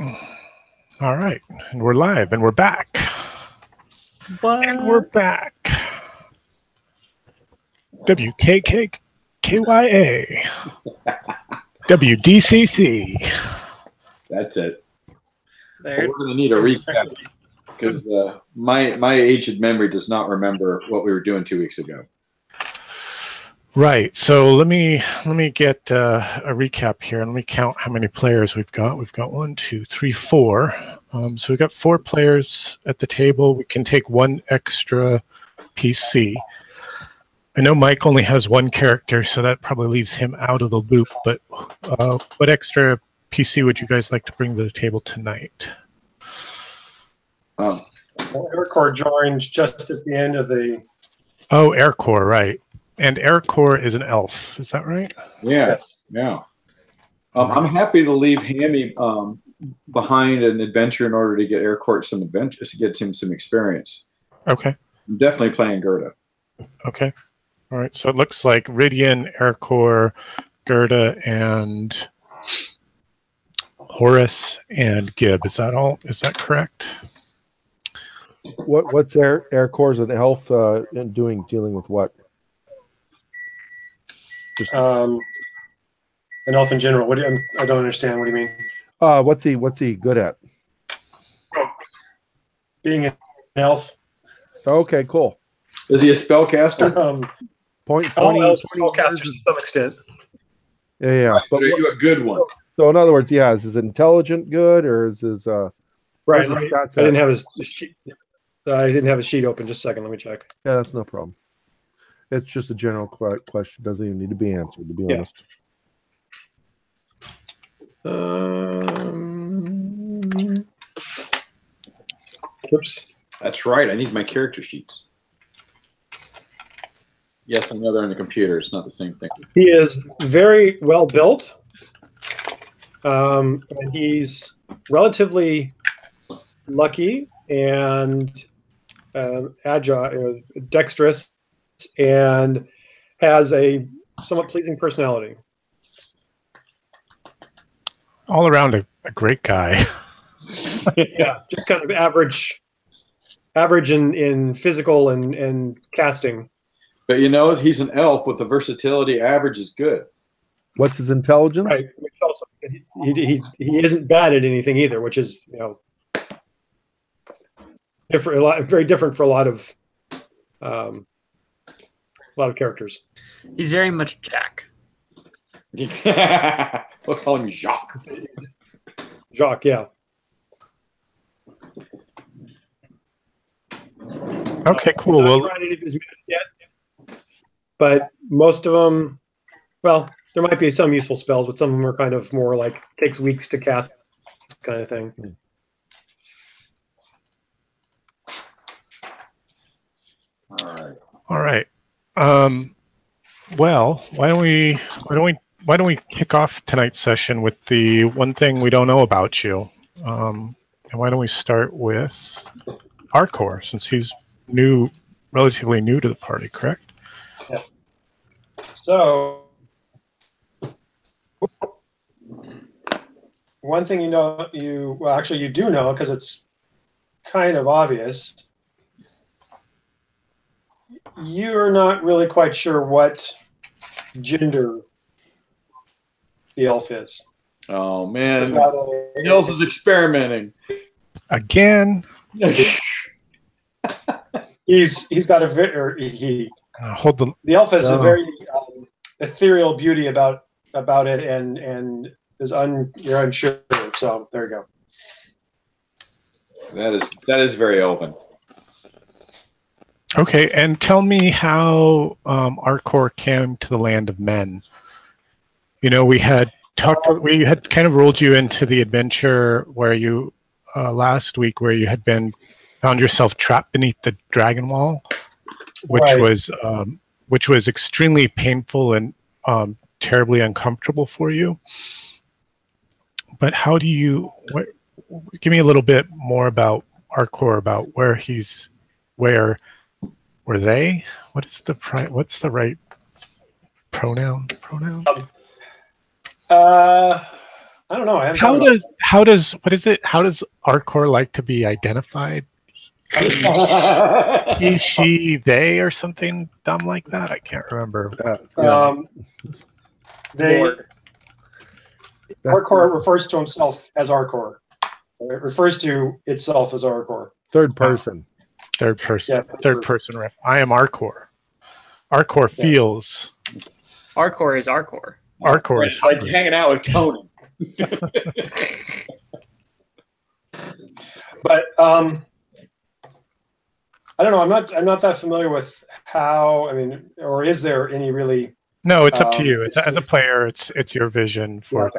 All right, and we're live, and we're back. What? And we're back. WKKKYA. WDCC. That's it. There. We're going to need a recap because my aged memory does not remember what we were doing 2 weeks ago. Right. So let me get a recap here. Let me count how many players we've got. We've got 1, 2, 3, 4. So we've got 4 players at the table. We can take 1 extra PC. I know Mike only has 1 character, so that probably leaves him out of the loop. But what extra PC would you guys like to bring to the table tonight? Well, Aircore joined just at the end of the... Oh, Aircore, right. And Aircore is an elf, is that right? Yeah. Yes. Yeah. I'm happy to leave Hammy behind an adventure in order to get Aircore some adventures, to get him some experience. Okay. I'm definitely playing Gerda. Okay. All right. So it looks like Ridian, Aircore, Gerda, and Horace and Gib. Is that all? Is that correct? What's Aircore's an elf dealing with what? Just an elf in general. I don't understand. What do you mean? What's he good at? Being an elf. Okay, cool. Is he a spellcaster? All elves are spellcasters to some extent. Yeah. But are you a good one? So in other words, yeah, is his intelligent good or is his right? I didn't have his sheet. I didn't have his sheet open. Just a second. Let me check. Yeah, that's no problem. It's just a general question. Doesn't even need to be answered, to be honest. Oops. That's right. I need my character sheets. Yes, I know they're on the computer. It's not the same thing. He is very well built. And he's relatively lucky and agile, dexterous, and has a somewhat pleasing personality. All around a great guy. Yeah, just kind of average in physical and casting. But you know, he's an elf with the versatility. Average is good. What's his intelligence? Right. Which also, he isn't bad at anything either, which is different. Very different for a lot of characters. He's very much Jack. We'll call him Jacques. Jacques, yeah. Okay, cool. Well, but most of them, well, there might be some useful spells, but some of them are kind of more like takes weeks to cast kind of thing. All right. Well, why don't we kick off tonight's session with the one thing we don't know about you? And why don't we start with Aircore, since he's relatively new to the party, correct? Yes. So, one thing you do know, because it's kind of obvious. You're not really quite sure what gender the elf is. Oh man, Nils is experimenting again. He's got a very the elf has a very ethereal beauty about it, and you're unsure. So there you go. That is very elven. Okay, and tell me how Aircore came to the land of men. You know, we had kind of rolled you into the adventure where you last week, where you had found yourself trapped beneath the dragon wall, which was extremely painful and terribly uncomfortable for you. But how do you? Give me a little bit more about Aircore, about where were they? What's the right pronoun? I don't know. I haven't How thought about does what is it? How does Arcor like to be identified? He, she, they, or something dumb like that? I can't remember. Lord. Arcor refers to himself as Arcor. It refers to itself as Arcor. Third person. Third person. Yeah, third person ref. I am Arcor. Arcor feels. Arcor is Arcor. Arcor is It's like hanging out with Conan. But I don't know. I'm not that familiar with how. I mean, or is there any really? No, it's up to you. It's, as a player, it's your vision for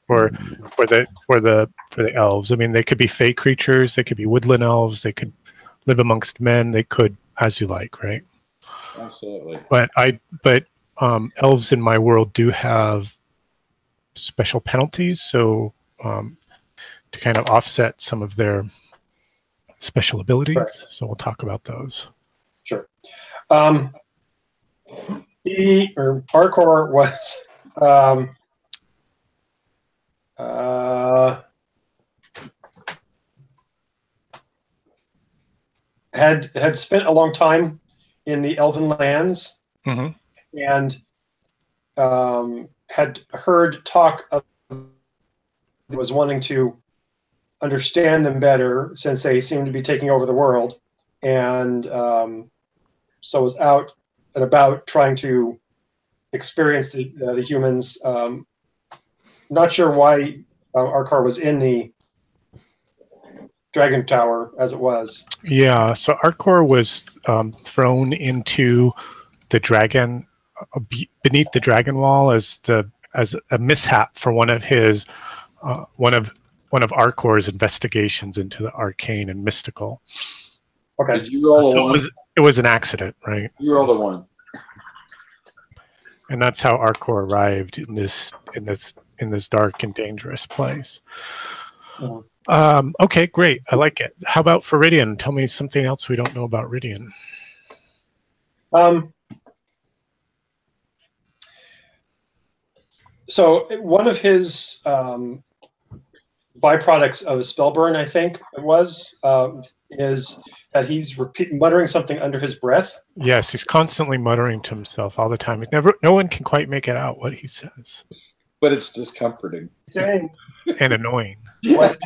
the elves. I mean, they could be fey creatures. They could be woodland elves. They could live amongst men. They could, as you like, right? Absolutely. But elves in my world do have special penalties, so to kind of offset some of their special abilities. Right. So we'll talk about those. Sure. Arcor was had spent a long time in the Elven lands, and had heard talk of was wanting to understand them better since they seemed to be taking over the world, and so was out and about trying to experience the humans. Not sure why Arcor was in the Dragon Tower as it was. Yeah, so Arcor was thrown into the dragon beneath the dragon wall as a mishap for one of Arcor's investigations into the arcane and mystical. Okay. Did you roll a one? It was an accident, right? You rolled a one. And that's how Arcor arrived in this dark and dangerous place. Okay, great. I like it. How about for Rydian? Tell me something else we don't know about Rydian. So one of his byproducts of the spell burn, I think it was, is that he's muttering something under his breath. Yes, he's constantly muttering to himself all the time. No one can quite make it out what he says. But it's discomforting. And annoying. What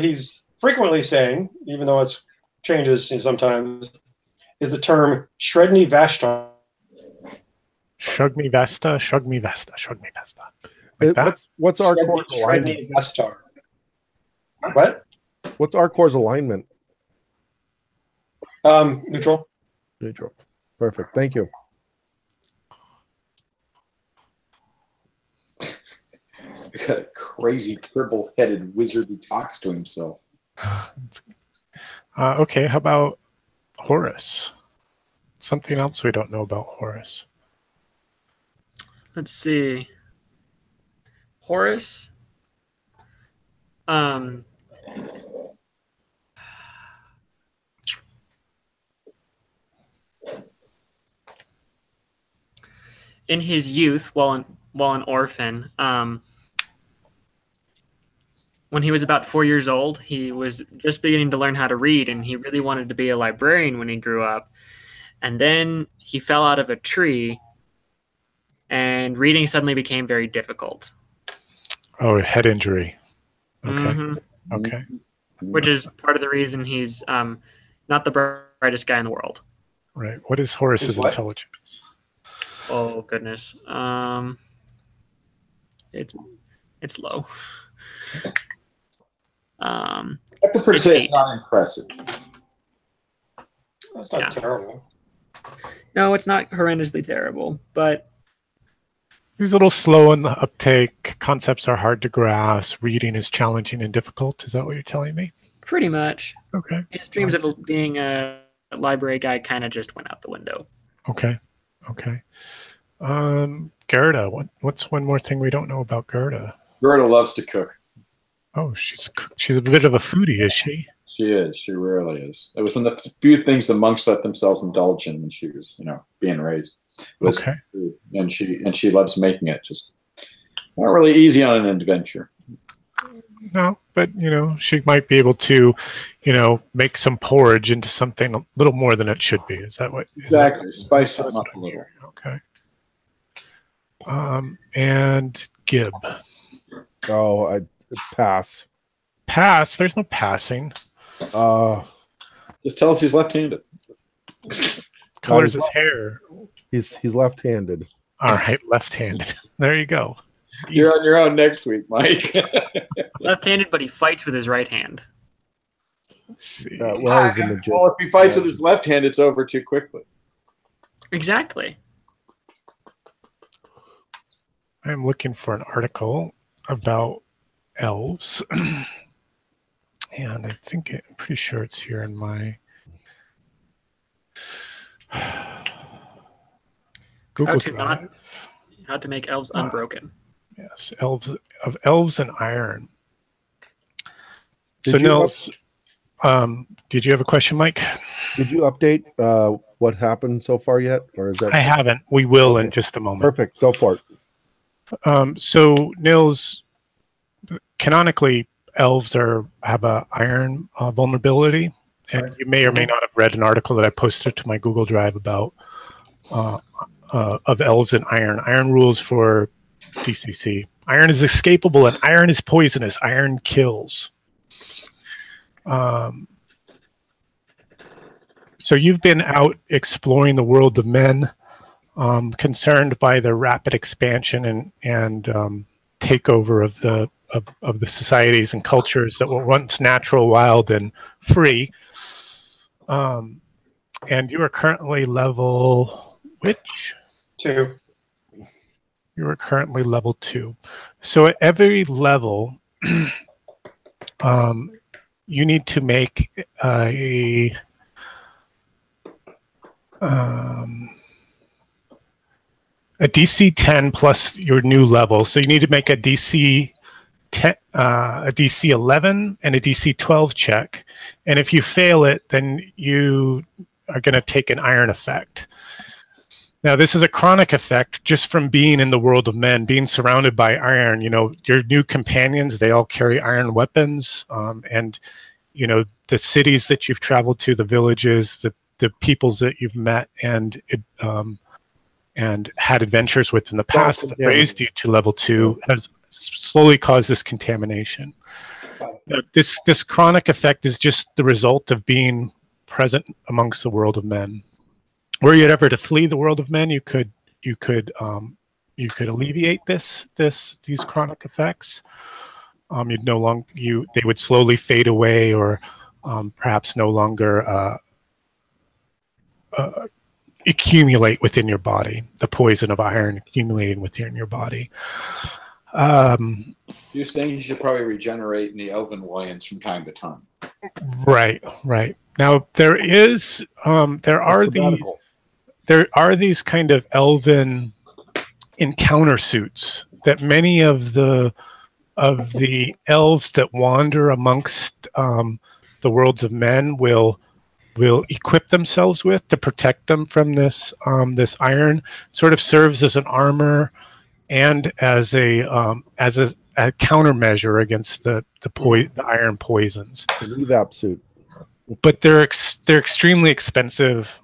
he's frequently saying, even though it changes sometimes, is the term Shredni Vashtar. Shugmi Vesta, Shugmi Vesta, Shugmi Vesta. Like that? What's Arcor's alignment? Shredni Vashtar. What? What's Arcor's alignment? Neutral. Neutral. Perfect. Thank you. Got a crazy triple-headed wizard who talks to himself. Okay, how about Horus? Something else we don't know about Horus. Let's see. Horus. In his youth, while an orphan, when he was about 4 years old, he was just beginning to learn how to read, and he really wanted to be a librarian when he grew up. And then he fell out of a tree, and reading suddenly became very difficult. Oh, head injury. Okay. Okay. Which is part of the reason he's not the brightest guy in the world. Right. What is Horus's intelligence? Oh goodness. It's low. I prefer to say it's not impressive. That's not terrible. No, it's not horrendously terrible, but he's a little slow in the uptake. Concepts are hard to grasp. Reading is challenging and difficult. Is that what you're telling me? pretty much. Okay. His dreams of being a library guy kind of just went out the window. Okay. Okay. Gerda, what's one more thing we don't know about Gerda? Gerda loves to cook. Oh, she's a bit of a foodie, is she? She is. She really is. It was one of the few things the monks let themselves indulge in when she was, being raised. Okay. And she loves making it. Just not really easy on an adventure. No, but she might be able to, make some porridge into something a little more than it should be. Is that what? Exactly. Spice it up a little. Okay. And Gib. Oh, I pass. Pass. There's no passing. Just tell us he's left-handed. Colors his hair. He's left-handed. All right, left-handed. There you go. You're on your own next week, Mike. Left-handed, but he fights with his right hand. Let's see. Well, if he fights with his left hand, it's over too quickly. Exactly. I'm looking for an article about elves. And I think I'm pretty sure it's here in my Google Drive. How to make elves unbroken. Yes, elves and iron. So Nils, did you have a question, Mike? Did you update what happened so far yet, or is that? I haven't. We will in just a moment. Perfect. Go for it. So Nils, canonically, elves have a iron vulnerability, and you may or may not have read an article that I posted to my Google Drive about of elves and iron. Iron rules for DCC. Iron is escapable, and iron is poisonous. Iron kills. So you've been out exploring the world of men, concerned by the rapid expansion and takeover of the societies and cultures that were once natural, wild, and free. And you are currently level which? 2. You are currently level 2. So at every level, you need to make a DC 10 plus your new level. So you need to make a DC 10, a DC 11 and a DC 12 check. And if you fail it, then you are going to take an iron effect. Now, this is a chronic effect just from being in the world of men, being surrounded by iron. Your new companions, they all carry iron weapons. And, the cities that you've traveled to, the villages, the peoples that you've met and had adventures with in the past that raised you to level 2 has slowly caused this contamination. This chronic effect is just the result of being present amongst the world of men. Were you ever to flee the world of men, you could alleviate these chronic effects. They would slowly fade away, or perhaps no longer accumulate within your body. The poison of iron accumulating within your body. You're saying you should probably regenerate in the elven wilds from time to time. Right. Now there are these kind of elven encounter suits that many of the elves that wander amongst the worlds of men will equip themselves with to protect them from this iron. Sort of serves as an armor and as a countermeasure against the iron poisons. The evap suit. But they're extremely expensive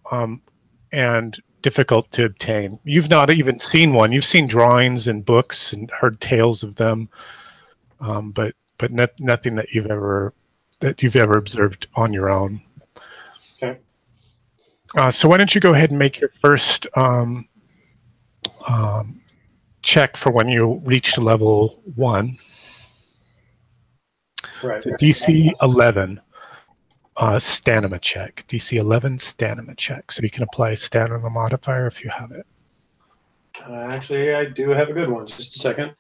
and difficult to obtain. You've not even seen one. You've seen drawings and books and heard tales of them, but nothing that you've ever observed on your own. Okay. So why don't you go ahead and make your first check for when you reach level 1. Right. So DC 11 stamina check. DC 11 stamina check. So you can apply a stamina modifier if you have it. Actually, I do have a good one. Just a second.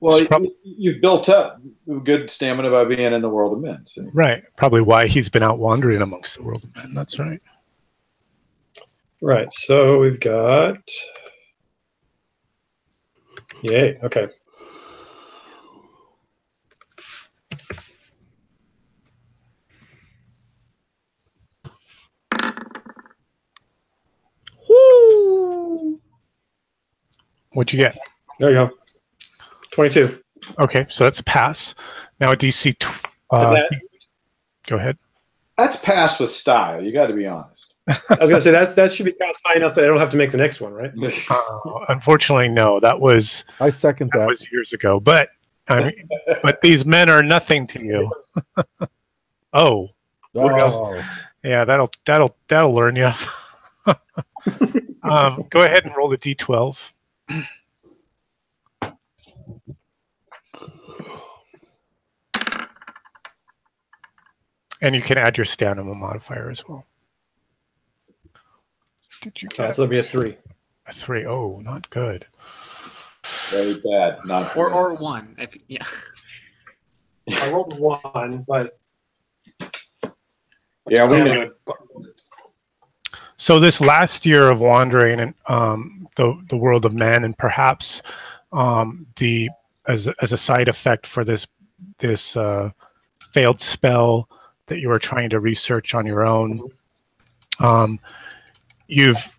Well, you've built up good stamina by being in the world of men. So. Right. Probably why he's been out wandering amongst the world of men. That's right. Right. So we've got... Yay. Okay. Woo! What'd you get? There you go. 22. Okay, so that's a pass. Now a DC. Go ahead. That's passed with style. You got to be honest. I was going to say that should be passed high enough that I don't have to make the next one, right? Unfortunately, no. That was I second that. was years ago. But I mean, but these men are nothing to you. Oh, yeah. That'll learn you. Go ahead and roll the D12. And you can add your stamina modifier as well. Did you get So it'll be a 3. a 3? Oh, not good. Very bad. Not Or 1. Yeah. I rolled 1, but yeah, we So this last year of wandering in the world of men, and perhaps as a side effect for this failed spell that you were trying to research on your own, you've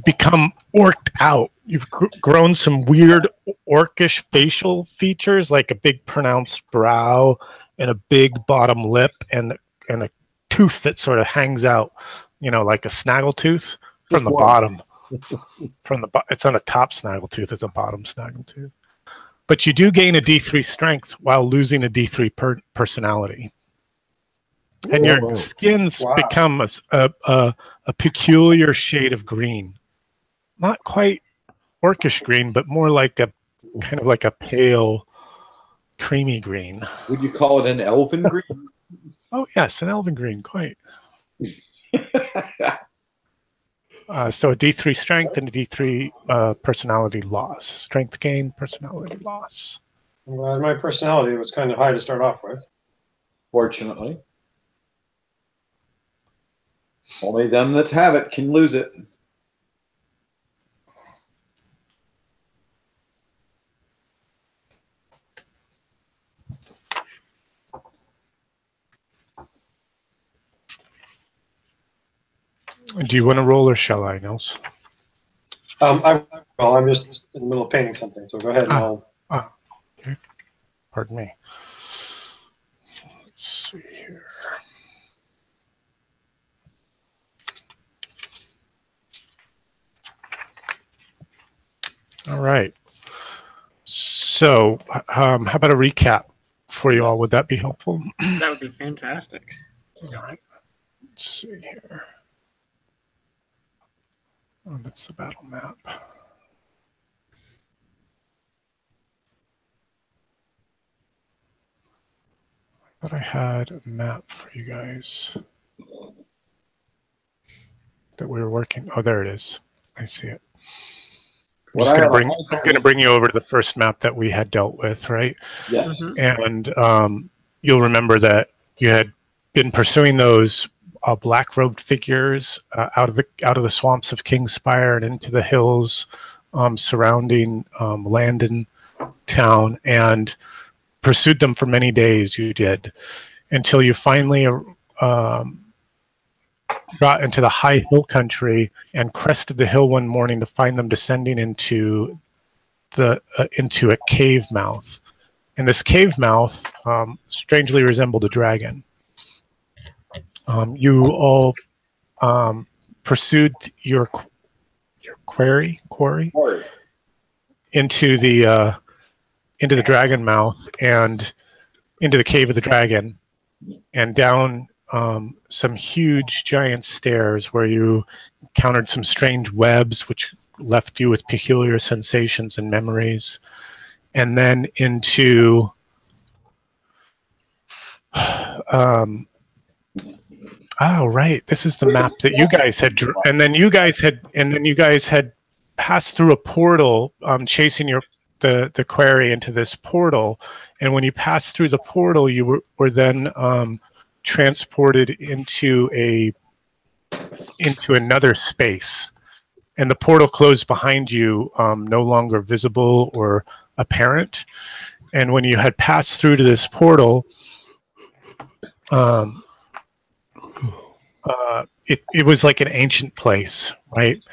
become orked out. You've grown some weird orcish facial features, like a big pronounced brow and a big bottom lip and a tooth that sort of hangs out, like a snaggle tooth from the bottom. It's not a top snaggle tooth; it's a bottom snaggle tooth. But you do gain a D3 strength while losing a D3 personality. And your skin's become a peculiar shade of green. Not quite orcish green, but more like a kind of like a pale, creamy green. Would you call it an elven green? Oh, yes, an elven green, quite. So a D3 strength and a D3 personality loss. Strength gain, personality loss. well, my personality was kind of high to start off with. Fortunately. Only them that have it can lose it. Do you want to roll or shall I, Nils? I'm just in the middle of painting something, so go ahead and Okay. Pardon me. Let's see here. All right. So, how about a recap for you all? Would that be helpful? That would be fantastic. All right. Let's see here. Oh, that's the battle map. I thought I had a map for you guys that we were working. Oh, there it is. I see it. I'm going to bring you over to the first map that we had dealt with, right? Yes. And you'll remember that you had been pursuing those black-robed figures out of the swamps of Kingspire and into the hills surrounding Landon town, and pursued them for many days. You did, until you finally got into the high hill country and crested the hill one morning to find them descending into a cave mouth. And this cave mouth strangely resembled a dragon. You all pursued your quarry into the dragon mouth and into the cave of the dragon, and down some huge giant stairs where you encountered some strange webs which left you with peculiar sensations and memories, and then into oh, right. This is the map that you guys had, and then you guys had passed through a portal, chasing the quarry into this portal. And when you passed through the portal, you were then transported into another space, and the portal closed behind you, no longer visible or apparent. And when you had passed through to this portal, it was like an ancient place, right?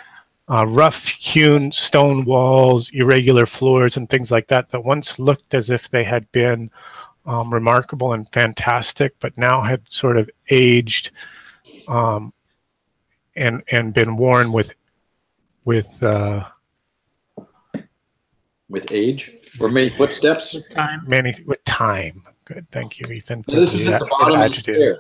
rough-hewn stone walls, irregular floors, and things like that that once looked as if they had been remarkable and fantastic, but now had sort of aged and been worn with age or many footsteps. With time. Good, thank you, Ethan. Now, this is at the bottom of the stairs.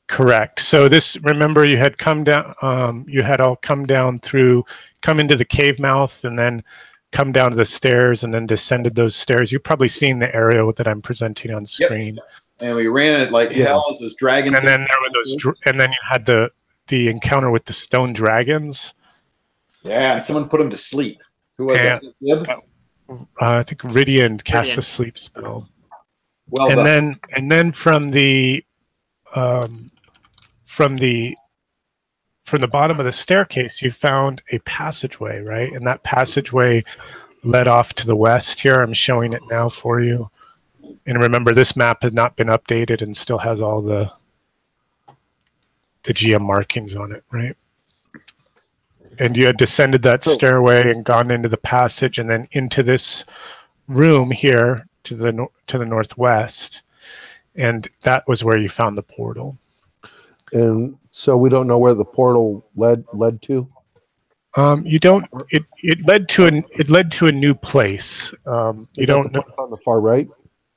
Correct. So this, remember, you had come down. You had all come down through, come into the cave mouth, and then come down to the stairs, and then descended those stairs. You've probably seen the area that I'm presenting on screen. Yep. And we ran it like hell as this dragon. And then there were those, and then you had the encounter with the stone dragons. Yeah, and someone put him to sleep. Who was it? I think Ridian cast a sleep spell. Well done. And then from the bottom of the staircase, you found a passageway, right? And that passageway led off to the west here. I'm showing it now for you. And remember, this map has not been updated and still has all the GM markings on it, right? And you had descended that stairway and gone into the passage and then into this room here to the northwest. And that was where you found the portal. And so we don't know where the portal led to. You don't. It led to a new place. You don't know on the far right.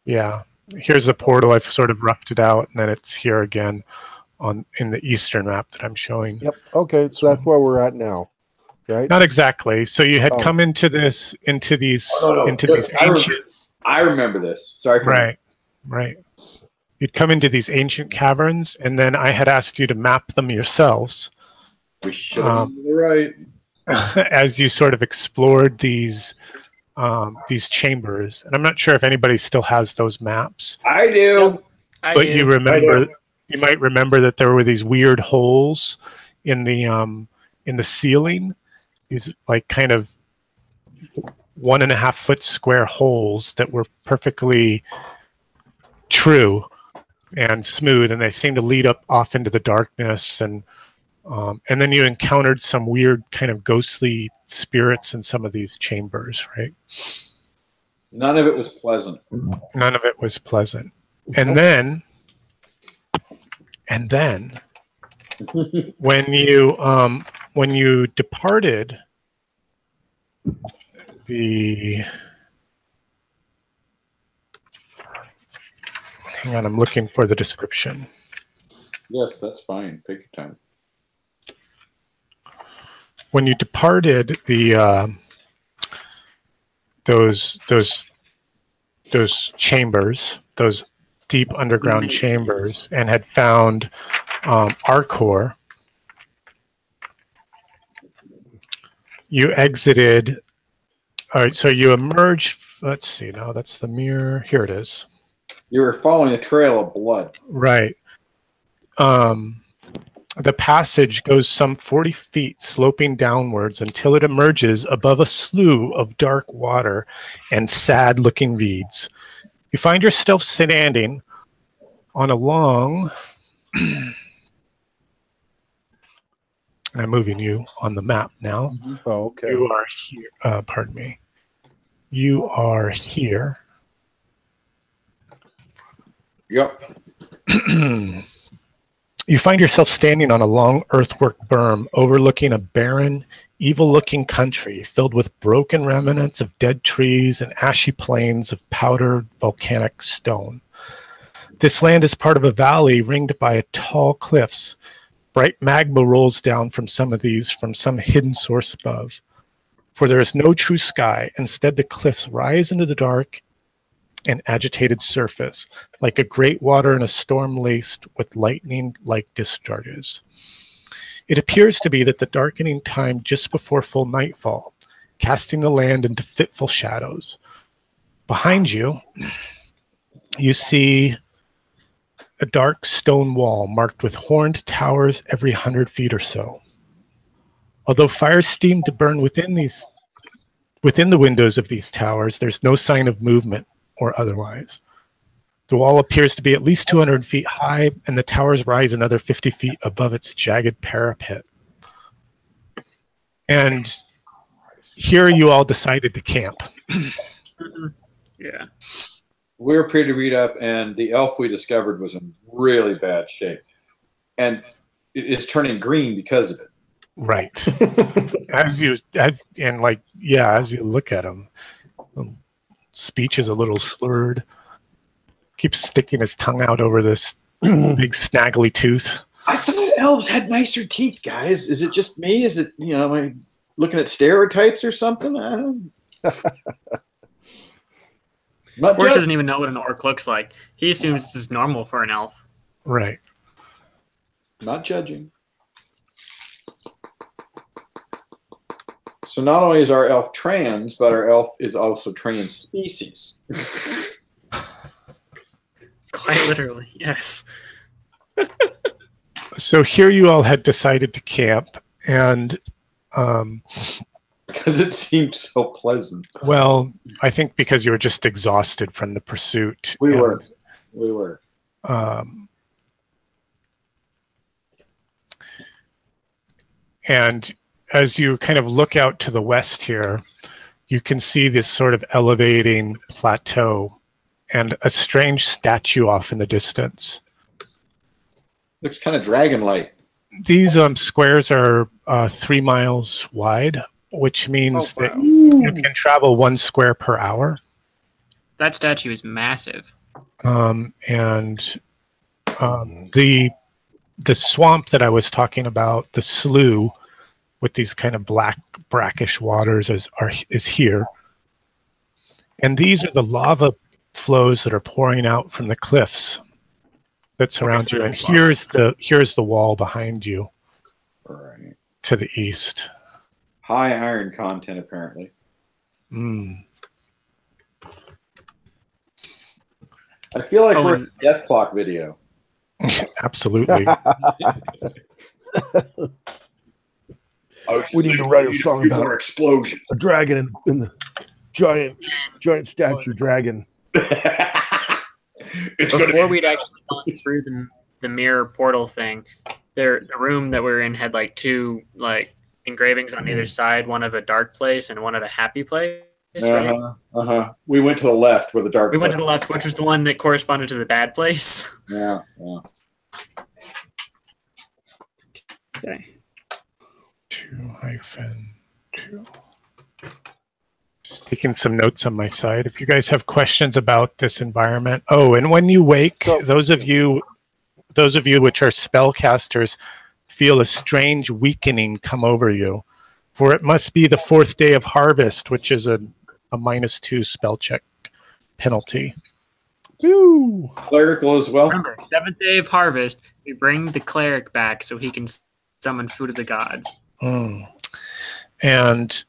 Yeah, here's the portal. I've sort of roughed it out, and then it's here again in the eastern map that I'm showing. Yep. Okay, so that's where we're at now, right? Not exactly. So you had come into these ancient. I remember this. Sorry. Right. You'd come into these ancient caverns, and then I had asked you to map them yourselves. We should have been right. As you sort of explored these chambers, and I'm not sure if anybody still has those maps. I do. But you remember, you might remember that there were these weird holes in the ceiling. These like kind of 1.5 foot square holes that were perfectly true and smooth, and they seemed to lead up off into the darkness, and then you encountered some weird kind of ghostly spirits in some of these chambers, right? None of it was pleasant. None of it was pleasant. And then when you departed the hang on, I'm looking for the description. Yes, that's fine. Take your time. When you departed the those chambers, those deep underground chambers, and had found Arcor, you exited. All right, so you emerged. Let's see. Now that's the mirror. Here it is. You were following a trail of blood. Right. The passage goes some 40 feet, sloping downwards until it emerges above a slough of dark water and sad-looking reeds. You find yourself standing on a long... I'm moving you on the map now. Mm-hmm. Oh, okay. You are here. Pardon me. You are here. Yep. You find yourself standing on a long earthwork berm overlooking a barren, evil-looking country filled with broken remnants of dead trees and ashy plains of powdered volcanic stone. This land is part of a valley ringed by tall cliffs. Bright magma rolls down from some of these from some hidden source above. For there is no true sky. Instead, the cliffs rise into the dark and agitated surface, like a great water in a storm laced with lightning-like discharges. It appears to be that the darkening time just before full nightfall, casting the land into fitful shadows. Behind you, you see a dark stone wall marked with horned towers every 100 feet or so. Although fires steam to burn within the windows of these towers, there's no sign of movement or otherwise. The wall appears to be at least 200 feet high, and the towers rise another 50 feet above its jagged parapet. And here you all decided to camp. Yeah. We were pretty to read up, and the elf we discovered was in really bad shape, and it's turning green because of it. Right. as you look at him, speech is a little slurred. Keeps sticking his tongue out over this big snaggly tooth. I thought elves had nicer teeth, guys. Is it just me? Is it, am I looking at stereotypes or something? I don't Horse doesn't even know what an orc looks like. He assumes this is normal for an elf. Right. Not judging. So not only is our elf trans, but our elf is also trans species. Quite literally, yes. So here you all had decided to camp, and because it seemed so pleasant. Well, I think because you were just exhausted from the pursuit. We were. And as you kind of look out to the west here, you can see this sort of elevating plateau and a strange statue off in the distance. Looks kind of dragon-like. These squares are 3 miles wide, which means that you can travel 1 square per hour. That statue is massive. The swamp that I was talking about, the slough with these kind of black brackish waters is here. And these are the lava flows that are pouring out from the cliffs that surround you. And here's the wall behind you. Right. To the east. High iron content, apparently. Mm. I feel like we're in a Death Clock video. Absolutely. We need to write a song about explosion. A dragon in the giant statue dragon. Before we'd actually gone through the mirror portal thing, the room that we were in had like 2 engravings on either side, one of a dark place and one of a happy place. Right? We went to the left where the dark. We went to the left, which was the one that corresponded to the bad place. Yeah. Okay. 2-2. Just taking some notes on my side. If you guys have questions about this environment. Oh, and when you wake, those of you which are spellcasters feel a strange weakening come over you. For it must be the 4th day of harvest, which is a -2 spell check penalty. Ooh. Clerical as well. Remember, 7th day of harvest, we bring the cleric back so he can summon food of the gods. And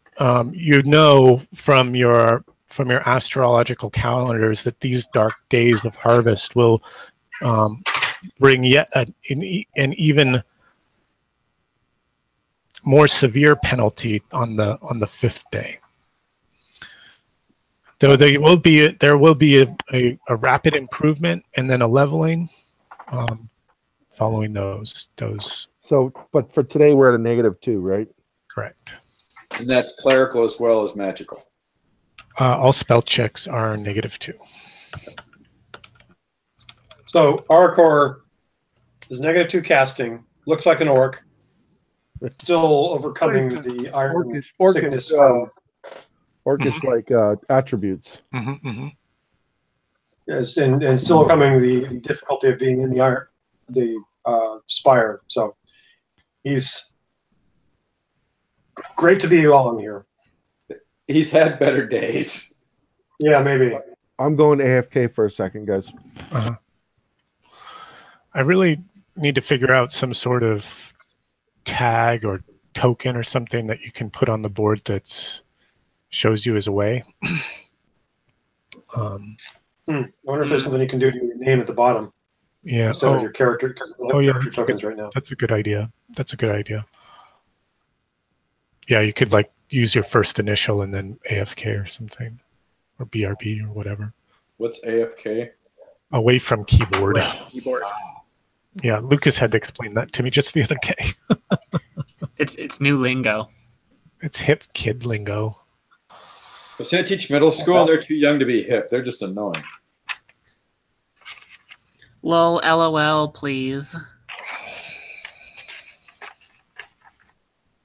you know from your astrological calendars that these dark days of harvest will bring yet an even more severe penalty on the 5th day. Though there will be a rapid improvement and then a leveling following those. So, but for today we're at a -2, right? Correct. And that's clerical as well as magical. All spell checks are -2. So Arkor is -2 casting. Looks like an orc. Still overcoming the iron sickness. Orcish like attributes. Yes, and still overcoming the difficulty of being in the spire. So he's great to be along here. He's had better days. Yeah, maybe. I'm going AFK for a second, guys. I really need to figure out some sort of tag or token or something that you can put on the board that shows you as a way. I wonder if there's something you can do to your name at the bottom. Yeah. Instead of your character, because character tokens right now. That's a good idea. Yeah, you could use your first initial and then AFK or something, or BRB or whatever. What's AFK? Away from keyboard. Keyboard. Yeah, Lucas had to explain that to me just the other day. It's new lingo. It's hip kid lingo. But I teach middle school, they're too young to be hip. They're just annoying. Lol, LOL, please.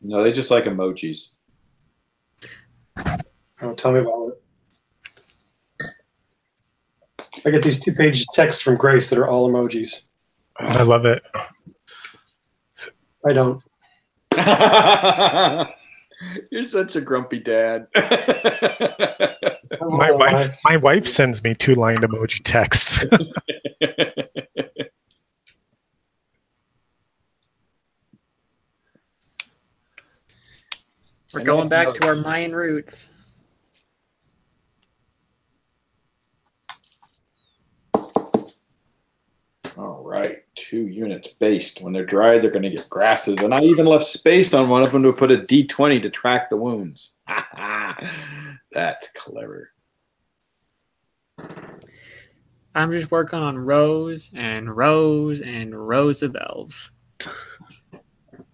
No, they just like emojis. Oh, tell me about it. I get these 2-page texts from Grace that are all emojis. I love it. I don't. You're such a grumpy dad. My wife sends me 2-line emoji texts. We're going back to our Mayan roots. All right, 2 units based. When they're dry, they're going to get grasses. And I even left space on one of them to put a D20 to track the wounds. That's clever. I'm just working on rows and rows and rows of elves.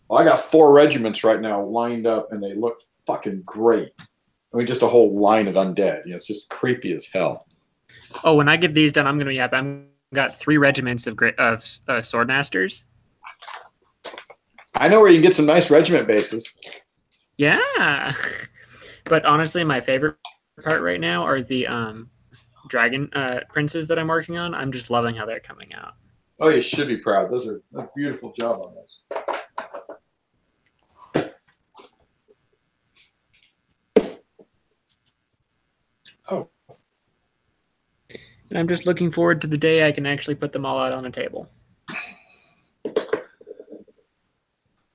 Well, I got 4 regiments right now lined up, and they look fucking great. I mean, just a whole line of undead. You know, it's just creepy as hell. Oh, when I get these done, I'm going to be happy. I've got 3 regiments of swordmasters. I know where you can get some nice regiment bases. Yeah. But honestly, my favorite part right now are the dragon princes that I'm working on. I'm just loving how they're coming out. Oh, you should be proud. Those are a beautiful job on those. Oh. And I'm just looking forward to the day I can actually put them all out on a table.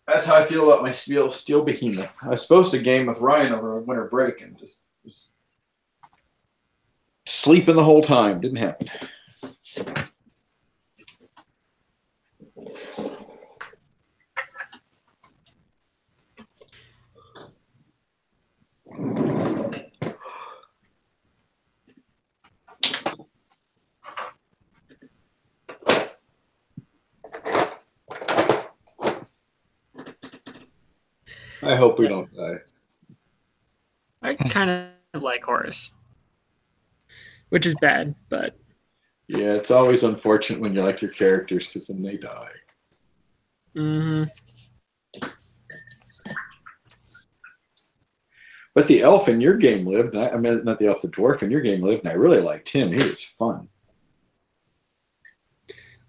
That's how I feel about my steel behemoth. I was supposed to game with Ryan over winter break and just sleeping the whole time. Didn't happen. I hope we don't die. I kind of like Horus, which is bad, but Yeah, it's always unfortunate when you like your characters because then they die. mm-hmm. But the elf in your game lived. I mean, not the elf, the dwarf in your game lived, and I really liked him. He was fun.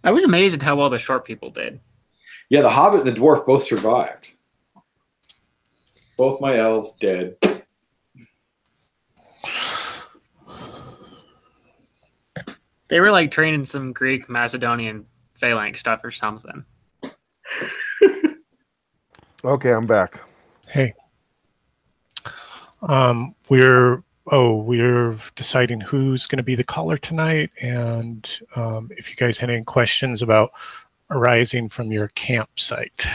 I was amazed at how well the short people did. Yeah, the hobbit and the dwarf both survived. Both my elves dead. They were like training some Greek, Macedonian phalanx stuff or something. Okay, I'm back. Hey. We're deciding who's going to be the caller tonight, and if you guys had any questions about arising from your campsite,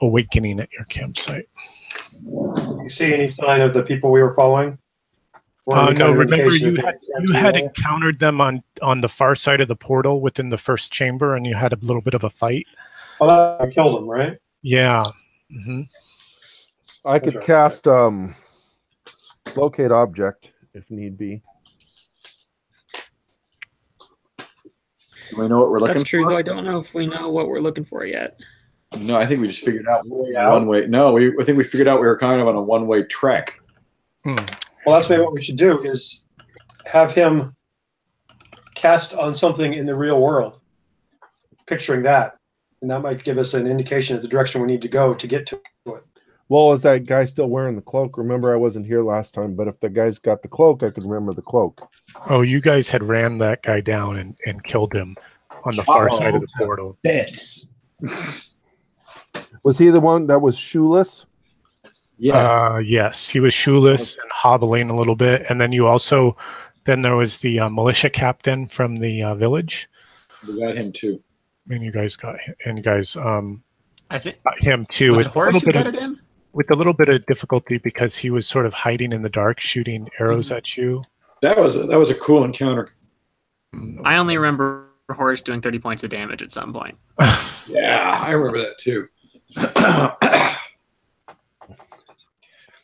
awakening at your campsite. You see any sign of the people we were following? No, remember you had encountered them on the far side of the portal within the first chamber, and you had a little bit of a fight. Oh, I killed them, right? Yeah. Mm-hmm. I could cast locate object if need be. Do we know what we're looking for? That's true, though. I don't know if we know what we're looking for yet. No, I think we just figured out one way. No, I think we figured out we were kind of on a one-way trek. Well, that's maybe what we should do is have him cast on something in the real world, picturing that, and that might give us an indication of the direction we need to go to get to it. Well, is that guy still wearing the cloak? Remember, I wasn't here last time, but if the guy's got the cloak, I could remember the cloak. Oh, you guys had ran that guy down and killed him on the far side of the portal. Bits. Was he the one that was shoeless? Yes. Yes, he was shoeless and hobbling a little bit. And then then there was the militia captain from the village. We got him too. And you guys got him. And you guys I think got him too. Was it Horus who got him? With a little bit of difficulty because he was sort of hiding in the dark, shooting arrows at you. That was a cool encounter. I only remember Horus doing 30 points of damage at some point. Yeah, I remember that too.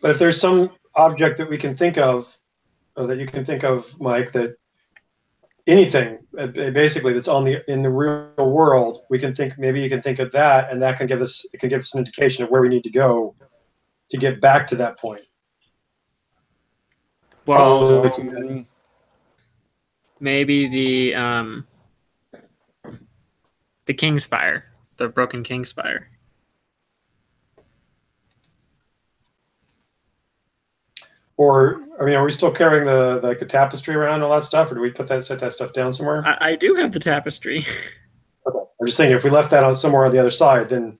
But if there's some object that we can think of, or that you can think of, Mike, that anything basically that's in the real world, we can think, maybe you can think of that, and that can give us an indication of where we need to go to get back to that point. Well, Probably maybe the King Spire, the broken King Spire. Or, I mean, are we still carrying the tapestry around and all that stuff, or do we set that stuff down somewhere? I do have the tapestry. Okay. I'm just thinking if we left that on somewhere on the other side, then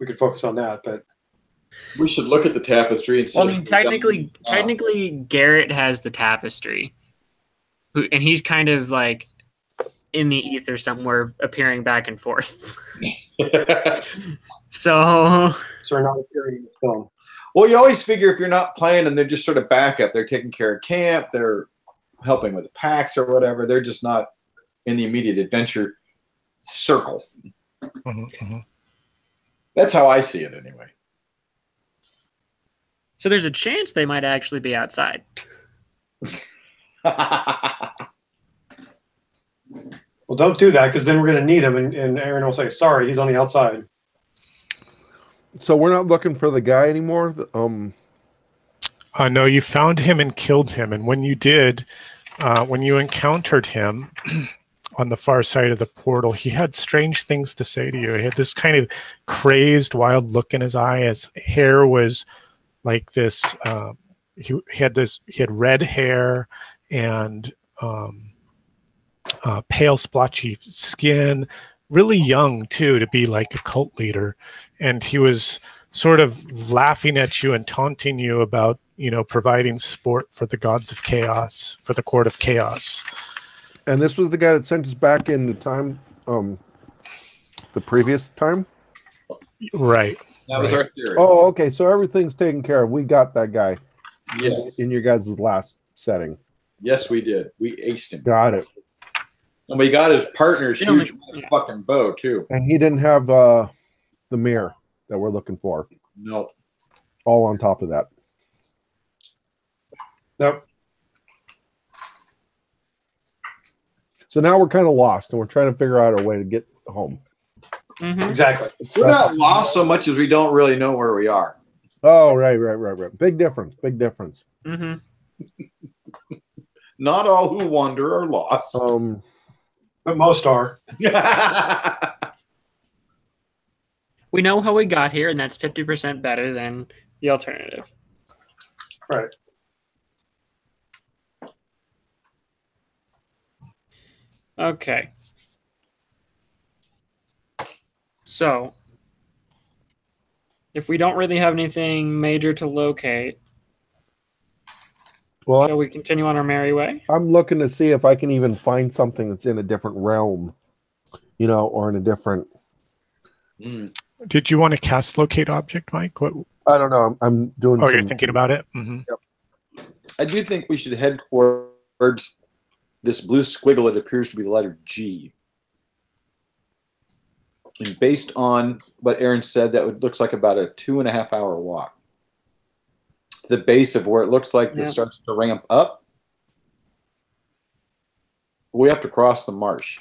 we could focus on that. But We should look at the tapestry and see. Well, I mean, technically, Garrett has the tapestry, and he's kind of like in the ether somewhere, appearing back and forth. So we're not appearing in the film. Well, you always figure if you're not playing and they're just sort of backup, they're taking care of camp, they're helping with the packs or whatever. They're just not in the immediate adventure circle. Mm-hmm. That's how I see it anyway. So there's a chance they might actually be outside. Well, don't do that, because then we're going to need him, and Aaron will say, sorry, he's on the outside. So we're not looking for the guy anymore? No, you found him and killed him. And when you did, when you encountered him on the far side of the portal, he had strange things to say to you. He had this kind of crazed, wild look in his eye. His hair was like this. He had red hair and pale, splotchy skin. Really young too, to be like a cult leader. And he was sort of laughing at you and taunting you about, providing sport for the gods of chaos, for the court of chaos. And this was the guy that sent us back into time, the previous time? Right. That was our theory. Oh, okay. So everything's taken care of. We got that guy. Yes. In your guys' last setting. Yes, we did. We aced him. Got it. And we got his partner's huge fucking bow, too. And he didn't have the mirror that we're looking for. No. All on top of that. Nope. So now we're kind of lost, and we're trying to figure out a way to get home. Mm-hmm. Exactly. We're not lost so much as we don't really know where we are. Oh, right. Big difference. Mm-hmm. Not all who wander are lost. But most are. We know how we got here, and that's 50% better than the alternative. Right. Okay. So, if we don't really have anything major to locate, Well, shall we continue on our merry way? I'm looking to see if I can even find something that's in a different realm, or in a different. Did you want to cast locate object, Mike? What? I don't know. I'm doing. Oh, you're thinking about it? Mm-hmm. Yep. I do think we should head towards this blue squiggle. It appears to be the letter G. And based on what Aaron said, that looks like about a 2.5 hour walk. The base of where it looks like this starts to ramp up. We have to cross the marsh.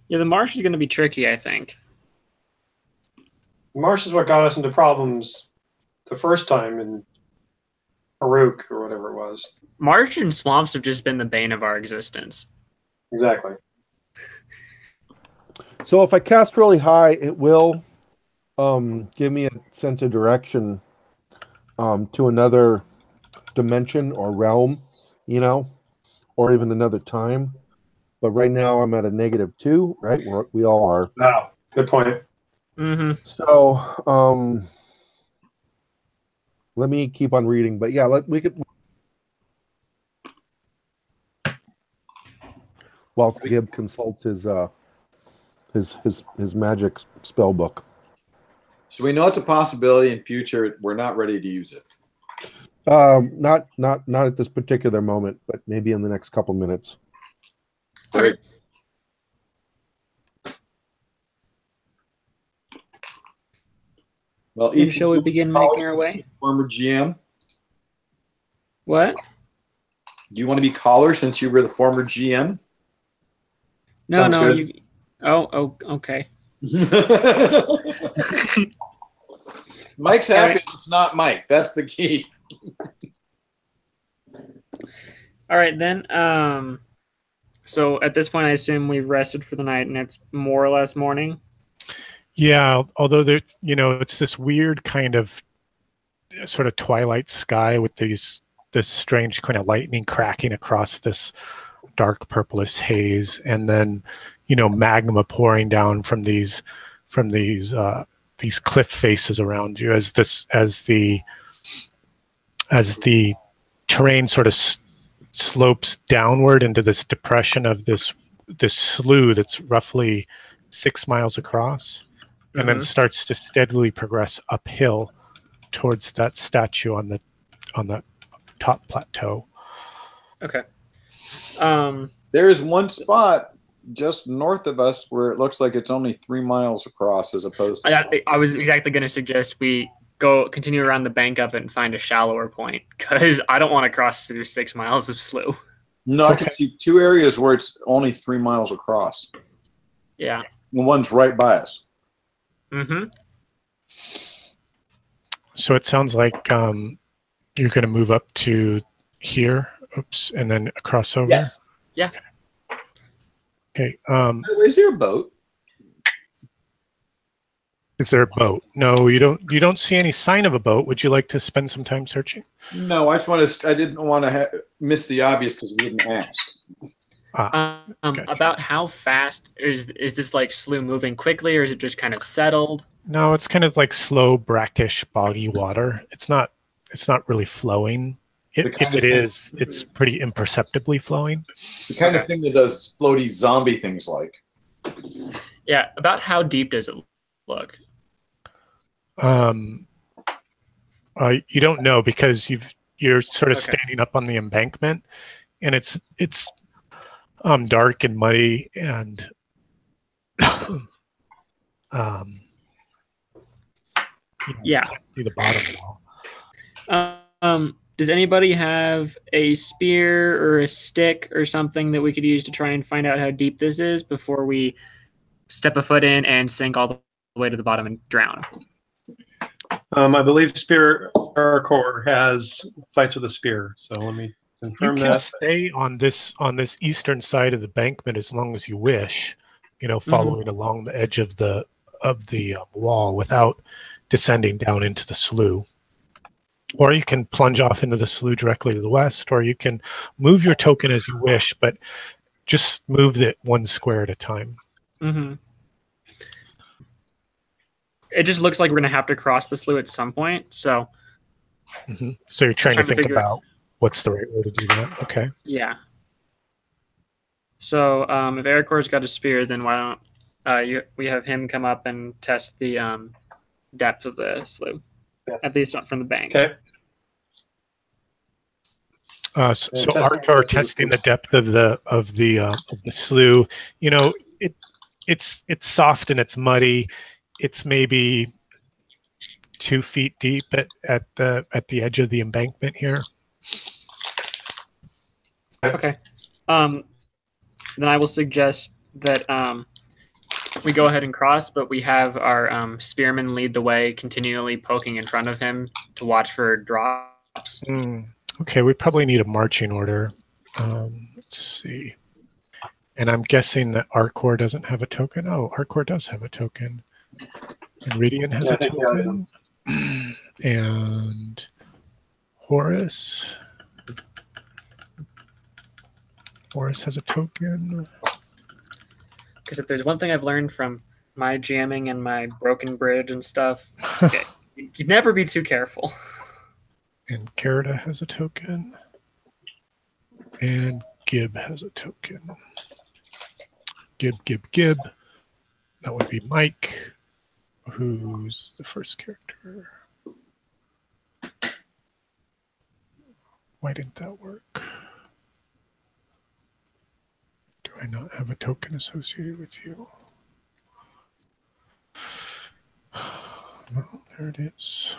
Yeah, the marsh is going to be tricky, I think. The marsh is what got us into problems the first time in Farouk or whatever it was. Marsh and swamps have just been the bane of our existence. Exactly. So if I cast really high, it will give me a sense of direction to another dimension or realm, or even another time. But right now I'm at a -2, right? We all are. Wow, good point. Mm-hmm. So let me keep on reading. But yeah, we could. Whilst Gib consults his magic spell book. So we know it's a possibility in future. We're not ready to use it. Not at this particular moment, but maybe in the next couple minutes. Great. Well, And shall we begin making our way? Former GM. What? Do you want to be caller since you were the former GM? No, Sounds no. good. Okay. Mike's All happy. right. It's not Mike. That's the key. All right, then. So at this point, I assume we've rested for the night, and it's more or less morning. Yeah, although there, it's this weird kind of sort of twilight sky with this strange kind of lightning cracking across this dark purplish haze, and then magma pouring down from these cliff faces around you as the terrain sort of slopes downward into this depression of this slough that's roughly 6 miles across, and then starts to steadily progress uphill towards that statue on the top plateau. Okay. There is one spot just north of us where it looks like it's only 3 miles across as opposed to. I was exactly going to suggest we continue around the bank of it and find a shallower point, because I don't want to cross through 6 miles of slough. No, I can see 2 areas where it's only 3 miles across. Yeah. The one's right by us. Mm-hmm. So it sounds like you're going to move up to here, and then cross over. Yes. Yeah. Okay. Is there a boat? Is there a boat? No, you don't see any sign of a boat. Would you like to spend some time searching? No, I didn't want to miss the obvious because we didn't ask. Okay. About how fast is this like slough moving quickly, or is it just kind of settled? No, it's kind of like slow, brackish, boggy water. It's not really flowing. If it is, it's pretty imperceptibly flowing. The kind of thing that those floaty zombie things like. Yeah. About how deep does it look? You don't know because you're sort of standing up on the embankment, and it's dark and muddy, and Yeah. Can't see the bottom at all. Does anybody have a spear or a stick or something that we could use to try and find out how deep this is before we step a foot in and sink all the way to the bottom and drown? I believe Spear Core has fights with a spear, so let me confirm You can that. stay on this eastern side of the bankment as long as you wish, following along the edge of the wall without descending down into the slough. Or you can plunge off into the slough directly to the west, or you can move your token as you wish, but just move it 1 square at a time. Mm-hmm. It just looks like we're going to have to cross the slough at some point, so... Mm-hmm. So you're trying to think figure about what's the right way to do that. Okay. Yeah. So if Ericor's got a spear, then why don't we have him come up and test the depth of the slough, at least not from the bank. Okay. So Arkar testing the depth of the slough. It's soft and it's muddy. It's maybe 2 feet deep at the edge of the embankment here. Okay. Then I will suggest that we go ahead and cross, but we have our spearman lead the way, continually poking in front of him to watch for drops. Okay, we probably need a marching order. Let's see. And I'm guessing that Arkor doesn't have a token. Oh, Arkor does have a token. And Ridian has a token. And Horace has a token. Because if there's one thing I've learned from my jamming and my broken bridge and stuff, you'd never be too careful. And Carita has a token. And Gib has a token. Gib. That would be Mike, who's the first character. Why didn't that work? Do I not have a token associated with you? Well, There it is.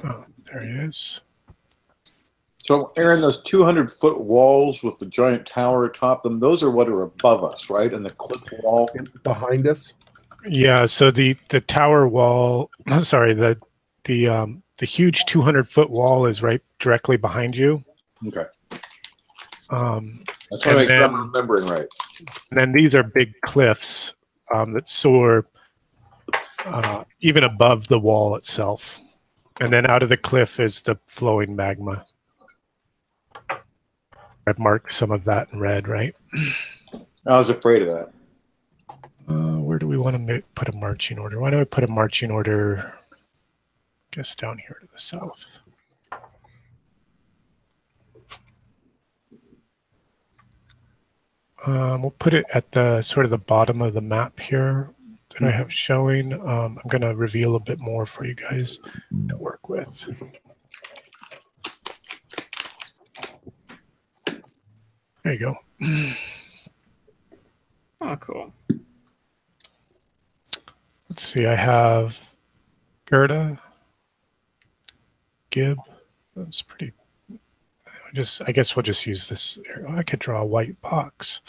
Oh, there he is. So, Aaron, those 200-foot walls with the giant tower atop them, those are what are above us, right? And the cliff wall. Behind us. Yeah, so the tower wall, sorry, the huge 200-foot wall is right directly behind you. Okay. That's and what then- I'm remembering right. And then these are big cliffs that soar even above the wall itself. And then out of the cliff is the flowing magma. I've marked some of that in red, right? I was afraid of that. Where do we want to put a marching order? Why don't we put a marching order, I guess, down here to the south? We'll put it at the sort of the bottom of the map here that I have showing. I'm going to reveal a bit more for you guys to work with. There you go. Oh, cool. Let's see. I have Gerda, Gib. That's pretty. I guess we'll just use this. I could draw a white box.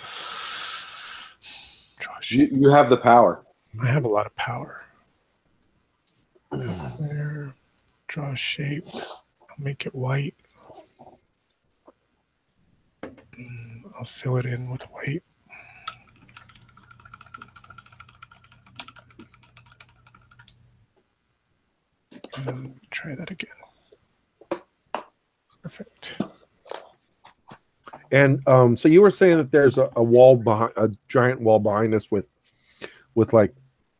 Draw a shape. You have the power. I have a lot of power. There. Draw a shape. I'll make it white. I'll fill it in with white. And try that again. Perfect. And so you were saying that there's a wall behind, a giant wall behind us with like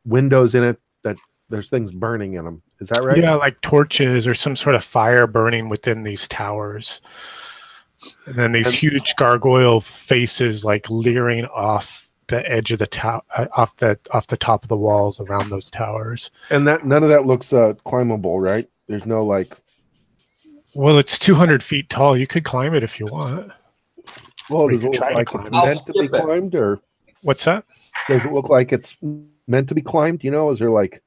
windows in it, that there's things burning in them. Is that right? Yeah, like torches or some sort of fire burning within these towers. And then these huge gargoyle faces like leering off the edge of the tower, off the top of the walls around those towers. And that none of that looks climbable, right? There's no like. Well, it's 200 feet tall. You could climb it if you want. Well, Or you does it could look try to like climb it's it. meant to be skip it. climbed, or What's that? does it look like it's meant to be climbed? You know, is there like?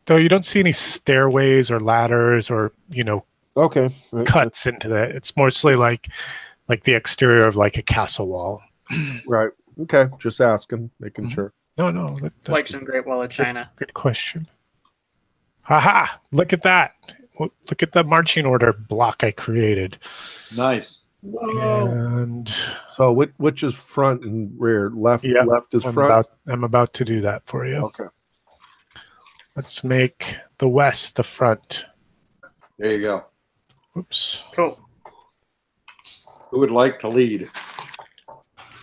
Though you don't see any stairways or ladders or Okay. Right. cuts into that. It's mostly like the exterior of like a castle wall. Right. Okay. Just asking, making Mhm. sure. No, It's like some Great Wall of China. good question. Haha! Look at that. Look at the marching order block I created. Nice. Whoa. And So which is front and rear? Left. Yeah, Left is front. I'm about to do that for you. Okay. Let's make the west the front. There you go. Oops. Cool. Who would like to lead?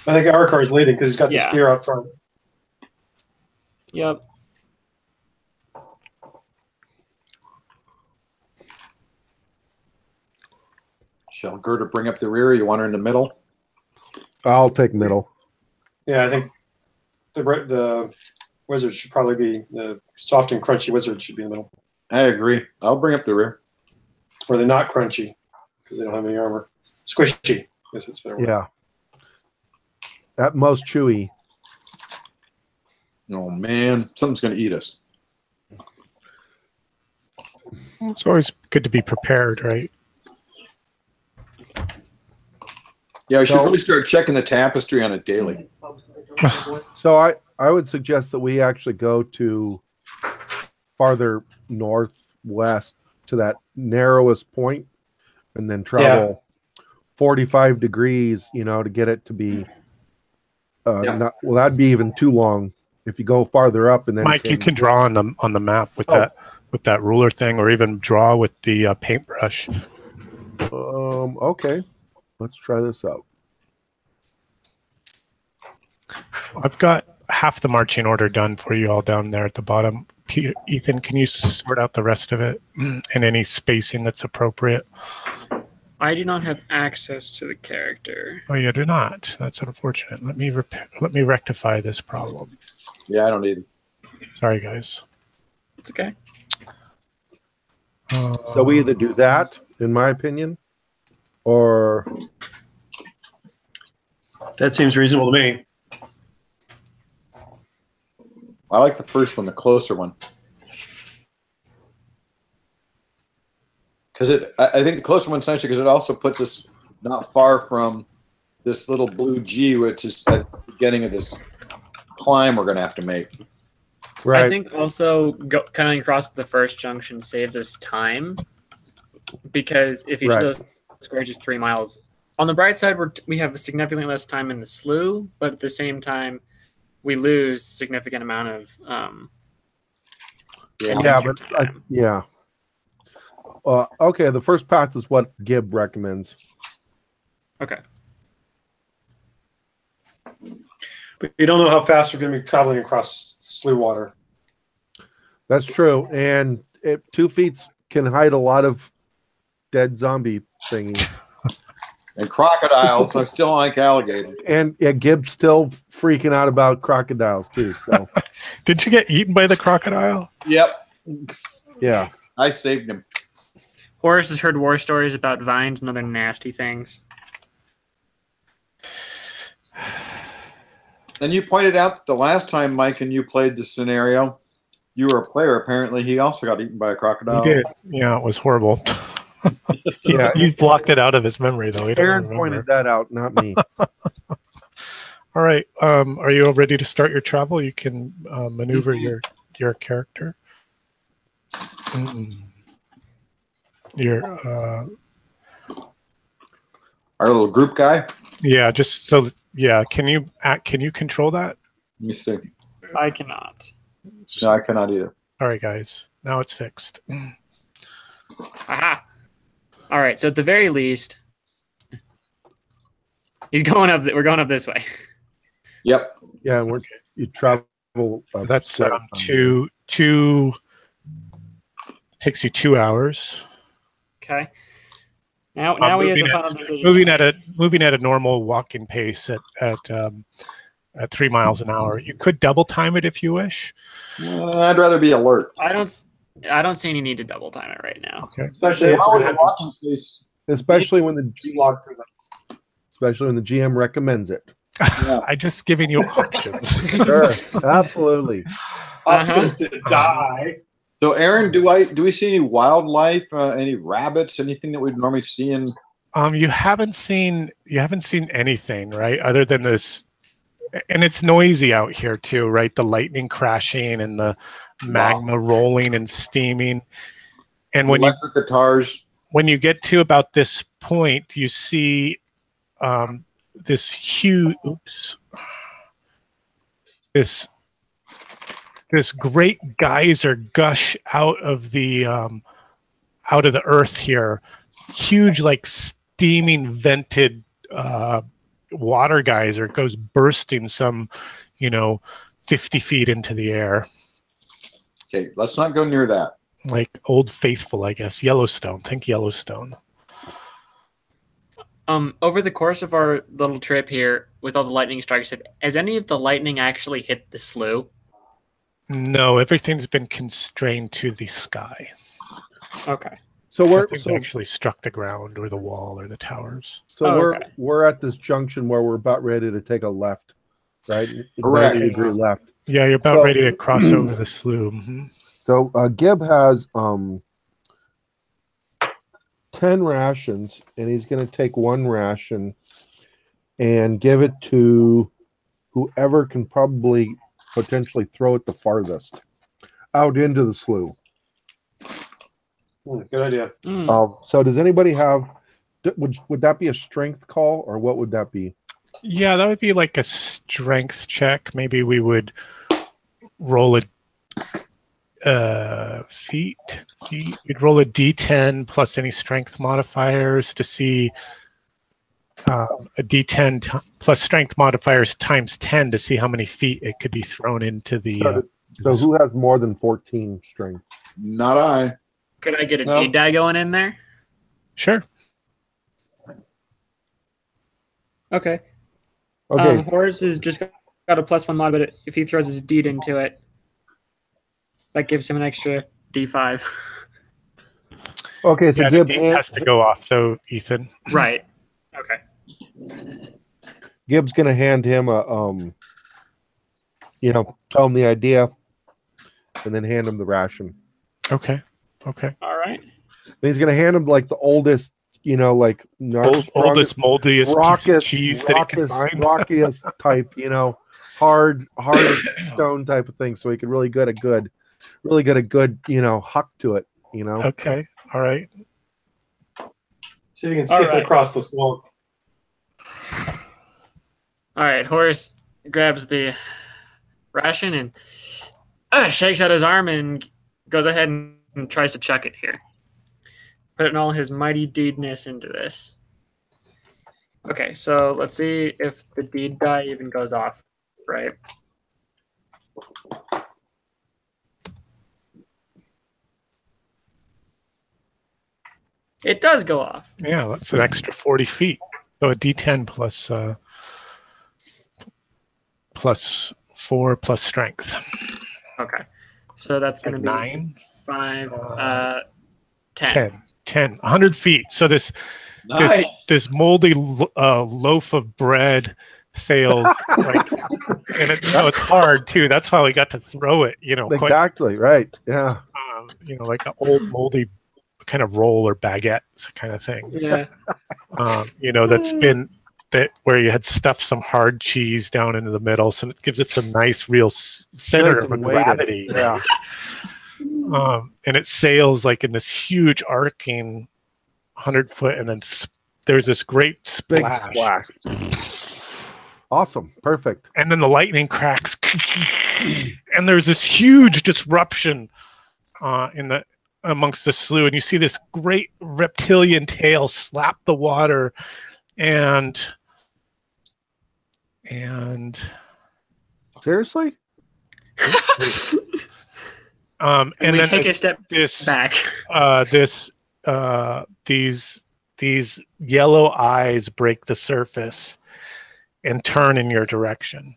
I think Arkar is leading because he's got the Yeah. spear out front. Yep. Shall Gerda bring up the rear? You want her in the middle? I'll take middle. Yeah, I think the wizard should probably be the soft and crunchy wizard should be in the middle, I agree. I'll bring up the rear. or they're not crunchy because they don't have any armor. Squishy. Yes, that's better. Yeah. At most chewy. Oh man, something's gonna eat us. It's always good to be prepared, right? Yeah, we should So- really start checking the tapestry on a daily. So I would suggest that we actually go to farther northwest to that narrowest point and then travel 45 degrees, to get it to be Yeah. not, well, that'd be even too long if you go farther up and then Mike, you can draw on the map with Oh. that ruler thing, or even draw with the paintbrush. Okay, let's try this out. I've got half the marching order done for you all down there at the bottom. Peter, Ethan, can you sort out the rest of it and any spacing that's appropriate? I do not have access to the character. Oh, you do not. That's unfortunate. Let me rectify this problem. Yeah, I don't either. Sorry, guys. It's okay. So we either do that, in my opinion, or That seems reasonable to me. I like the first one, the closer one. Because I think the closer one's nicer because it also puts us not far from this little blue G, which is at the beginning of this climb we're going to have to make. Right. I think also coming across the first junction saves us time because if each of those squares is 3 miles, on the bright side, we have significantly less time in the slough, but at the same time, we lose a significant amount of yeah. Okay, the first path is what Gib recommends. Okay. But you don't know how fast we're going to be traveling across slough water. That's true, and 2 feet can hide a lot of dead zombie thingies. And crocodiles. I still like alligators. And yeah, Gib's still freaking out about crocodiles too. So, did you get eaten by the crocodile? Yep. Yeah, I saved him. Horace has heard war stories about vines and other nasty things. And you pointed out that the last time Mike and you played this scenario, you were a player. Apparently, he also got eaten by a crocodile. He did. Yeah, it was horrible. yeah. He's blocked it out of his memory, though. He doesn't Aaron remember. pointed that out, not me. All right. Are you all ready to start your travel? You can maneuver your character. Your our little group guy. Yeah. Just so. Yeah. Can you control that? Let me see. I cannot. No, I cannot either. All right, guys. Now it's fixed. Aha. All right. So at the very least, he's going up. We're going up this way. Yep. Yeah, you travel. That's two. Takes you 2 hours. Okay. Now we have the final decision. Moving at a normal walking pace at 3 miles an hour. You could double time it if you wish. I'd rather be alert. I don't see any need to double time it right now. Okay. Especially Especially when the GM recommends it. Yeah. I'm just giving you options. Sure, absolutely. To die. So, Aaron, do we see any wildlife, any rabbits, anything that we'd normally see in? You haven't seen anything, right? Other than this, and it's noisy out here too, right? The lightning crashing and the magma rolling and steaming. And when electric guitars. When you get to about this point, you see this huge, this great geyser gush out of the earth here. Huge, like steaming vented water geyser goes bursting some, 50 feet into the air. Okay, let's not go near that. Like Old Faithful, I guess. Yellowstone. Think Yellowstone. Over the course of our little trip here, with all the lightning strikes, has any of the lightning actually hit the slough? No, everything's been constrained to the sky. Okay. So Nothing's actually struck the ground or the wall or the towers. So we're at this junction where we're about ready to take a left, right? Correct. 90 degree left. Yeah, you're about ready to cross over the slough. Mm-hmm. So Gib has 10 rations, and he's going to take 1 ration and give it to whoever can probably potentially throw it the farthest out into the slough. Good idea. So does anybody have, would that be a strength call, or what would that be? Yeah, that would be like a strength check. Maybe we would roll a feet. You'd roll a D10 plus any strength modifiers to see a D10 plus strength modifiers times 10 to see how many feet it could be thrown into the. So who has more than 14 strength? Not I. Could I get a D-die going in there? Sure. Okay. Okay. Horace has just got a +1 mod, but if he throws his deed into it, that gives him an extra D5. Okay, so yeah, Gib has to go off, though, Ethan. Right. Okay. Gib's going to hand him a, tell him the idea, and then hand him the ration. Okay. Okay. All right. Then he's gonna hand him like the oldest, like Oldest, moldiest piece of cheese that he can find. rockiest type, hard stone type of thing, so he could really get a good, huck to it. Okay. All right. So you can skip it across the swamp. All right. Horace grabs the ration and shakes out his arm and goes ahead and tries to chuck it here. Putting all his mighty deedness into this. Okay, so let's see if the deed die even goes off, right? It does go off. Yeah, that's an extra 40 feet. So a D10 plus 4 plus strength. Okay, so that's going to be 9, 5, 10. 10, 100 feet. So this moldy loaf of bread sails, and it's hard too. That's how he got to throw it. Exactly right. Yeah. Like an old moldy kind of roll or baguette kind of thing. Yeah. That's been where you had stuffed some hard cheese down into the middle, so it gives it some nice real center of gravity. Yeah. And it sails like in this huge arcing 100-foot, and then there's this great splash. Awesome. Perfect. And then the lightning cracks, and there's this huge disruption amongst the slough, and you see this great reptilian tail slap the water, and seriously. And then we take a step back. These yellow eyes break the surface and turn in your direction.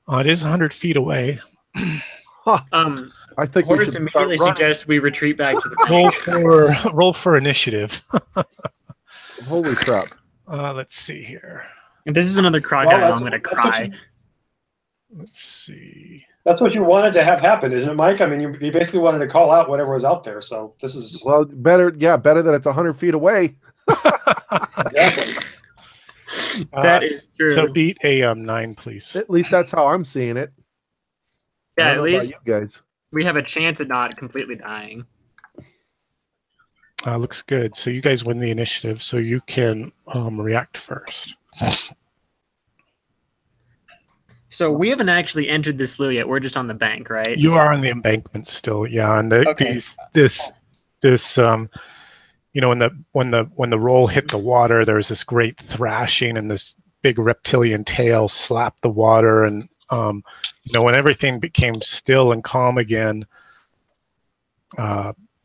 It is 100 feet away. I think Horace immediately suggests we retreat back to the bank. Roll for initiative. Holy crap! Let's see here. If this is another crocodile, I'm going to cry. Let's see. That's what you wanted to have happen, isn't it, Mike? I mean, you basically wanted to call out whatever was out there. So this is better. Yeah, better that it's 100 feet away. Exactly. That is true. So beat a 9, please. At least that's how I'm seeing it. Yeah, at least you guys. We have a chance at not completely dying. Looks good. So you guys win the initiative, so you can react first. So we haven't actually entered the slough yet. We're just on the bank, right? You are on the embankment still, yeah. And this when the roll hit the water, there was this great thrashing, and this big reptilian tail slapped the water, and when everything became still and calm again,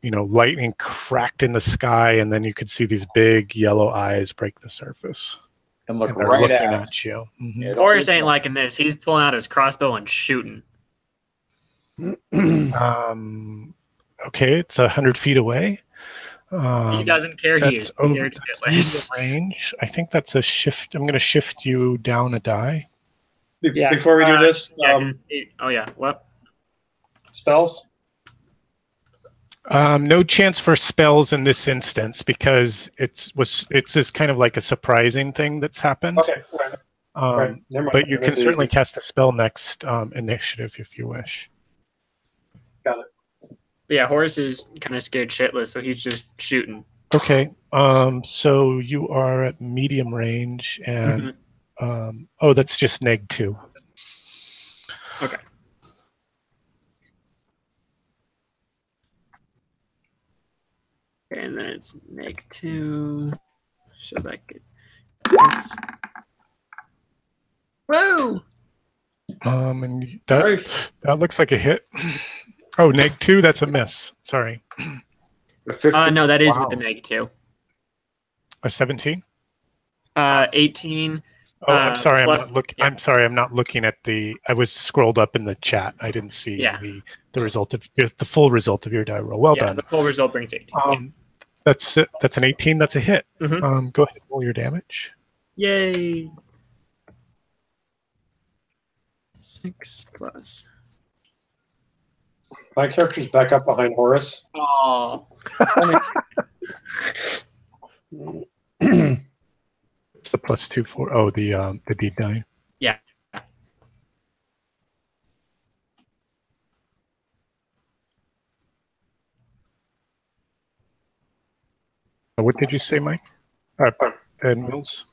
lightning cracked in the sky, and then you could see these big yellow eyes break the surface. And look right at you. Mm-hmm. Yeah, Horace ain't liking this. He's pulling out his crossbow and shooting. Okay, it's 100 feet away. He doesn't care. He is scared shitless. Range. I think that's a shift. I'm going to shift you down a die. Before we do this, what? Spells? No chance for spells in this instance because it's this kind of like a surprising thing that's happened. Okay, right. Never mind. But you can certainly cast a spell next initiative if you wish. Got it. Yeah, Horace is kind of scared shitless, so he's just shooting. Okay. So you are at medium range, and that's just -2. Okay. And then it's -2. So that could. Woo! And that looks like a hit. Oh, -2. That's a miss. Sorry. No, that is with the -2. A 17. 18. Oh, I'm sorry. Plus, I'm sorry. I'm not looking at the. I was scrolled up in the chat. I didn't see the result of the full result of your die roll. Well done. The full result brings 18. That's it. That's an 18. That's a hit. Mm-hmm. Go ahead and roll your damage. Yay! 6 plus My character's back up behind Horus. Oh. It's the +2 for the D9. Yeah. What did you say, Mike? Ed Mills.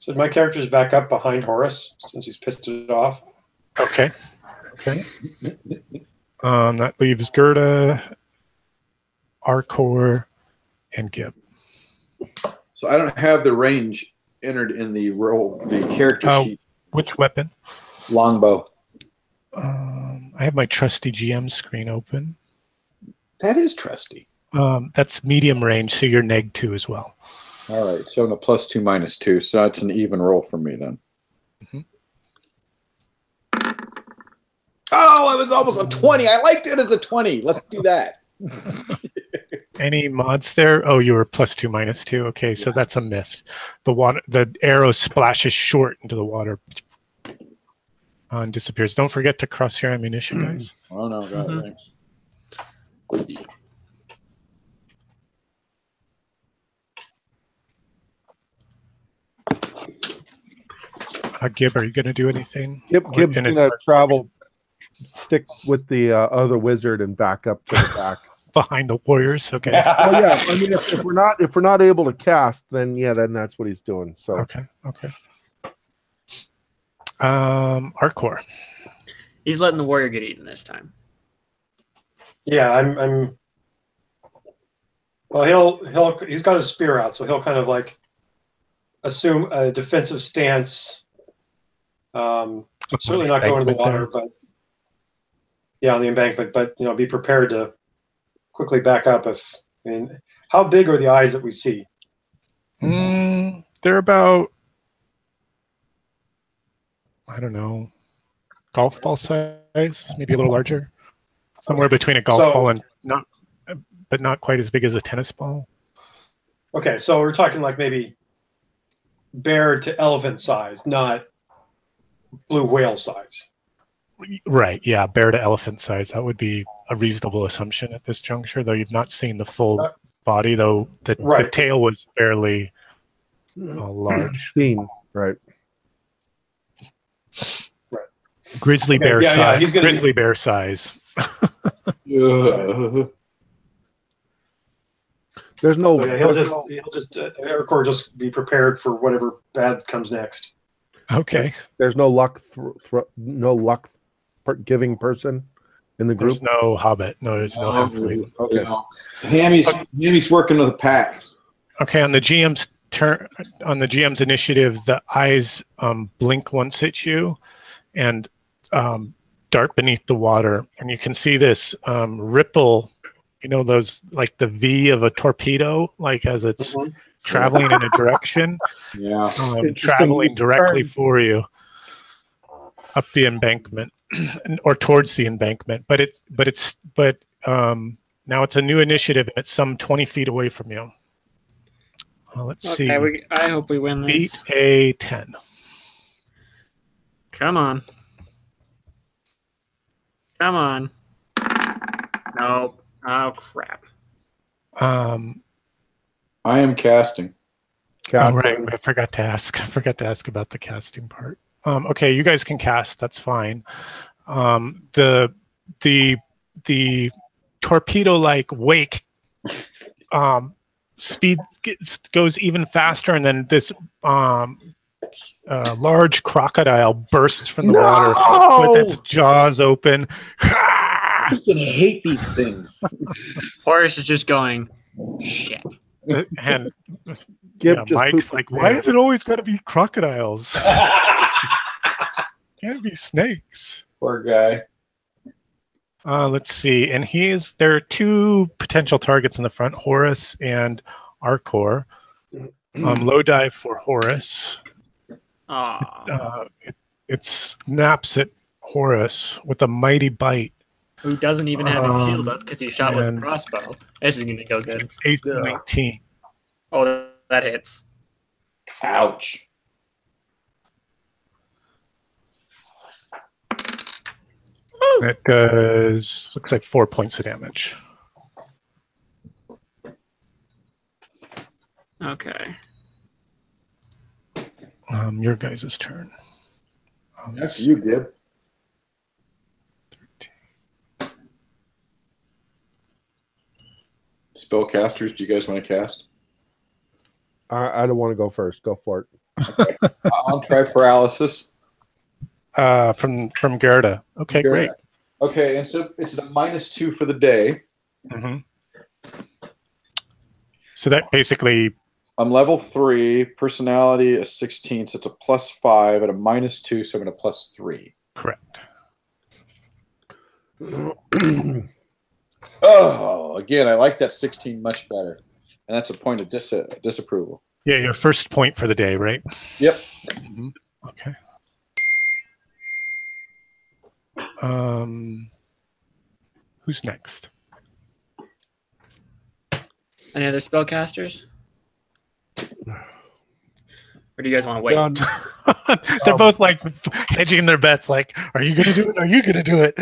So my character's back up behind Horus since he's pissed it off. Okay. Okay. That leaves Gerda, Arcor, and Gib. So I don't have the range entered in the character sheet. Which weapon? Longbow. I have my trusty GM screen open. That is trusty. That's medium range, so you're -2 as well. All right, so I'm a +2 -2, so that's an even roll for me then. Mm-hmm. Oh, it was almost a 20. I liked it as a 20. Let's do that. Any mods there? Oh, you were +2 -2. Okay, so that's a miss. The arrow splashes short into the water and disappears. Don't forget to cross your ammunition, guys. Oh no, God, thanks. Gib, are you going to do anything? Gibb's going to travel, stick with the other wizard, and back up to the back behind the warriors. Okay. Well, yeah. I mean, if we're not able to cast, then that's what he's doing. So okay. Arcor. He's letting the warrior get eaten this time. Yeah, I'm. Well, he's got his spear out, so he'll kind of like assume a defensive stance. Certainly not go into the water, but on the embankment. But be prepared to quickly back up. How big are the eyes that we see? They're about, I don't know, golf ball size, maybe a little larger, somewhere between a golf ball and not quite as big as a tennis ball. Okay, so we're talking like maybe bear to elephant size, not blue whale size. Right, yeah, bear to elephant size. That would be a reasonable assumption at this juncture, though you've not seen the full body, though the tail was fairly large. Right. Grizzly bear size. Yeah, grizzly bear size. There's no. So he'll just Arcor just be prepared for whatever bad comes next. Okay. There's no luck. Giving person in the group. There's no hobbit. No, there's no halfling. Okay. Hammy's working with the pack. Okay, on the GM's turn, on the GM's initiative, the eyes blink once at you, and dart beneath the water, and you can see this ripple. Those like the V of a torpedo, like as it's traveling in a direction. Yeah, traveling directly for you up the embankment or towards the embankment. But now it's a new initiative, and it's some 20 feet away from you. Let's see. I hope we win this. Beat a 10. Come on. Nope. Oh crap. I am casting. Oh, right. I forgot to ask about the casting part. Okay, you guys can cast. That's fine. The torpedo-like wake speed goes even faster, and then this large crocodile bursts from the water with its jaws open. I'm gonna hate these things. Horace is just going, shit. And Mike's like, why is it always got to be crocodiles? Can't be snakes. Poor guy. Let's see. And there are two potential targets in the front, Horus and Arcor. Low dive for Horus. It snaps at Horus with a mighty bite. Who doesn't even have his shield up because he's shot with a crossbow. This is going to go good. It's 19. Oh, that hits. And it does, looks like 4 points of damage. Okay. Your guys' turn. That's you, Gib. 13. Spellcasters, do you guys want to cast? I don't want to go first. Go for it. Okay. I'll try paralysis. From Gerda. Okay, great. Okay, and so it's a -2 for the day. Mm-hmm. So that basically... I'm level 3, personality is 16, so it's a +5 at a -2, so I'm at a +3. Correct. Oh, again, I like that 16 much better. And that's a point of disapproval. Yeah, your first point for the day, right? Yep. Mm-hmm. Okay. Who's next? Any other spellcasters? Or do you guys want to wait? They're both like hedging their bets. Like, are you going to do it? Are you going to do it?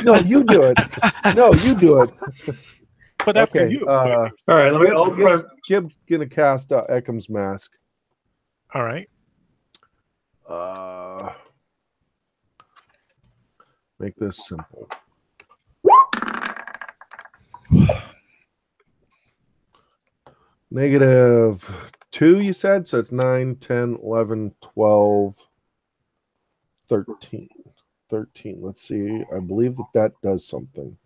No, you do it. No, you do it. But after you. All right, let me. Gib's gonna cast Eckham's Mask. All right. Make this simple. -2, you said? So it's 9, 10, 11, 12, 13. 13. Let's see. I believe that does something.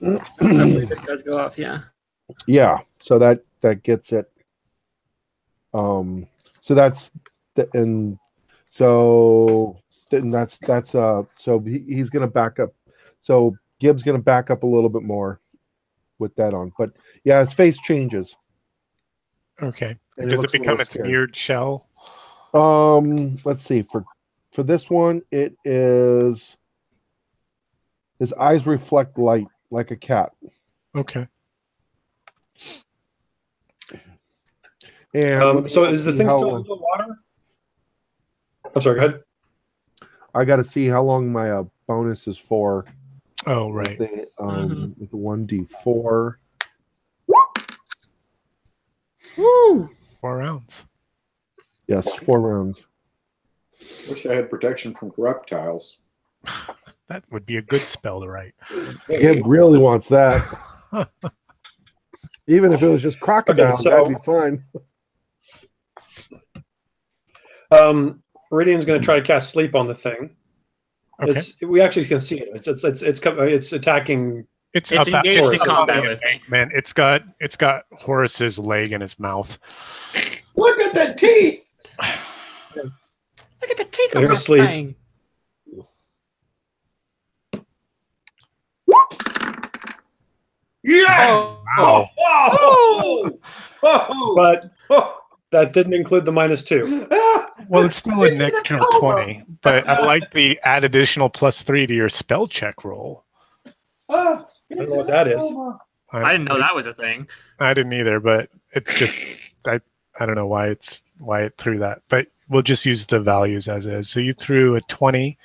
I believe it does go off, yeah. Yeah. So that gets it. So that's and so then that's so he's gonna back up. So Gibbs gonna back up a little bit more with that on. But yeah, his face changes. Okay. And Does it looks a become little its scary. weird shell? Let's see. For this one, it is his eyes reflect light like a cat. Okay. And So is the thing still in the water? I'm sorry, go ahead. I got to see how long my bonus is for. Oh, right. With the 1d4. Woo! 4 rounds. Yes, 4 rounds. Wish I had protection from corruptiles. That would be a good spell to write. Gib really wants that. Even if it was just crocodiles, Okay, so- that'd be fine. Iridian's going to try to cast sleep on the thing. Okay. We actually can see it. It's attacking. It's up engaged in it's combat up- with me. Man, it's got Horace's leg in his mouth. Look at the teeth! Look at the teeth They're on that asleep. thing. Yeah! Wow. But that didn't include the -2. Well, it's still a natural 20, but I like the add additional +3 to your spell check roll. I don't know what that is. I didn't know that was a thing. I didn't either, but it's just I don't know why it threw that, but we'll just use the values as is. So you threw a 20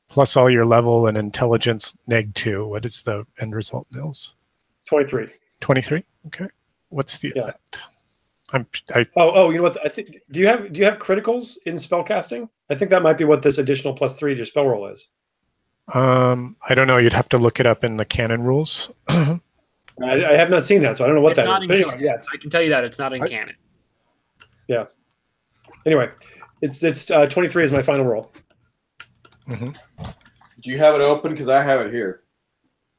plus all your level and intelligence -2. What is the end result, Nils? 23. 23. Okay. What's the Yeah. effect? Oh, you know what? I think. Do you have criticals in spellcasting? I think that might be what this additional +3 to your spell roll is. I don't know. You'd have to look it up in the canon rules. I have not seen that, so I don't know what It's that not is. in But anyway, canon. yeah. I can tell you that it's not in canon. Anyway, it's 23 is my final roll. Mhm. Do you have it open? Because I have it here.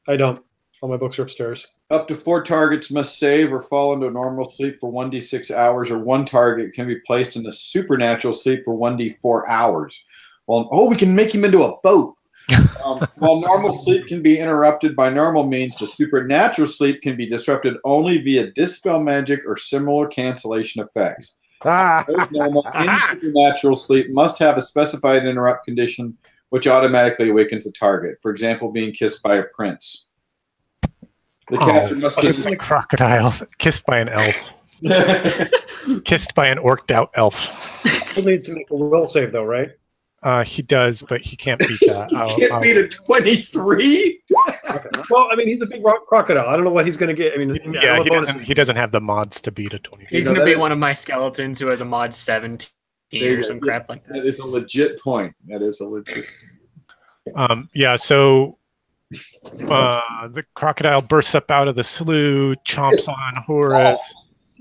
I don't. All my books are upstairs. Up to 4 targets must save or fall into a normal sleep for 1d6 hours, or 1 target can be placed in a supernatural sleep for 1d4 hours. Well, we can make him into a boat. While normal sleep can be interrupted by normal means, the supernatural sleep can be disrupted only via dispel magic or similar cancellation effects. Both normal and supernatural sleep must have a specified interrupt condition which automatically awakens a target. For example, being kissed by a prince. The caster must It's a crocodile kissed by an elf. Kissed by an orked out elf. It needs to make a will save, though, right? He does, but he can't beat that. You can't beat a 23. Well, I mean, he's a big rock crocodile. I don't know what he's going to get. I mean, yeah, he doesn't have the mods to beat a 23. He's going to be one of my skeletons who has a mod 17 or some crap like that. That is a legit point. That is a legit. Yeah. So the crocodile bursts up out of the slough, chomps on Horus.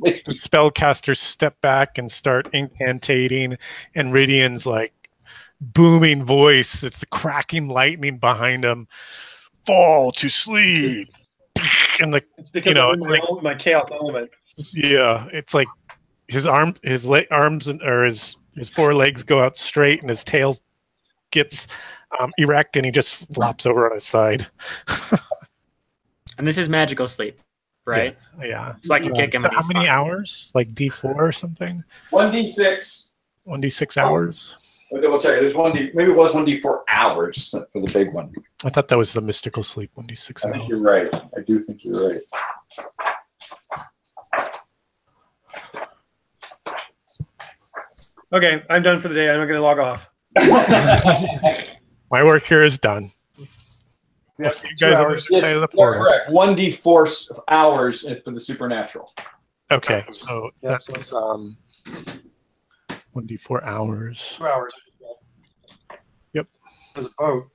The spellcasters step back and start incantating, and Rydian's like booming voice. It's the cracking lightning behind him. Fall to sleep. And like, it's because it's like my chaos element. Yeah, it's like his arms or his four legs go out straight, and his tail gets erect, and he just flops over on his side. And this is magical sleep, right? Yeah. So I can kick him. So how many hours? Like D4 or something? 1d6. 1d6 hours. I'll double check. There's 1d. Maybe it was 1d4 hours for the big one. I thought that was the mystical sleep. 1d6 hours. I think you're right. I do think you're right. Okay, I'm done for the day. I'm not going to log off. My work here is done. Yeah, See you guys on the Yes, side of the you're portal. correct. 1d4 hours for the supernatural. Okay, so Yeah, that's 1d4 hours. 2 hours. Yep. As a boat.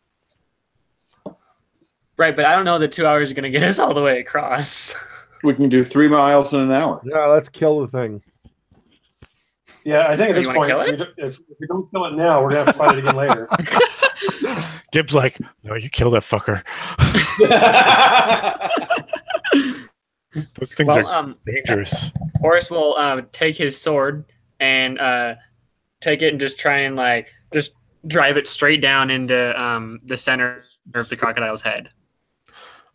Right, but I don't know that 2 hours is going to get us all the way across. We can do 3 miles in an hour. Yeah, let's kill the thing. Yeah, I think at this You wanna point, kill it? if we don't kill it now, we're gonna have to fight it again later. Gibbs like, no, you kill that fucker. Those things are dangerous. Horus will take his sword and take it and just try and just drive it straight down into the center of the crocodile's head.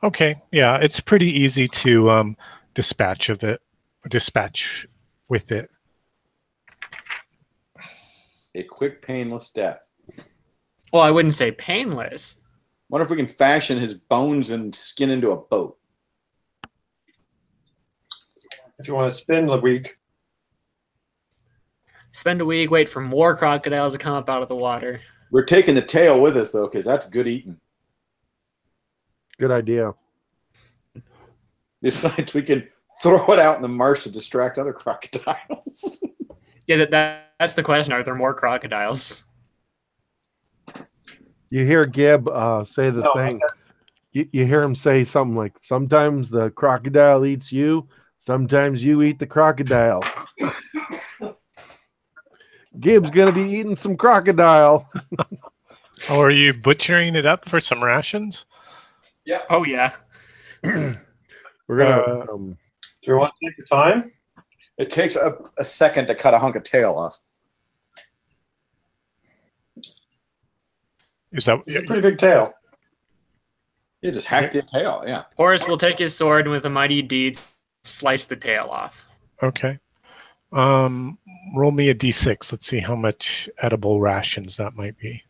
Okay, yeah, it's pretty easy to dispatch with it. A quick, painless death. Well, I wouldn't say painless. Wonder if we can fashion his bones and skin into a boat. If you want to spend the week, Spend a week, wait for more crocodiles to come up out of the water. We're taking the tail with us, though, because that's good eating. Good idea. Besides, we can throw it out in the marsh to distract other crocodiles. Yeah, that's the question. Are there more crocodiles? You hear Gib say the No, thing. You hear him say something like, sometimes the crocodile eats you, sometimes you eat the crocodile. Gib's going to be eating some crocodile. Oh, are you butchering it up for some rations? Yeah. Oh, yeah. We're going to... do you want to take the time? It takes a second to cut a hunk of tail off. Is that It's a pretty big tail. You just hack the tail, yeah. Horus will take his sword and with a mighty deed slice the tail off. okay? Roll me a d6. Let's see how much edible rations that might be.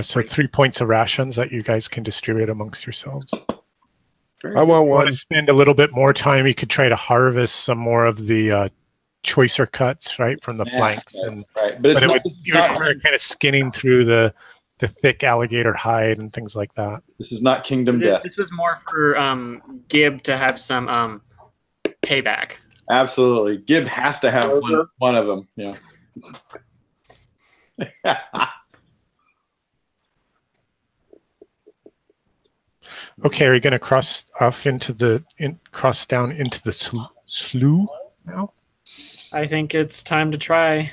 So 3 points of rations that you guys can distribute amongst yourselves. I want Want one. to spend a little bit more time? You could try to harvest some more of the choicer cuts, right, from the flanks, and Right. But it's it not, would this, is you not, require kind of skinning through the thick alligator hide and things like that. this is not Kingdom Death. This was more for Gib to have some payback. Absolutely. Gib has to have one of them. Yeah. Okay, are you going to cross off into the cross down into the slough now? I think it's time to try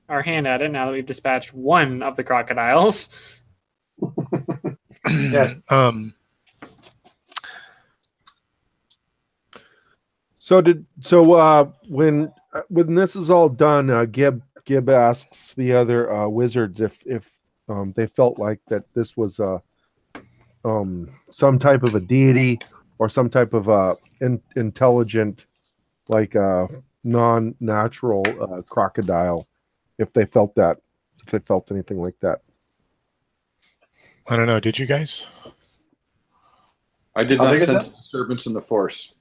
our hand at it now that we've dispatched one of the crocodiles. Yes. So when this is all done, Gib asks the other wizards if they felt like that this was some type of a deity or some type of intelligent, like non-natural crocodile. If they felt that, if they felt anything like that. I don't know. Did you guys? I did How not big is sense it? disturbance in the force.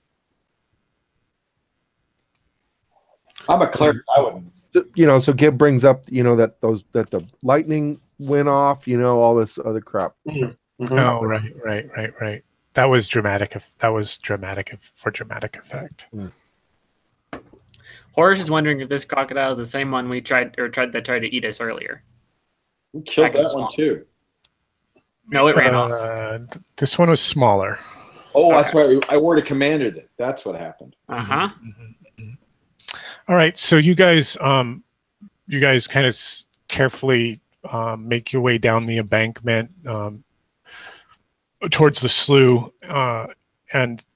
I'm a cleric. I wouldn't. You know, so Gib brings up, you know, that the lightning went off, you know, all this other crap. Oh, right. That was dramatic. That was dramatic for dramatic effect. Horace is wondering if this crocodile is the same one we tried to eat us earlier. We killed Back in the that one swamp. too. No, it ran off. This one was smaller. Oh, that's right. I would have commanded it. That's what happened. Uh-huh. All right, so you guys kind of carefully make your way down the embankment towards the slough, and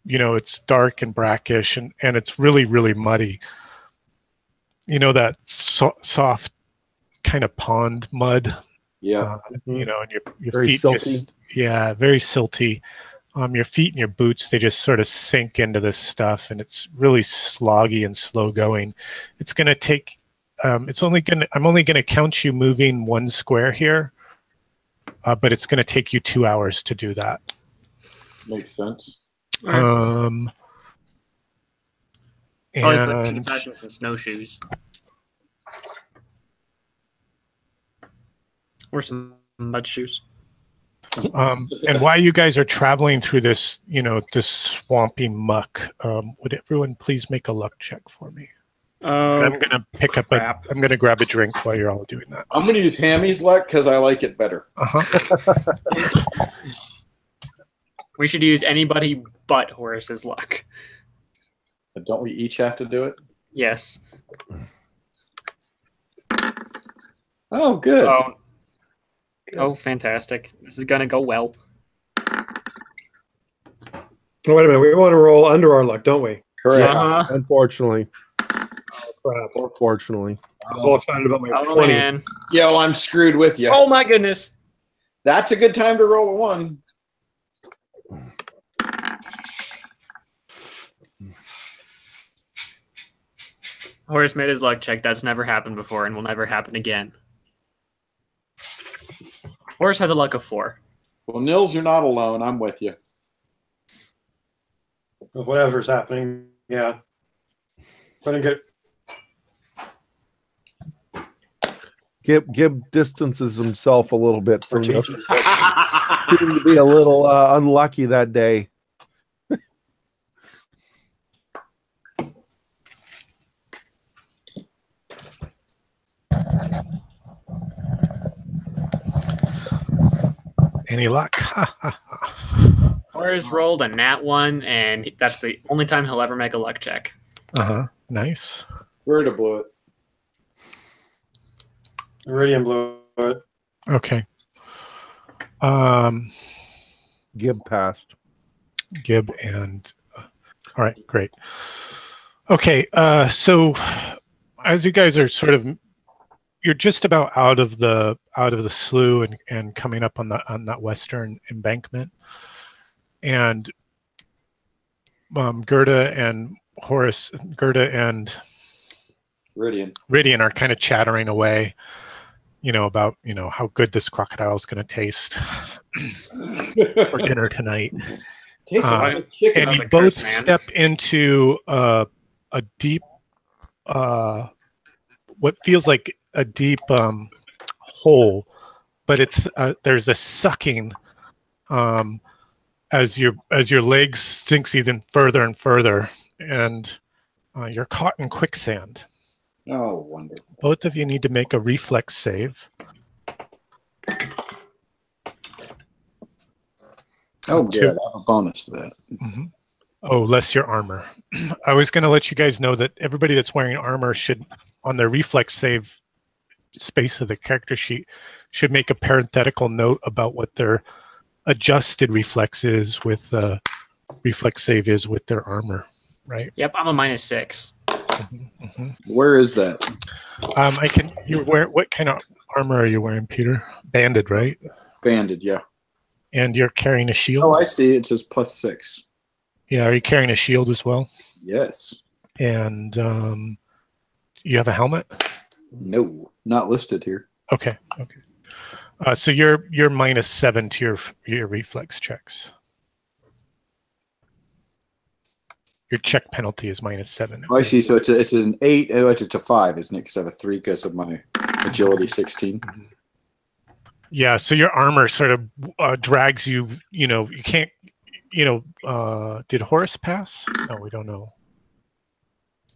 you know it's dark and brackish, and it's really, really muddy. You know that soft kind of pond mud. Yeah. You know, and your Very feet silty. very silty. Your feet and your boots, they just sort of sink into this stuff, and it's really sloggy and slow going. It's going to take, I'm only going to count you moving 1 square here, but it's going to take you 2 hours to do that. Makes sense. Probably And for fashion some snowshoes. Or some mud shoes. and while you guys are traveling through this, you know, this swampy muck, would everyone please make a luck check for me? Oh, I'm going to pick up crap. I'm going to grab a drink while you're all doing that. I'm going to use Hammy's luck because I like it better. We should use anybody but Horace's luck. But don't we each have to do it? Yes. Oh, good. Oh, fantastic. This is going to go well. Oh, wait a minute. We want to roll under our luck, don't we? Correct. Uh-huh. Unfortunately. Oh, crap. Unfortunately. I was all excited about my Oh, 20. man. Yeah, well, I'm screwed with you. Oh, my goodness. That's a good time to roll a 1. Horace made his luck check. That's never happened before and will never happen again. Horace has a luck of 4. Well, Nils, you're not alone. I'm with you. With whatever's happening. Yeah. Gonna get Gib distances himself a little bit from the teaching. seemed to be a little unlucky that day. Any luck? Horace rolled a nat 1, and that's the only time he'll ever make a luck check. Nice. Where blew it. Iridium blew it. Okay. Gib passed. Gib and all right, great. Okay, so as you guys are you're just about out of the slough and coming up on that western embankment, and Gerda and Ridian are kind of chattering away, you know, about, you know, how good this crocodile is going to taste for dinner tonight. Tastes like chicken. And That was you a both curse, man. step into a deep, what feels like a deep hole, but it's there's a sucking as your legs sinks even further and further, and you're caught in quicksand. Oh, wonderful. Both of you need to make a reflex save. Oh, good. I have a bonus to that. Oh, less your armor. I was going to let you guys know that everybody that's wearing armor should, on their reflex save space of the character sheet, should make a parenthetical note about what their adjusted reflex is with reflex save is with their armor, right? Yep, I'm a -6. Where is that? What kind of armor are you wearing, Peter? Banded, right? Banded, yeah. And you're carrying a shield? Oh, I see. It says +6. Yeah, are you carrying a shield as well? Yes. And you have a helmet? No, not listed here. Okay. So you're -7 to your reflex checks. Your check penalty is -7. Oh, I see. So it's an 8. Oh, it's a 5, isn't it? Because I have a 3 because of my agility 16. Yeah, so your armor sort of drags you. You know, you can't. You know, did Horace pass? No, we don't know.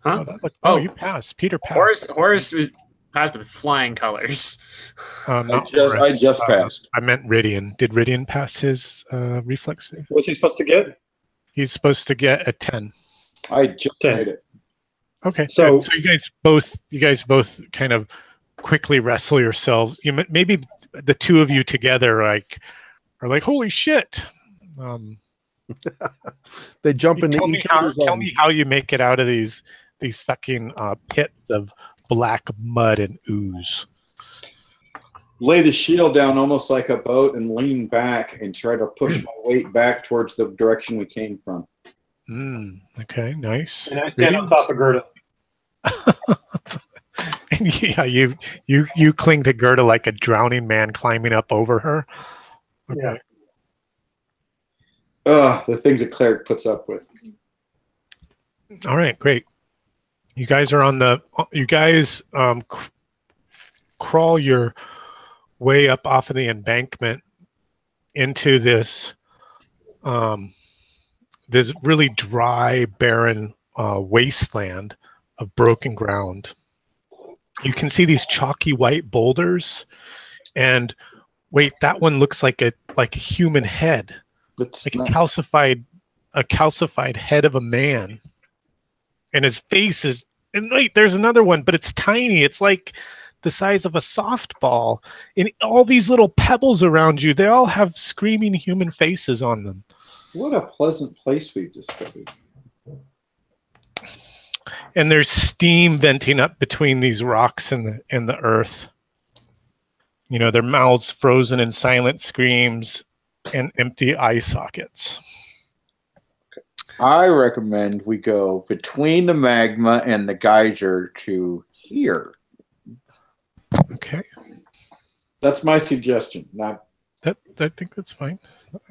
Huh? You passed. Peter passed. Horace was passed with flying colors. Not I just passed. I meant Ridian. Did Ridian pass his reflex save? What's he supposed to get? He's supposed to get a 10. I just 10. made it. Okay, So- so you guys both kind of quickly wrestle yourselves. Maybe the two of you together are like holy shit. They jump into Tell each me how you make it out of these sucking pits of black mud and ooze. Lay the shield down almost like a boat and lean back and try to push my weight back towards the direction we came from. Okay, nice. And I stand on top of Gerda. And yeah, you cling to Gerda like a drowning man climbing up over her. Okay. Yeah. The things a cleric puts up with. All right, great. You guys are on the. You guys crawl your way up off of the embankment into this this really dry, barren wasteland of broken ground. You can see these chalky white boulders, and wait, that one looks like a human head. It's Like not- a calcified head of a man, and his face is. And wait, there's another one, but it's tiny. It's like the size of a softball. And all these little pebbles around you, they all have screaming human faces on them. What a pleasant place we've discovered. And there's steam venting up between these rocks and the earth. You know, their mouths frozen in silent screams and empty eye sockets. I recommend we go between the magma and the geyser to here. Okay. That's my suggestion. Not I think that's fine.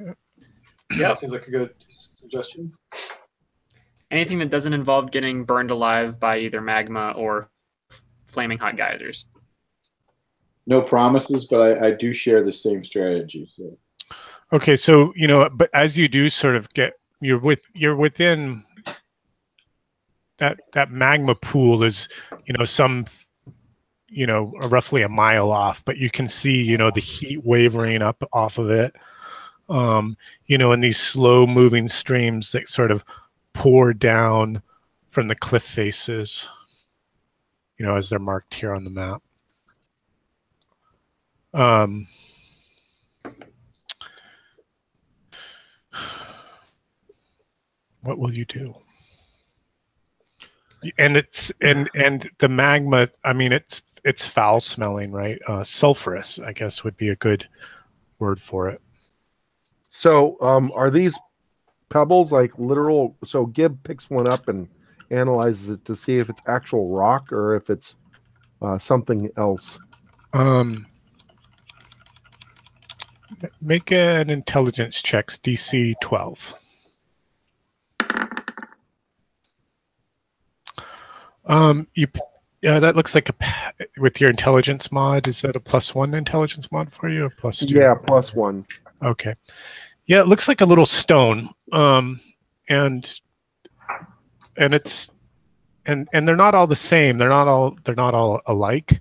Yeah, it seems like a good suggestion. Anything that doesn't involve getting burned alive by either magma or flaming hot geysers. no promises, but I do share the same strategy. So. Okay, so you know, but as you do sort of get you're within that magma pool is, you know, some, you know, roughly a mile off, but you can see, you know, the heat wavering up off of it. You know, and these slow moving streams that sort of pour down from the cliff faces, you know, as they're marked here on the map. What will you do? And it's and the magma, I mean, it's foul smelling, right? Sulfurous, I guess, would be a good word for it. So, are these pebbles like literal? So, Gib picks one up and analyzes it to see if it's actual rock or if it's something else. Make an intelligence check, DC 12. Yeah, that looks like with your intelligence mod. Is that a +1 intelligence mod for you or +2? Yeah, +1. Okay. Yeah, it looks like a little stone. And it's and they're not all the same. They're not all alike.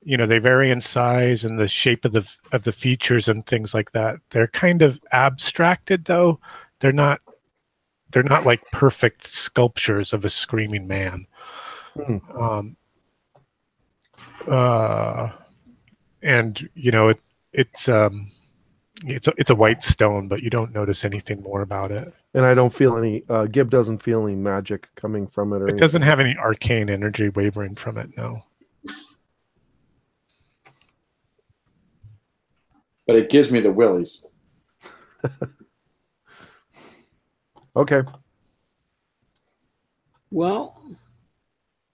You know, they vary in size and the shape of the features and things like that. They're kind of abstracted though. They're not like perfect sculptures of a screaming man. And you know, it's a white stone, but you don't notice anything more about it. And I don't feel any. Gib doesn't feel any magic coming from it. Or It doesn't have any arcane energy wavering from it. No. But it gives me the willies. Okay. Well,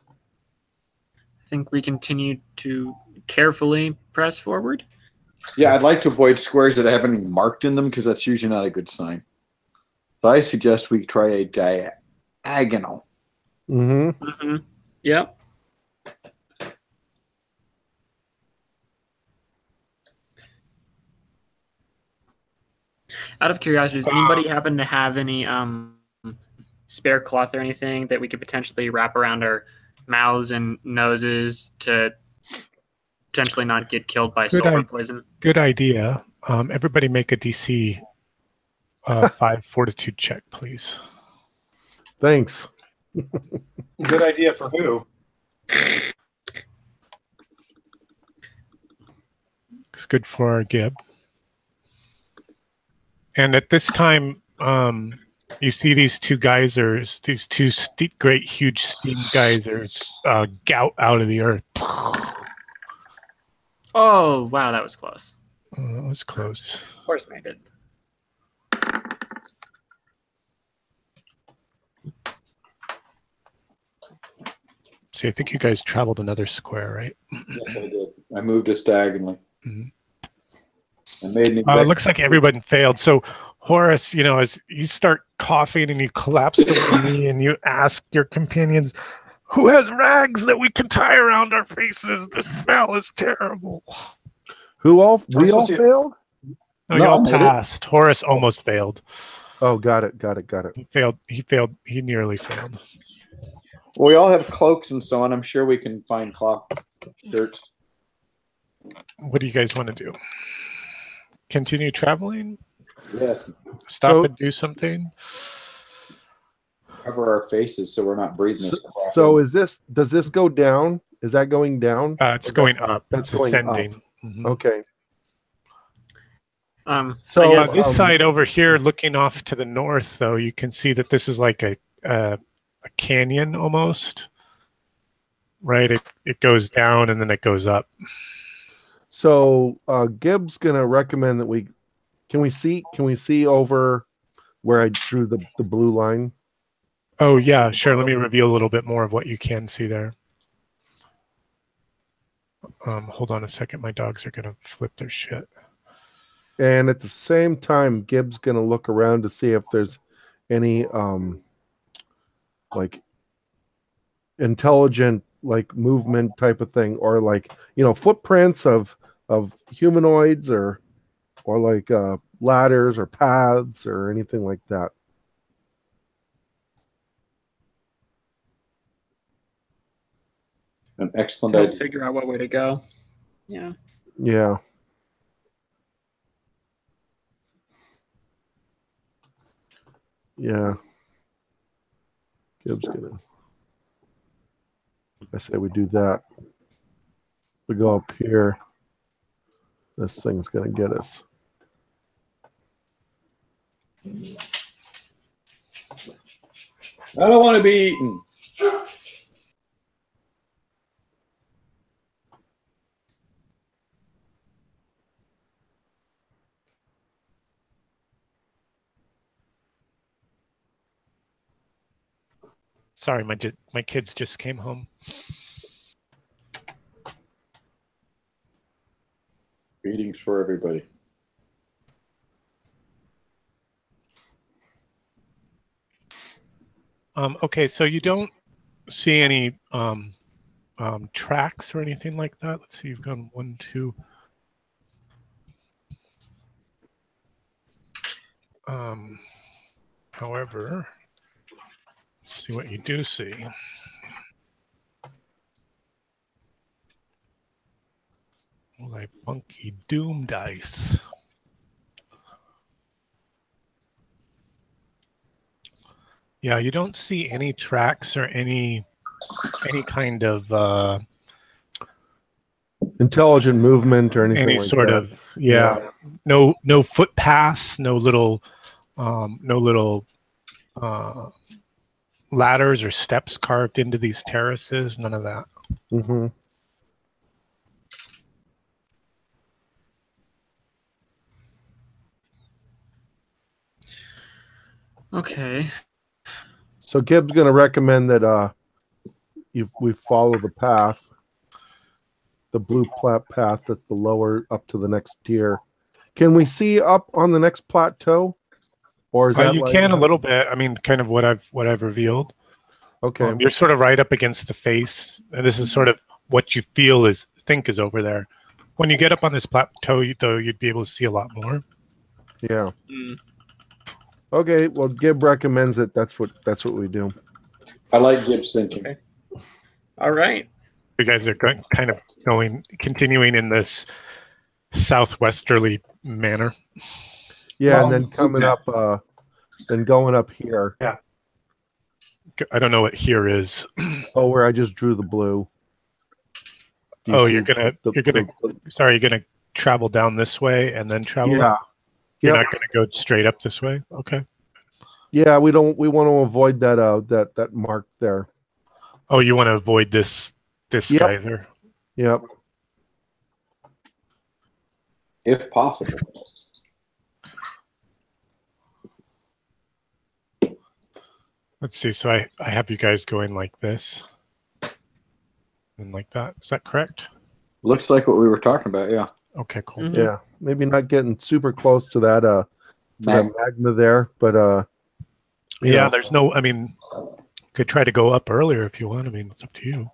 I think we continue to carefully press forward. Yeah, I'd like to avoid squares that have anything marked in them because that's usually not a good sign. So I suggest we try a diagonal. Mm-hmm. Mm-hmm. Yep. Out of curiosity, does anybody happen to have any spare cloth or anything that we could potentially wrap around our mouths and noses to potentially not get killed by sulfur poison? Good idea. Everybody make a DC 5 fortitude check, please. Thanks. Good idea for who? It's good for Gib. And at this time, you see these two geysers, these two great, huge steam geysers gout out of the earth. Oh, wow, that was close. That was close. Of course made it. See, I think you guys traveled another square, right? Yes, I did. I moved us diagonally. Mhm. I made an It looks like everyone failed. So, Horace, you know, as you start coughing and you collapse to one knee and you ask your companions, who has rags that we can tie around our faces? The smell is terrible. Who all? We're We all supposed to- failed? No, No, you all I didn't. passed. Horace almost failed. Oh, got it. He failed. He nearly failed. We all have cloaks and so on. I'm sure we can find cloth shirts. What do you guys want to do? Continue traveling? Yes. Stop So- and do something? Cover our faces so we're not breathing this crap. So does this go down? Is that going down? It's going up. That's It's going up. ascending. Mhm. Okay. So So I guess, This side over here, looking off to the north, though, you can see that this is like a canyon almost. Right? It goes down and then it goes up. So Gibbs gonna recommend that can we see over where I drew the blue line? Oh, yeah, sure. Let me reveal a little bit more of what you can see there. Hold on a second. My dogs are going to flip their shit. And at the same time, Gibbs gonna look around to see if there's any like intelligent like movement type of thing, or like footprints of humanoids, or like ladders or paths or anything like that. An excellent to idea. figure out what way to go. Yeah. Yeah. Yeah. Gibbs gonna. I say we do that. We go up here. This thing's gonna get us. I don't want to be eaten. Sorry, my kids just came home. Feedings for everybody. Okay, so you don't see any tracks or anything like that. Let's see, you've gone 1, 2. However, see what you do see. Like funky doom dice. Yeah, you don't see any tracks or any kind of Intelligent movement or anything any like sort that. of no footpaths, no little ladders or steps carved into these terraces, none of that. Mm-hmm. Okay. So Gibbs going to recommend that we follow the path, the blue path that's the lower up to the next tier. Can we see up on the next plateau, or is that You can a little bit. I mean, kind of what I've revealed. Okay. You're sort of right up against the face, and this is sort of what you think is over there. When you get up on this plateau, though, you'd be able to see a lot more. Yeah. Okay. Well, Gib recommends it. That's what we do. I like Gibbs thinking. Okay. All right. You guys are continuing in this southwesterly manner. Yeah, Well, and then coming okay. up, then going up here. I don't know what here is. Oh, where I just drew the blue. Do you Oh, see you're gonna travel down this way and then travel Yeah. up? You're Yep. not gonna go straight up this way? Okay. Yeah, we want to avoid that mark there. Oh, you want to avoid this Yep. guy there? Yep. If possible. Let's see. So I have you guys going like this and like that. Is that correct? Looks like what we were talking about, yeah. Okay, cool. Mhm. Yeah. Maybe not getting super close to that magma there, but you Yeah, know. there's no. I mean, could try to go up earlier if you want. I mean, it's up to you.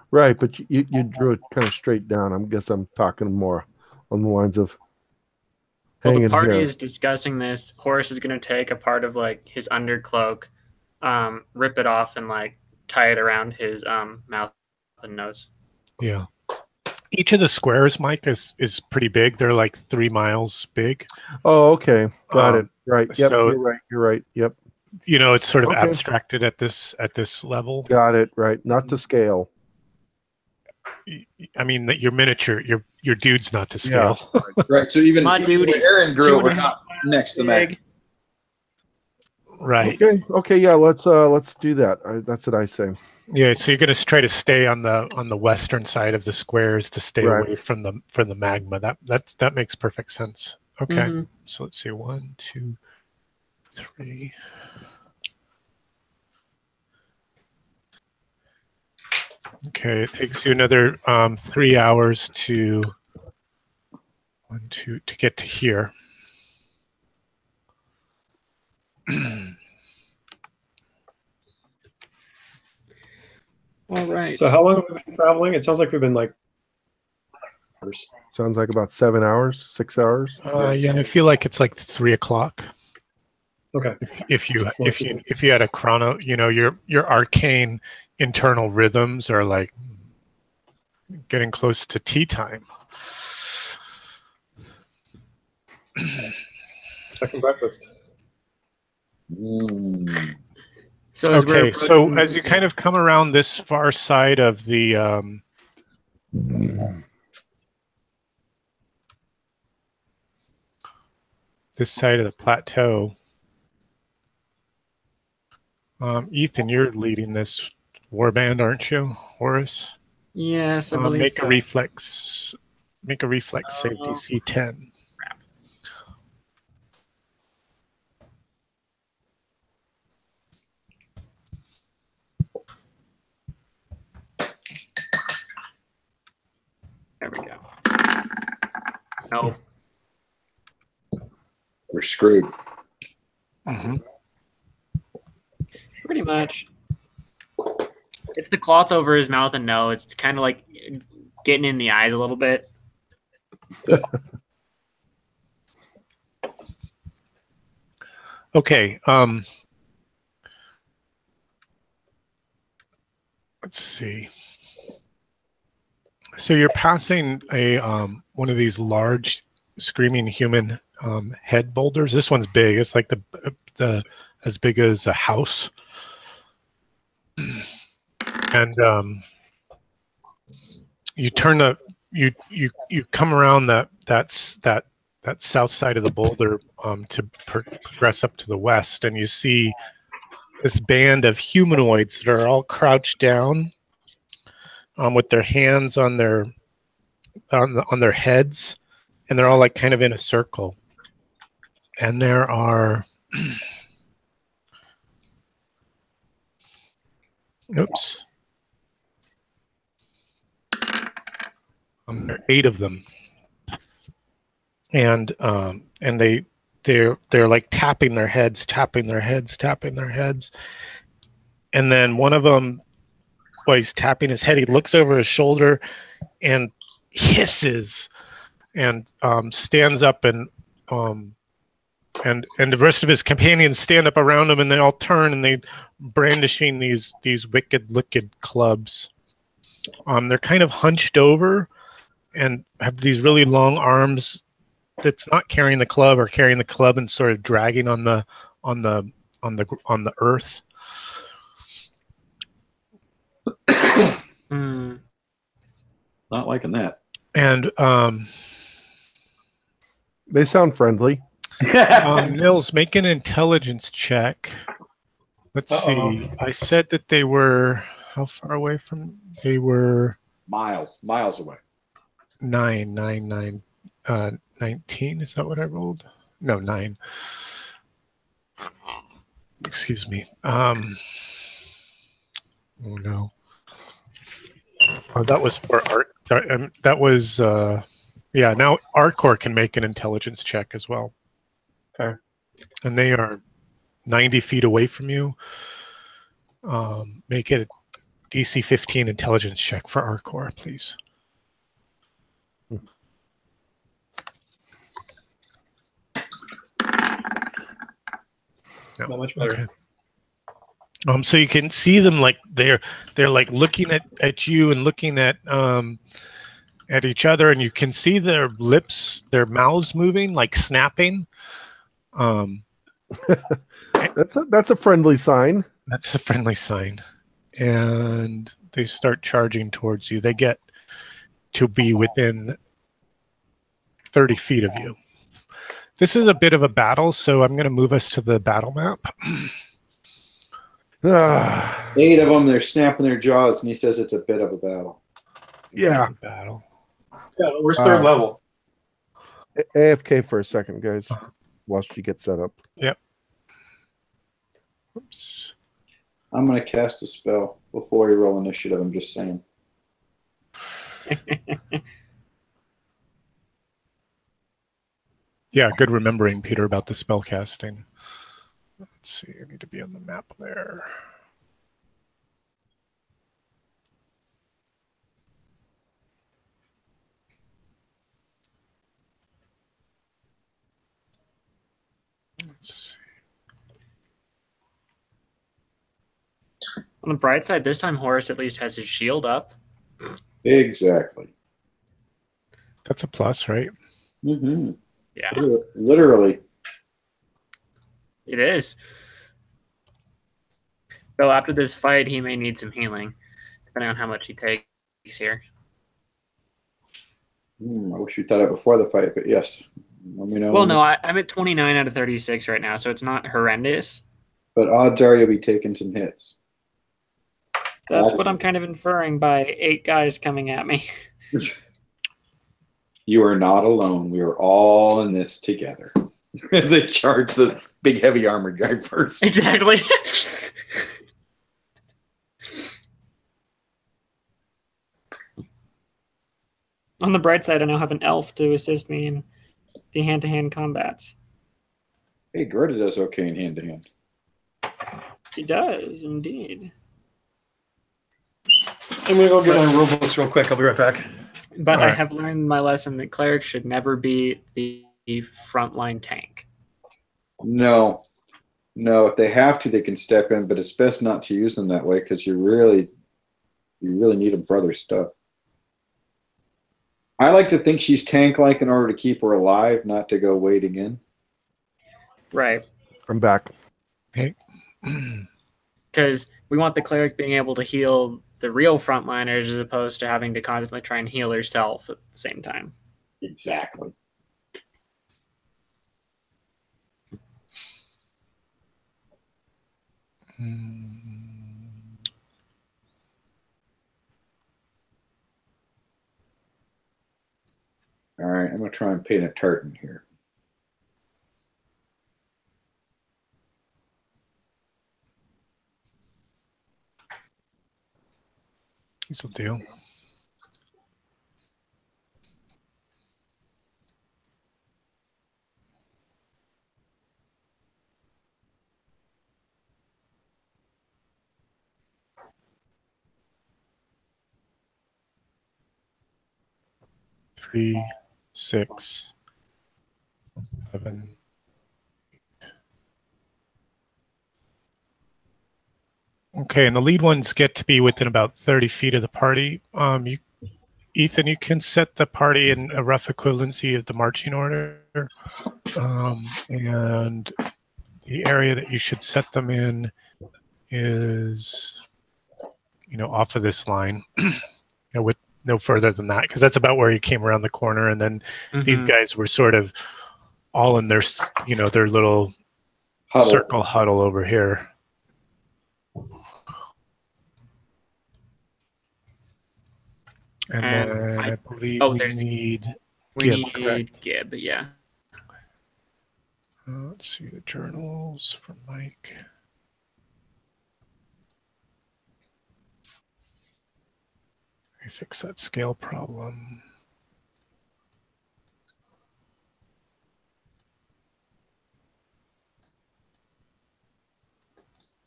Right, but you drew it kind of straight down. I guess I'm talking more on the lines of Well, hanging the party here. is discussing this. Horace is going to take a part of like his undercloak, rip it off, and like tie it around his mouth and nose. Yeah. Each of the squares, Mike, is pretty big. They're like 3 miles big. Oh, okay. Got it. Right. Yep. so- You're right. Yep. It's sort of Okay. abstracted at this level. Got it. Right. Not to scale. I mean, that your miniature, your dude's not to scale. Right. So even My dude when is Aaron drew it, 2.5 we're not next to Meg. big. Right. Okay. Yeah. Let's do that. That's what I say. Yeah. So you're going to try to stay on the western side of the squares to stay Right. away from the magma. That makes perfect sense. Okay. Mhm. So let's see. 1, 2, 3. Okay, it takes you another 3 hours to get to here. All right. So how long have we been traveling? It sounds like we've been like hours. Sounds like about 7 hours, 6 hours. Yeah, I feel like it's like 3 o'clock. Okay. If you had a chrono, your arcane internal rhythms are like getting close to tea time. Second breakfast. So as we're Okay, so approaching- as you kind of come around this far side of the this side of the plateau, Ethan, you're leading this warband, aren't you, Horace? yes, I believe Make so. a reflex save DC 10. There we go. No. We're screwed. Mm-hmm. Pretty much. It's the cloth over his mouth and nose. It's kind of like getting in the eyes a little bit. Okay. Let's see. So you're passing a one of these large screaming human head boulders. This one's big. It's like the as big as a house. And you turn you come around that south side of the boulder to progress up to the west, and you see this band of humanoids that are all crouched down with their hands on their heads, and they're all like kind of in a circle. And there are oops. There are 8 of them, and they're like tapping their heads, and then one of them, while he's tapping his head, he looks over his shoulder and hisses and stands up, and the rest of his companions stand up around him, and they all turn and they brandishing these wicked clubs. They're kind of hunched over and have these really long arms that's not carrying the club or carrying the club and sort of dragging on the earth. Not liking that. And they sound friendly. Nils, make an intelligence check. Let's see. I said that they were how far away from? They were miles away. 19. Is that what I rolled? No, 9. Excuse me. Oh no. Oh, that was for art. That was yeah. Now Arcor can make an intelligence check as well. Okay. And they are 90 feet away from you. Make it a DC 15 intelligence check for Arcor, please. Not much better. Okay. So you can see them like they're like looking at you and looking at each other, and you can see their lips, their mouths moving, like snapping. That's a friendly sign. That's a friendly sign. And they start charging towards you. They get to be within 30 feet of you. This is a bit of a battle, so I'm going to move us to the battle map. 8 of them, they're snapping their jaws, and he says it's a bit of a battle. Yeah. Battle. Yeah, where's third level? AFK for a second, guys, while she gets set up. Yep. Oops. I'm going to cast a spell before we roll initiative. I'm just saying. Yeah, good remembering, Peter, about the spell casting. Let's see, I need to be on the map there. Let's see. On the bright side, this time Horus at least has his shield up. Exactly. That's a plus, right? Mm-hmm. Yeah. Literally. It is. So after this fight, he may need some healing, depending on how much he takes here. I wish you thought it before the fight, but yes. Let me know. Well, no, I'm at 29 out of 36 right now, so it's not horrendous. But odds are you'll be taking some hits. That's what I'm kind of inferring by 8 guys coming at me. You are not alone. We are all in this together. As they charge the big heavy armored guy first. Exactly. On the bright side, I now have an elf to assist me in the hand-to-hand combats. Hey, Gerda does okay in hand-to-hand. She does, indeed. I'm going to go get my rule books real quick. I'll be right back. But All I right. have learned my lesson that clerics should never be the frontline tank. No. If they have to, they can step in, but it's best not to use them that way because you really need them for other stuff. I like to think she's tank-like in order to keep her alive, not to go wading in. Right. I'm back. Hey. Because we want the cleric being able to heal the real frontliners as opposed to having to constantly try and heal herself at the same time. Exactly. All right, I'm going to try and paint a tartan here. This'll do. 3, 6, 7. Okay, and the lead ones get to be within about 30 feet of the party. Ethan, you can set the party in a rough equivalency of the marching order. And the area that you should set them in is, off of this line, with no further than that, because that's about where you came around the corner. And then these guys were sort of all in their, their little circle huddle over here. And then I believe we need Gib, yeah. Let's see the journals from Mike. Let me fix that scale problem.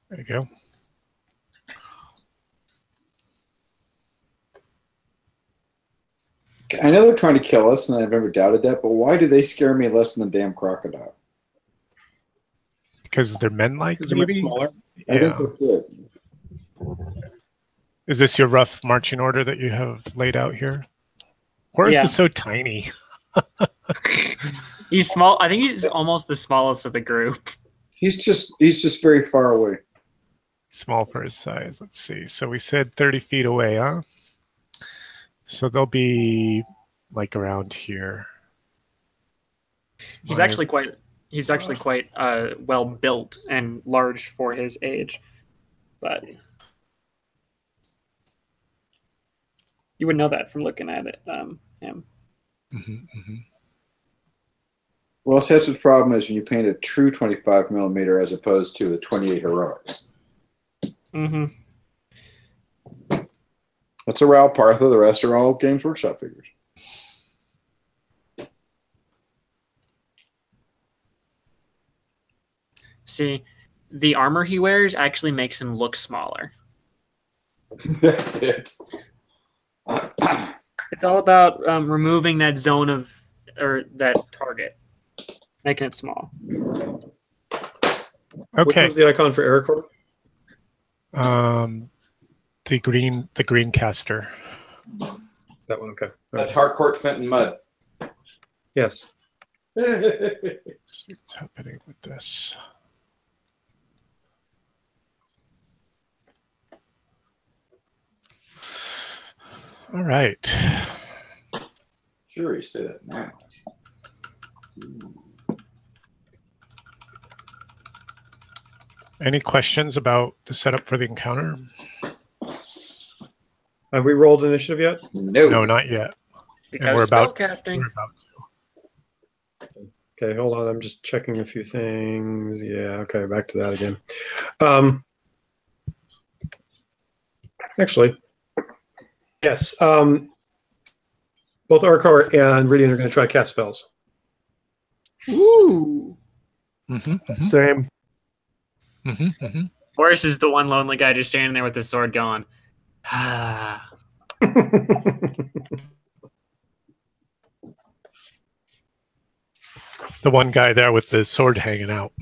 There you go. I know they're trying to kill us, and I've never doubted that, but why do they scare me less than the damn crocodile? Because they're men-like, maybe smaller. Yeah. I think they're good. Is this your rough marching order that you have laid out here? Horace is so tiny. He's small. I think he's almost the smallest of the group. He's just very far away. Small for his size. Let's see. So we said 30 feet away, huh? So they'll be like around here. He's actually quite well built and large for his age, but you would know that from looking at it. Him. Well, that's the problem is when you paint a true 25 millimeter as opposed to a 28 heroics. That's a Raoul Partha. The rest are all Games Workshop figures. See, the armor he wears actually makes him look smaller. That's it. It's all about removing that zone or that target, making it small. Okay. Which was the icon for Aircore? The green caster. That one, okay. That's Harcourt Fenton Mud. Yes. Let's see what's happening with this. All right. Sure, you say that now. Any questions about the setup for the encounter? Have we rolled initiative yet? No, not yet. Because and we're about spellcasting. to. Okay, hold on. I'm just checking a few things. Yeah, okay, back to that again. Actually, yes. Both Arkar and Ridian are going to try cast spells. Ooh. Same. Horace is the one lonely guy just standing there with his sword going, ah. The one guy there with the sword hanging out.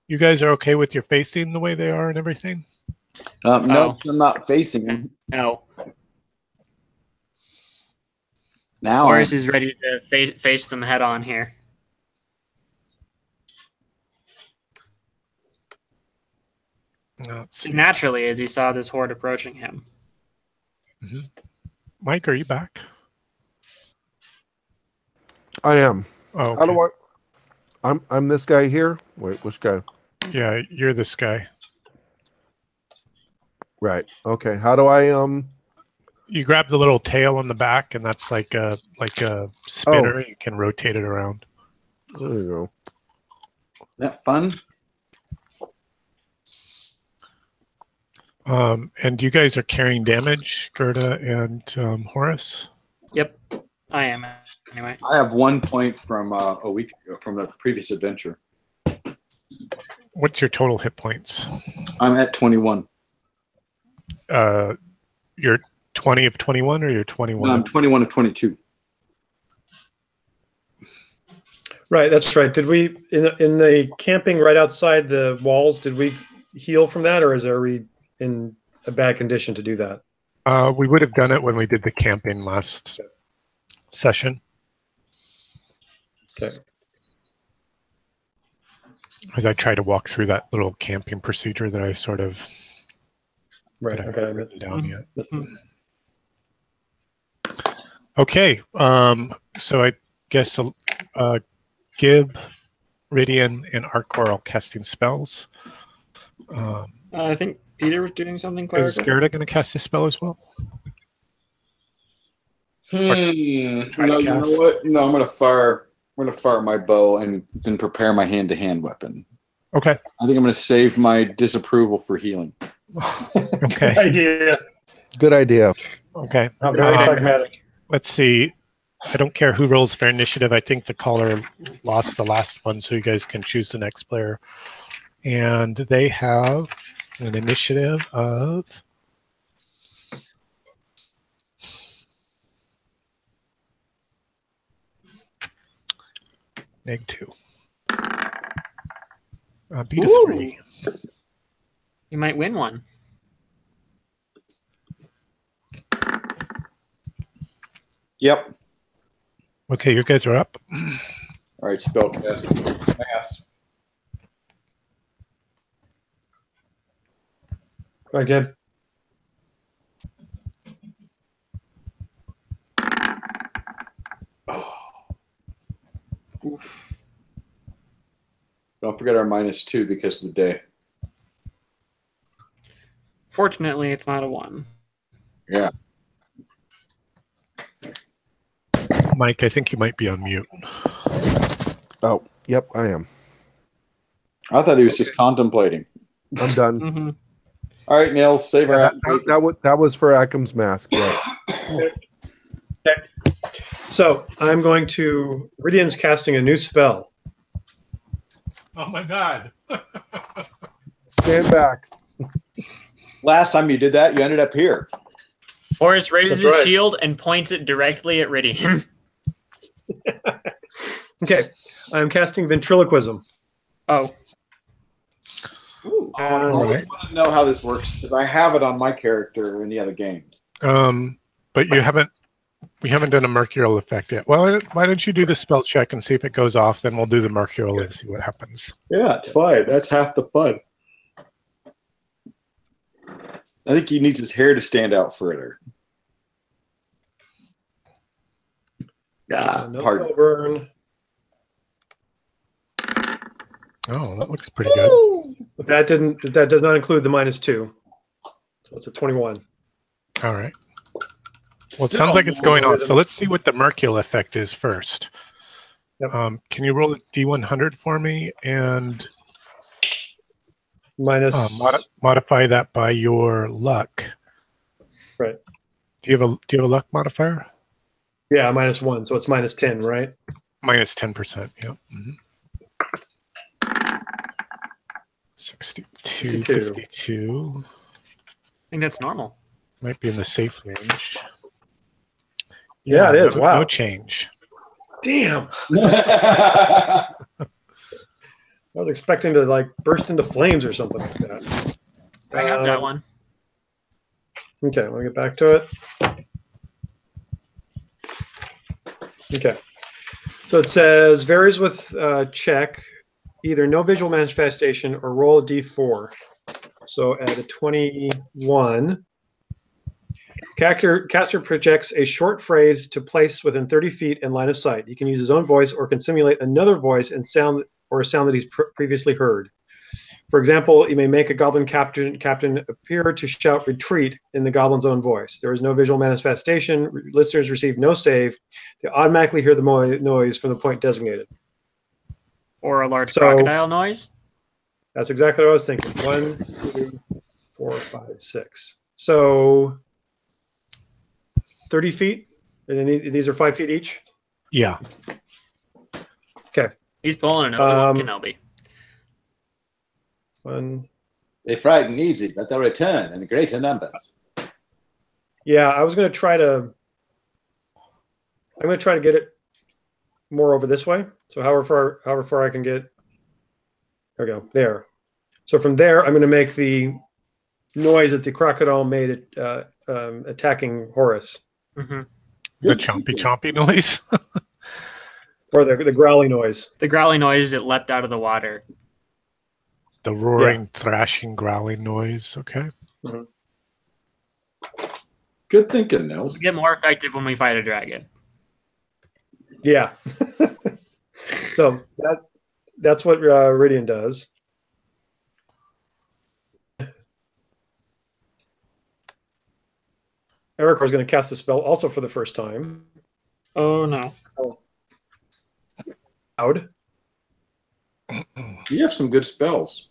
You guys are okay with your facing the way they are and everything? No, I'm not facing him. No. Now Horace is ready to face them head on here. Naturally, as he saw this horde approaching him. Mike, are you back? I am. Oh, okay. How do I'm this guy here. Wait, which guy? Yeah, you're this guy. Right. Okay. How do I You grab the little tail on the back, and that's like a spinner. You can rotate it around. There you go. Isn't that fun? And you guys are carrying damage, Gerda and Horace? Yep, I am. Anyway, I have 1 point from a week ago, from the previous adventure. What's your total hit points? I'm at 21. You're 20 of 21 or you're 21? I'm 21 of 22. Right, that's right. Did we in the camping right outside the walls? Did we heal from that, or are we in a bad condition to do that? We would have done it when we did the camping last session. Okay. As I try to walk through that little camping procedure that I sort of Right. that I Okay. haven't written down yet. That's- Okay. So I guess Gib, Ridian, and Arcor are casting spells. I think Peter was doing something Is clerical. Gerda going to cast a spell as well? No, you know what? No, I'm gonna fire my bow and then prepare my hand-to-hand weapon. Okay. I think I'm gonna save my disapproval for healing. Okay. idea. Good idea. Okay. Not very Um, pragmatic. Let's see. I don't care who rolls for initiative. I think the caller lost the last one, so you guys can choose the next player. And they have an initiative of -2. Beat a 3. You might win one. Yep. Okay, you guys are up. All right, spellcasting. Pass. Right, good. Oof. Don't forget our -2 because of the day. Fortunately, it's not a 1. Yeah. Mike, I think you might be on mute. Oh, yep, I am. I thought he was just contemplating. I'm done. Mm-hmm. All right, Nils, save our That was for Ackham's mask. Yeah. So I'm going to. Ridian's casting a new spell. Oh my god. Stand back. Last time you did that, you ended up here. Horace raises That's his right. shield and points it directly at Ridian. Okay, I'm casting ventriloquism. Oh. I And All right. want to know how this works because I have it on my character in the other game. But we haven't done a mercurial effect yet. Well, why don't you do the spell check and see if it goes off, then we'll do the mercurial and see what happens. Yeah, it's fine. That's half the fun. I think he needs his hair to stand out further. no Pardon. spell burn. Oh, that looks pretty good. But that does not include the -2. So it's a 21. All right. Well, it sounds like it's going off. So let's see what the mercurial effect is first. Yep. Can you roll a D100 for me and Minus. modify that by your luck? Right. Do you have a luck modifier? Yeah, -1. So it's -10, right? Minus 10%. Yep. Mm-hmm. 62, 52. I think that's normal. Might be in the safe range. Yeah, it is. Wow. No change. Damn. I was expecting to like burst into flames or something like that. I got that one. Okay, let me get back to it. Okay. So it says varies with check, either no visual manifestation or roll a d4. So at a 21, caster projects a short phrase to place within 30 feet in line of sight. He can use his own voice or can simulate another voice and sound or a sound that he's previously heard. For example, you may make a goblin captain appear to shout retreat in the goblin's own voice. There is no visual manifestation. Listeners receive no save. They automatically hear the noise from the point designated. Or a large crocodile noise. That's exactly what I was thinking. 1, 2, 4, 5, 6. So 30 feet? And then these are 5 feet each? Yeah. Okay. He's pulling an Obi-Wan Kenobi. 1. They frighten easy, but they return in greater numbers. Yeah, I was going to try to. I'm going to try to get it more over this way. So however far I can get. There we go. There. So from there, I'm going to make the noise that the crocodile made attacking Horus, Hmm. The chompy chompy noise. or the growly noise. The growling noise that leapt out of the water. The roaring, thrashing, growling noise. Okay. Good thinking, Nils. It'll get more effective when we fight a dragon. Yeah. So that's what Ridian does. Ericor is going to cast a spell also for the first time. Oh no. Loud. You have some good spells.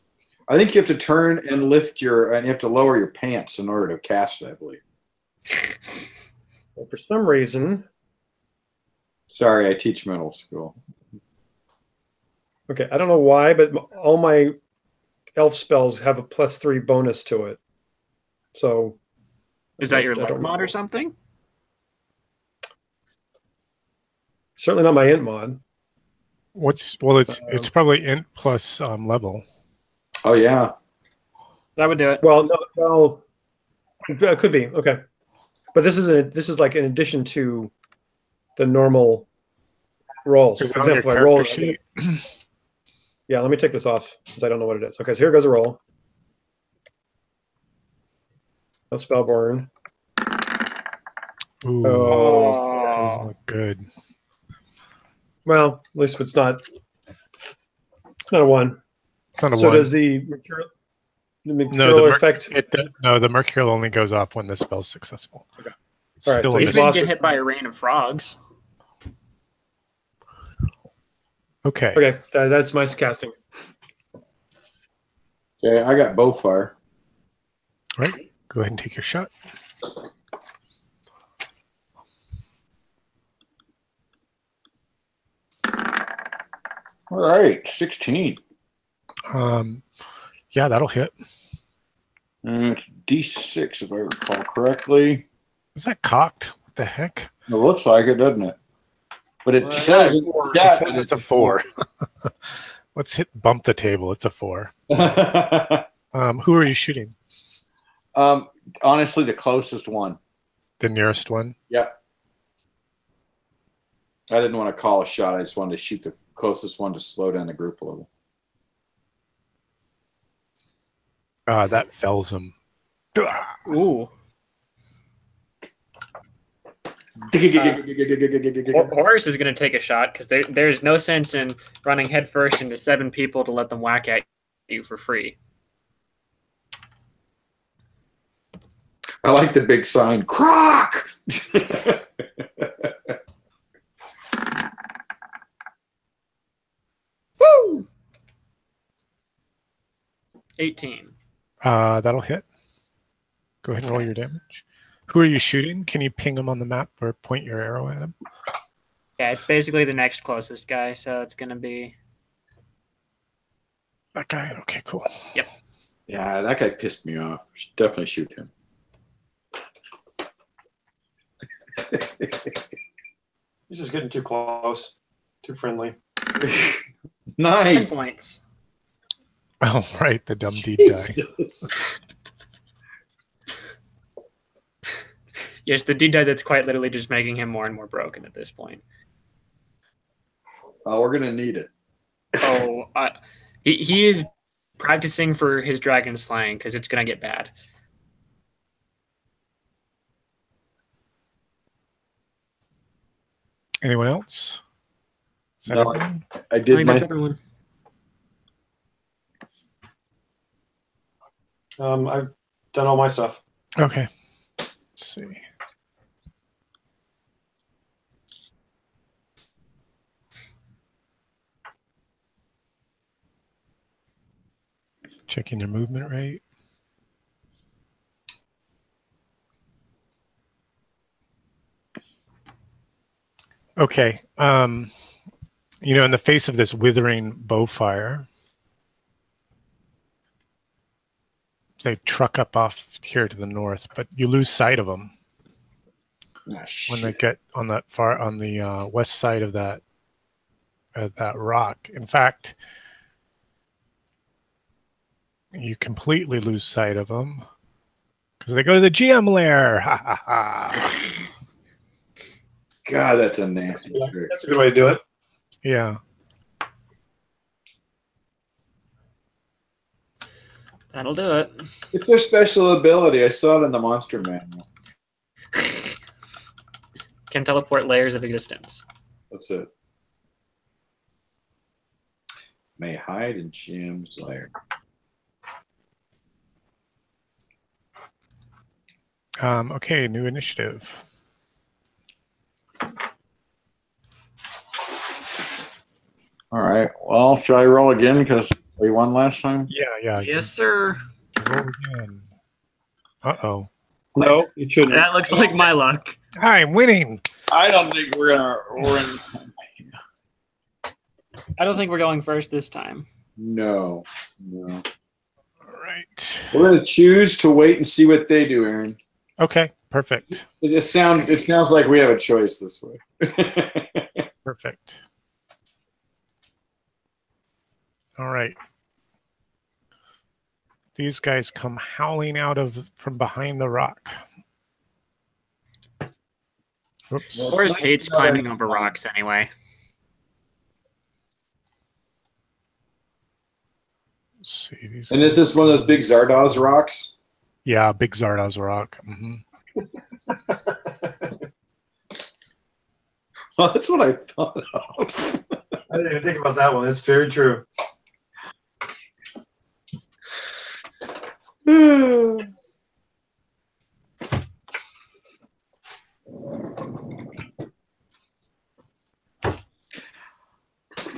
I think you have to turn and lift and you have to lower your pants in order to cast it, I believe. Well, for some reason. Sorry, I teach middle school. Okay, I don't know why, but all my elf spells have a +3 bonus to it. So. Is that your I don't luck mod know. or something? Certainly not my int mod. It's probably int plus level. Oh yeah. That would do it. Well, no, it could be okay, but this is like in addition to the normal rolls. Is For it on your example, if I roll. character sheet? Yeah, let me take this off since I don't know what it is. Okay, so here goes a roll. No spell burn. Ooh, Oh. doesn't look good. Well, at least it's not a 1. It's not a So one. does the mercurial effect? No, the mercurial only goes off when the spell's successful. Okay. All right, Still so in He he's the- didn't lost get it. hit by a rain of frogs. Okay. Okay, that's my casting. Okay, I got bowfire. All right. Go ahead and take your shot. All right, 16. Yeah, that'll hit. And it's D6 if I recall correctly. Is that cocked? What the heck? It looks like it, doesn't it? But it says It says it's a 4. Let's bump the table. It's a 4. Who are you shooting? Honestly, the closest one. The nearest one? Yep. I didn't want to call a shot. I just wanted to shoot the closest one to slow down the group a little. That fells him. Ooh. Horus is going to take a shot because there's no sense in running headfirst into 7 people to let them whack at you for free. I like the big sign, Croc! Woo! 18. That'll hit. Go ahead and roll your damage. Who are you shooting? Can you ping him on the map or point your arrow at him? Yeah, it's basically the next closest guy, so it's going to be... That guy? Okay, cool. Yep. Yeah, that guy pissed me off. Should definitely shoot him. He's just getting too close, too friendly. 10 Nice. points. Oh, right, the dumb deed die. Jesus. Yes, the D-die that's quite literally just making him more and more broken at this point. Oh, we're gonna need it. Oh, he is practicing for his dragon slaying because it's going to get bad. Anyone else? Is that No, everyone? I I did think my. that's everyone. I've done all my stuff. Okay. Let's see. Checking their movement rate. Okay. In the face of this withering bowfire, they truck up off here to the north, but you lose sight of them. when they get on that west side of that rock. In fact, you completely lose sight of them because they go to the GM lair. Ha ha ha! God, that's a nasty trick. That's a good way to do it. Yeah. That'll do it. It's their special ability. I saw it in the monster manual. Can teleport layers of existence. That's it. May hide in GM's lair. Okay, new initiative. All right. Well, should I roll again because we won last time? Yeah. Yes, sir. Roll again. Uh-oh. No, you shouldn't. That looks like my luck. I'm winning. I don't think we're in. I don't think we're going first this time. No. All right. We're gonna choose to wait and see what they do, Aaron. Okay, perfect. It sounds like we have a choice this way. Perfect. All right. These guys come howling out from behind the rock. Oops. Boris hates climbing over rocks anyway. Let's see these. And is this one of those big Zardoz rocks? Yeah, big Zardoz rock. Mm-hmm. Well, that's what I thought of. I didn't even think about that one. That's very true.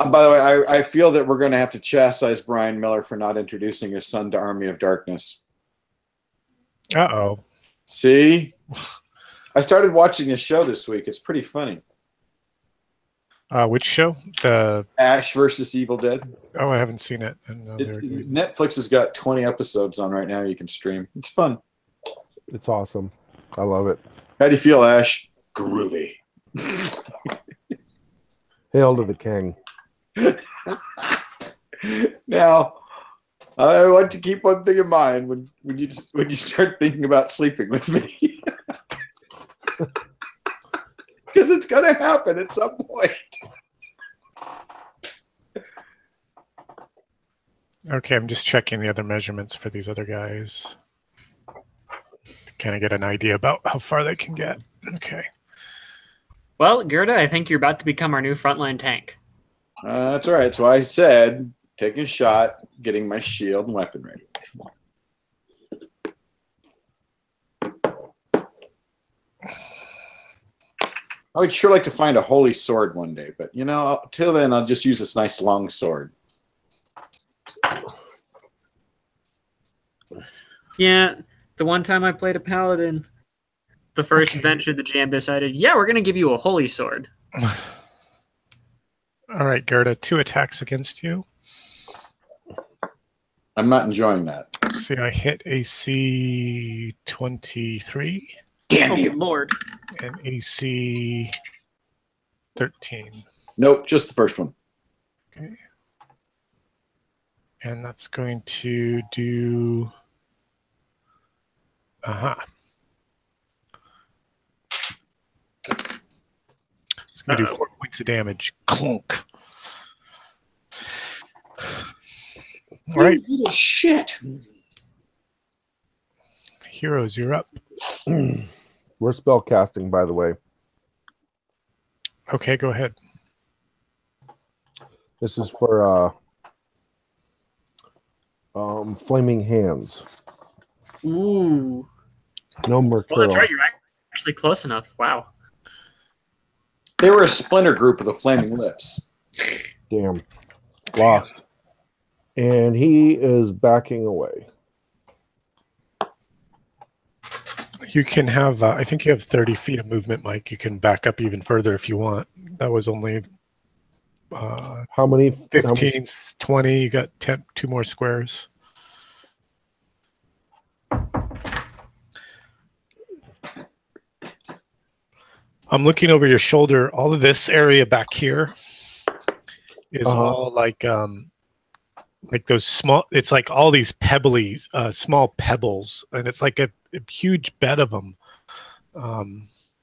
By the way, I feel that we're going to have to chastise Brian Miller for not introducing his son to Army of Darkness. Uh-oh. See? I started watching his show this week. It's pretty funny. Which show? The Ash versus Evil Dead. Oh, I haven't seen it. Netflix has got 20 episodes on right now you can stream. It's fun. It's awesome. I love it. How do you feel, Ash? Groovy. Hail to the king. Now, I want to keep one thing in mind when you start thinking about sleeping with me. Because it's going to happen at some point. Okay, I'm just checking the other measurements for these other guys. Kind of get an idea about how far they can get. Okay. Well, Gerda, I think you're about to become our new frontline tank. That's all right. So I said, taking a shot, getting my shield and weapon ready. I would sure like to find a holy sword one day, but till then, I'll just use this nice long sword. Yeah, the one time I played a paladin, the first adventure, the GM decided, yeah, we're going to give you a holy sword. All right, Gerda, 2 attacks against you. I'm not enjoying that. Let's see, I hit AC 23. Damn you. Lord. And AC 13. Nope, just the first one. Okay. And that's going to do... It's going to do 4 points of damage. Clunk. All right. You little shit. Heroes, you're up. We're spell casting, by the way. Okay, go ahead. This is for Flaming Hands. Ooh. No Mercurial. Well, that's right. You're actually close enough. Wow. They were a splinter group of the Flaming Lips. Damn. Lost. And he is backing away. You can have, I think you have 30 feet of movement, Mike. You can back up even further if you want. That was only how many? 15, 20. You got 10, 2 more squares. I'm looking over your shoulder. All of this area back here is all like those small. It's like all these pebbly, small pebbles, and it's like a huge bed of them.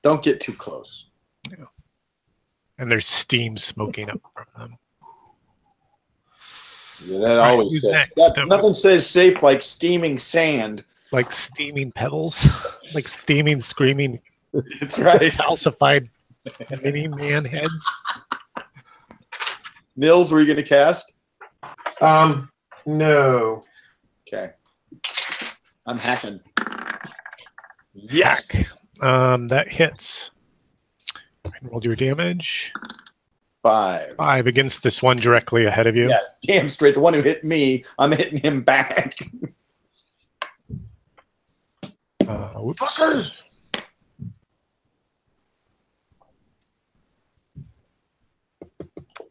Don't get too close. Yeah. And there's steam smoking up from them. Yeah, that always says. Nothing says safe like steaming sand. Like steaming pebbles, like steaming, screaming. That's right. Calcified mini man heads. Nils, were you going to cast? No. Okay. I'm hacking. Yes. That hits. And roll your damage. 5. 5 against this one directly ahead of you. Yeah, damn straight. The one who hit me, I'm hitting him back. Whoops.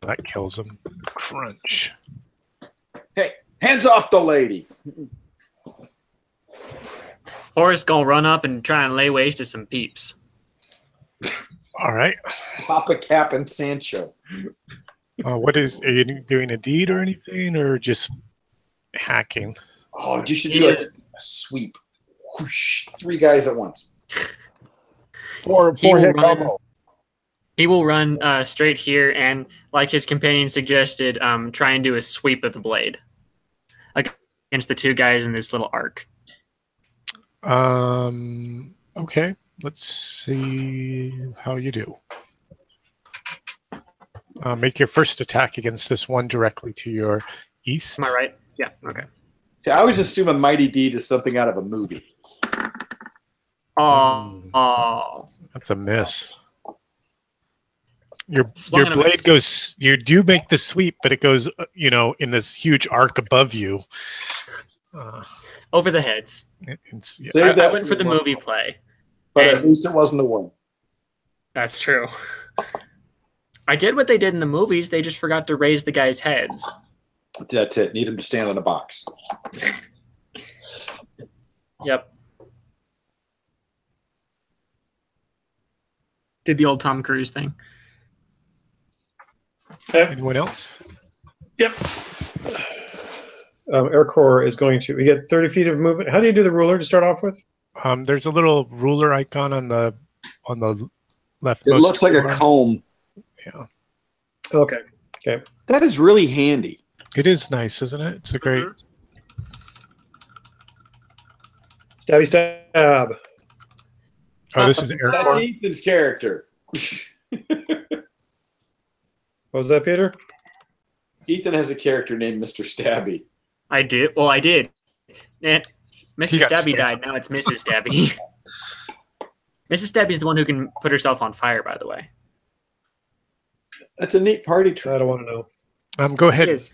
That kills him. Crunch. Hey, hands off the lady. Horace gonna run up and try and lay waste to some peeps. All right. Papa Cap and Sancho. Are you doing a deed or anything, or just hacking? Oh, you should do a sweep. Whoosh, 3 guys at once. 4-hit combo. He will run straight here and, like his companion suggested, try and do a sweep of the blade against the 2 guys in this little arc. Okay. Let's see how you do. Make your first attack against this one directly to your east. Am I right? Yeah. Okay. See, I always assume a mighty deed is something out of a movie. Oh. That's a miss. Your blade goes. You do make the sweep, but it goes, in this huge arc above you, over the heads. Yeah. I went for the movie play, but at least it wasn't a one. That's true. I did what they did in the movies. They just forgot to raise the guys' heads. That's it. Need him to stand on a box. Yep. Did the old Tom Cruise thing. Anyone else? Yep. Aircore is going to. We get 30 feet of movement. How do you do the ruler to start off with? There's a little ruler icon on the left. It looks like a comb. Yeah. Okay. Okay. That is really handy. It is nice, isn't it? It's a great. Stabby stab. Oh, this is Aircore. That's Ethan's character. What was that, Peter? Ethan has a character named Mr. Stabby. I did. Well, I did. And Mr. Stabby stabbed. died. Now it's Mrs. Stabby. Mrs. Stabby is the one who can put herself on fire, by the way. That's a neat party trick. I don't want to know. Go ahead. It is.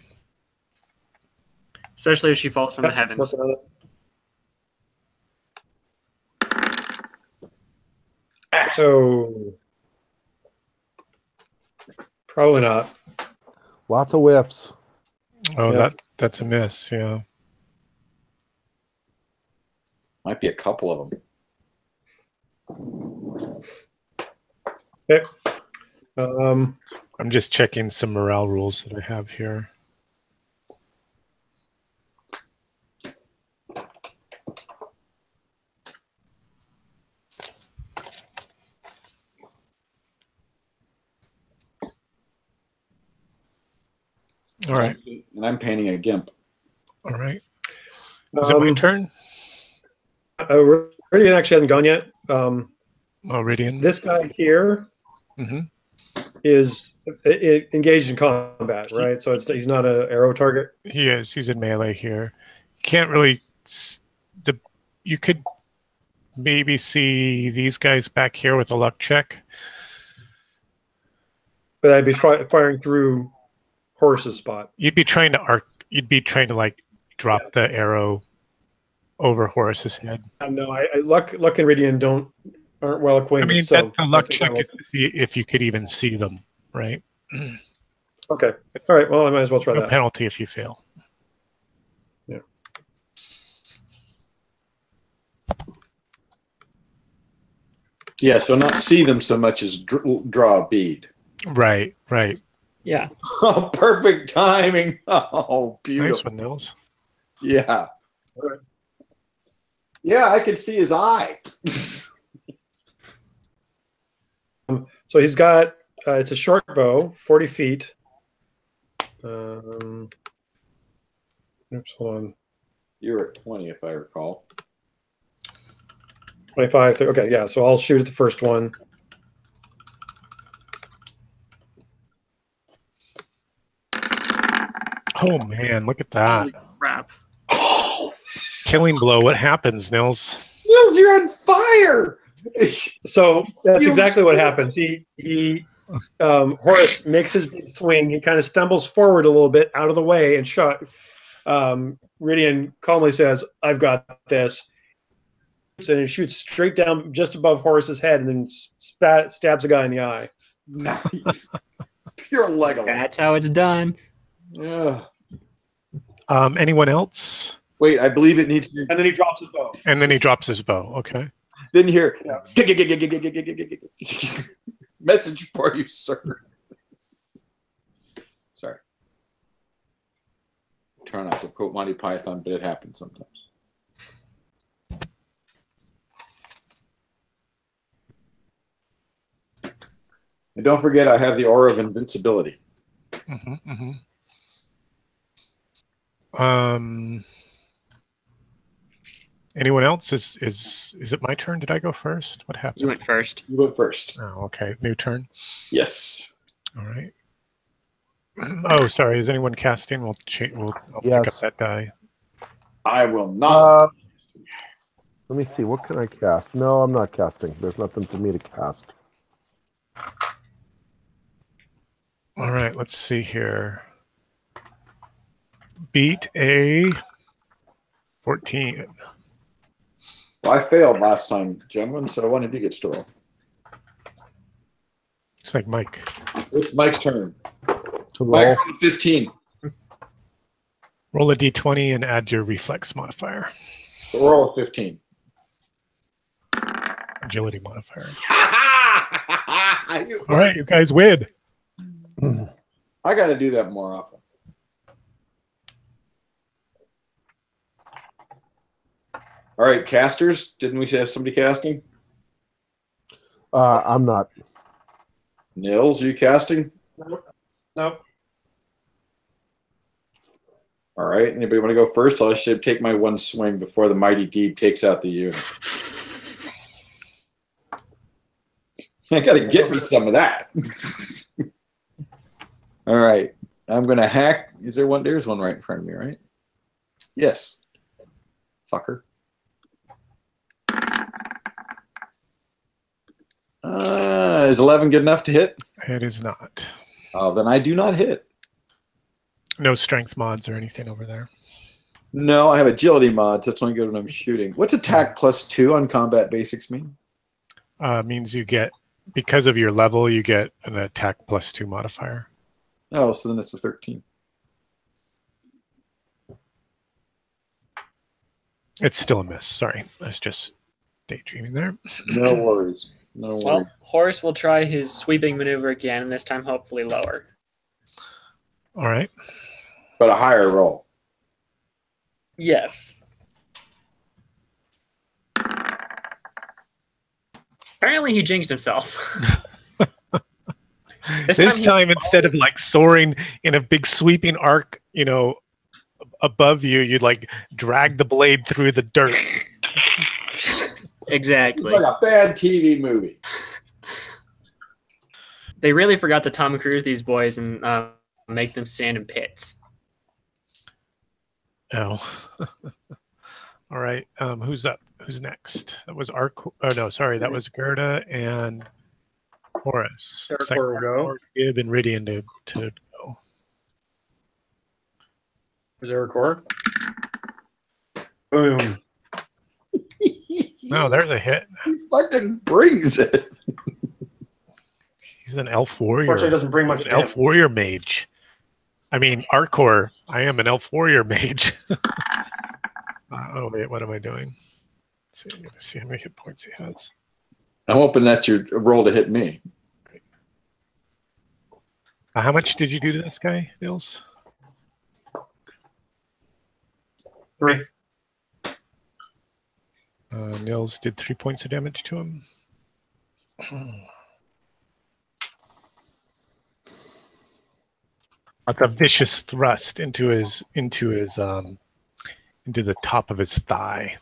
Especially if she falls from the heavens. Oh. Probably not. Lots of whips. Oh, Yep. that's a miss. Yeah. Might be a couple of them. Okay. I'm just checking some morale rules that I have here. All right. And I'm painting a gimp. All right. Is it my turn? Ridian actually hasn't gone yet. Ridian. This guy here is engaged in combat, right? So he's not an arrow target. He is. He's in melee here. Can't really. You could maybe see these guys back here with a luck check. But I'd be firing through Horace's spot. You'd be trying to arc. You'd be trying to drop the arrow over Horace's head. No, Luck and Ridian aren't well acquainted. I mean, so that's a luck check is to see if you could even see them, right? Okay. All right. Well, I might as well try No that. penalty if you fail. Yeah. Yeah, so not see them so much as draw a bead. Right, right. Yeah. Oh, perfect timing. Oh, beautiful. Nice one, Nils. Yeah. Yeah, I could see his eye. So he's got, it's a short bow, 40 feet. Oops, hold on. You're at 20, if I recall. 25, 30, okay, yeah, so I'll shoot at the first one. Oh man, look at that. Holy crap. Oh, Killing blow. What happens, Nils? Nils, you're on fire. So that's exactly what happens. Horace makes his big swing. He kind of stumbles forward a little bit out of the way and shot. Ridian calmly says, "I've got this." And he shoots straight down just above Horace's head and then stabs a guy in the eye. Nice. Pure Legolas. That's how it's done. Yeah. Anyone else? Wait, I believe it needs to. And then he drops his bow. And then he drops his bow. Okay. Then you hear Yeah. message for you, sir. Sorry. Try not to quote Monty Python, but it happens sometimes. And don't forget, I have the aura of invincibility. Mm-hmm, mm-hmm. Anyone else? Is it my turn? Did I go first? What happened? You went first. You went first. Oh, okay. New turn. Yes. All right. Oh, sorry. Is anyone casting? I'll pick up that die. I will not. Let me see. What can I cast? No, I'm not casting. There's nothing for me to cast. All right. Let's see here. Beat a 14. Well, I failed last time, gentlemen, so one of you gets to roll. It's like Mike. It's Mike's turn. To Mike roll. rolled 15. Roll a d20 and add your reflex modifier. So roll a 15. Agility modifier. I All right, you guys win. got to do that more often. All right, casters. Didn't we have somebody casting? I'm not. Nils, you casting? Nope. All right. Anybody want to go first? I should take my one swing before the mighty deed takes out the unit. I got to get me some of that. All right. I'm going to hack. Is there one? There's one right in front of me, right? Yes. Fucker. Is 11 good enough to hit? It is not. Oh, then I do not hit. No strength mods or anything over there. No, I have agility mods. That's only good when I'm shooting. What's attack +2 on combat basics mean? Means you get, because of your level, you get an attack +2 modifier. Oh, so then it's a 13. It's still a miss. Sorry. I was just daydreaming there. No worries. No worries. Well, Horace will try his sweeping maneuver again, and this time hopefully lower. All right. But a higher roll. Yes. Apparently he jinxed himself. This time instead of like soaring in a big sweeping arc, you know, above you, you'd like drag the blade through the dirt. Exactly. It's like a bad TV movie. They really forgot to Tom Cruise these boys and make them stand in pits. Oh. All right. Who's up? Who's next? That was Arc. Oh no, sorry. That was Gerda and Horace. Arcor will go. Gib and Ridian to go. Is there a core? Boom. No, there's a hit. He fucking brings it. He's an elf warrior. Unfortunately, it doesn't bring much He's an damage. elf warrior mage. I mean, Arcor. I am an elf warrior mage. Oh wait, what am I doing? Let's see how many hit points he has. I'm hoping that's your roll to hit me. How much did you do to this guy, Nils? 3. Nils did 3 points of damage to him. That's a vicious thrust into the top of his thigh.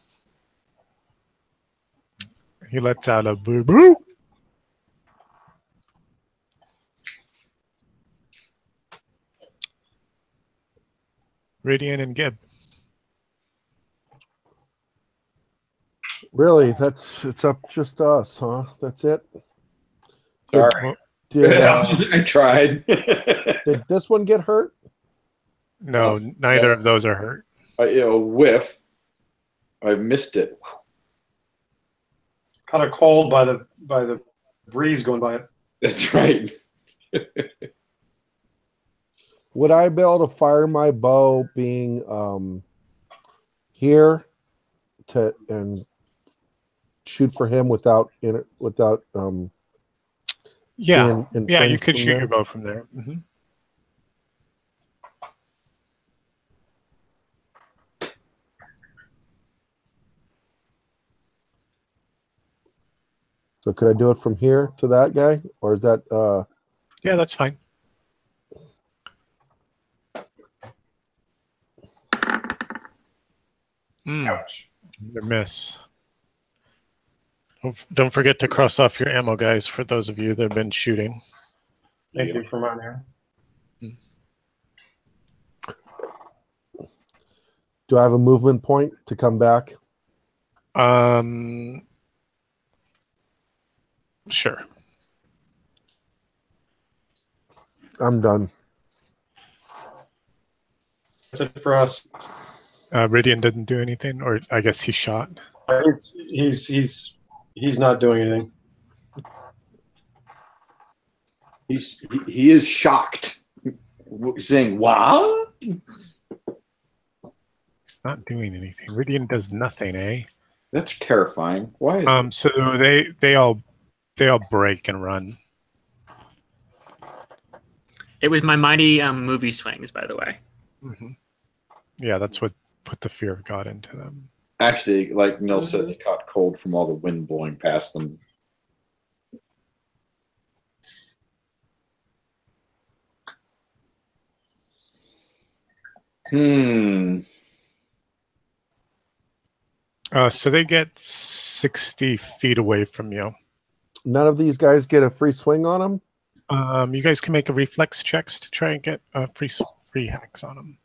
He lets out a boo boo. Ridian and Gib. Really, it's up just to us, huh? That's it. Sorry. Did I tried. did this one get hurt? No, neither of those are hurt. Whiff. I missed it. Kind of cold by the breeze going by it. That's right. Would I be able to fire my bow being here and shoot for him without Yeah, being yeah, you infringed could from shoot there? your bow from there. Mm-hmm. So could I do it from here to that guy, or is that Yeah, that's fine. Ouch. Your miss. Don't forget to cross off your ammo, guys, for those of you that have been shooting. Thank you for reminding me. do I have a movement point to come back? Sure. I'm done. That's it for us. Ridian didn't do anything, or I guess he shot. He's not doing anything. He is shocked, saying, "What?" He's not doing anything. Ridian does nothing, eh? That's terrifying. Why is it? So they all break and run. It was my mighty movie swings, by the way. Mm-hmm. Yeah, that's what put the fear of God into them. Actually, like Nil said, they caught cold from all the wind blowing past them. So they get 60 feet away from you. None of these guys get a free swing on them? You guys can make a reflex checks to try and get free hacks on them.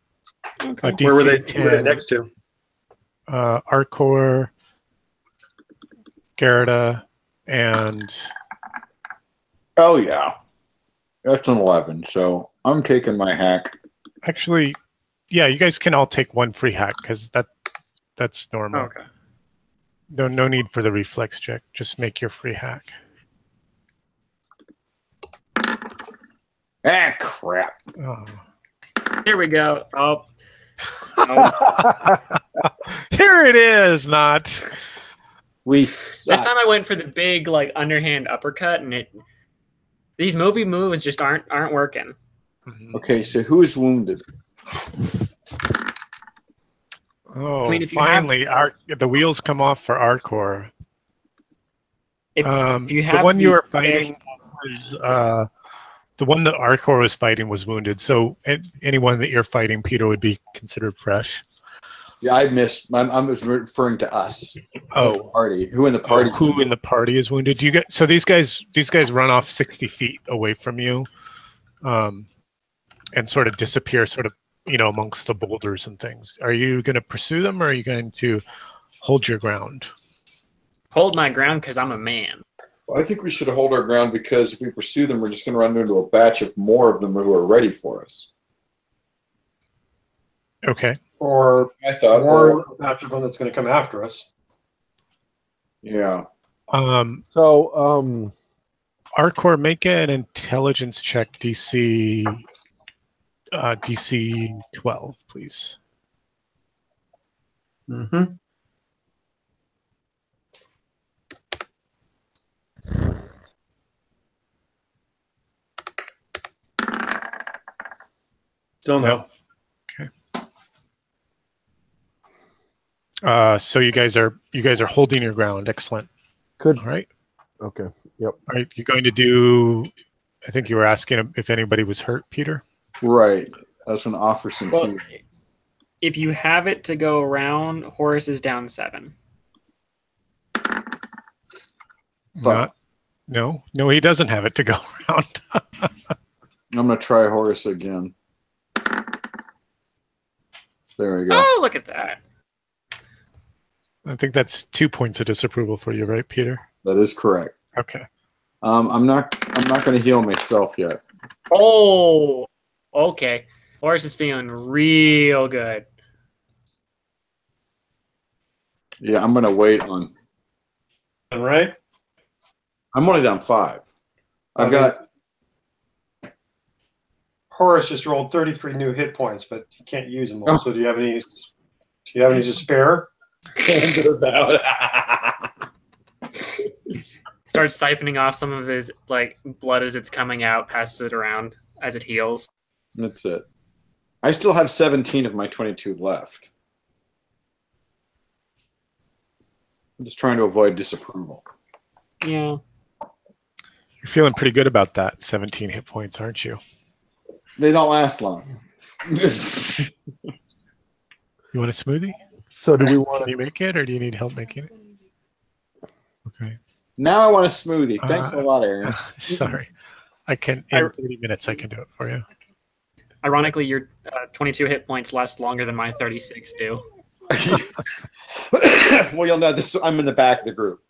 Okay. Where were they next to? Arcor, Gerda, and Oh yeah, that's an 11. So I'm taking my hack. actually, yeah, you guys can all take one free hack because that's normal. Okay. No need for the reflex check. Just make your free hack. Ah, crap. Oh. Here we go. Oh, Here it is, not. this time I went for the big like underhand uppercut, and these movie moves just aren't working. Okay, so who is wounded? Oh, I mean, if you finally, the wheels come off for Arcor. If you have the one you the- were fighting was the one that Arcor was fighting was wounded. So anyone that you're fighting, Peter, would be considered fresh. Yeah, I missed. I'm referring to us. Oh, Party. Who in the party? who in the party is wounded? You get so these guys run off 60 feet away from you, and sort of disappear, sort of amongst the boulders and things. Are you going to pursue them, or are you going to hold your ground? Hold my ground because I'm a man. Well, I think we should hold our ground because if we pursue them, we're just going to run into a batch of more of them who are ready for us. Okay. Or I thought. more after one that's going to come after us. Yeah. So Arcor, make an intelligence check, DC 12, please. Mm-hmm. Don't know. Okay. So you guys are holding your ground. Excellent. Good. All right. Okay. Yep. All right. You're going to do. I think you were asking if anybody was hurt, Peter. Right. I was going to offer some Well, healing. if you have it to go around, Horace is down 7. No, he doesn't have it to go around. I'm going to try Horace again. There we go. Oh, look at that. I think that's 2 points of disapproval for you, right, Peter? That is correct. Okay. I'm not going to heal myself yet. Oh, okay. Horace is feeling real good. Yeah, I'm going to wait on. Right? I'm only down 5. I've got. Horace just rolled 33 new hit points, but you can't use them all. So do you have any? Do you have any to spare? Starts siphoning off some of his blood as it's coming out, passes it around as it heals. That's it. I still have 17 of my 22 left. I'm just trying to avoid disapproval. Yeah. You're feeling pretty good about that 17 hit points, aren't you? They don't last long. You want a smoothie? So do we want Can you make it, or do you need help making it? Okay. Now I want a smoothie. Thanks a lot, Aaron. Sorry. I can, in 30 minutes, I can do it for you. Ironically, your 22 hit points last longer than my 36 do. Well, you'll know this. I'm in the back of the group.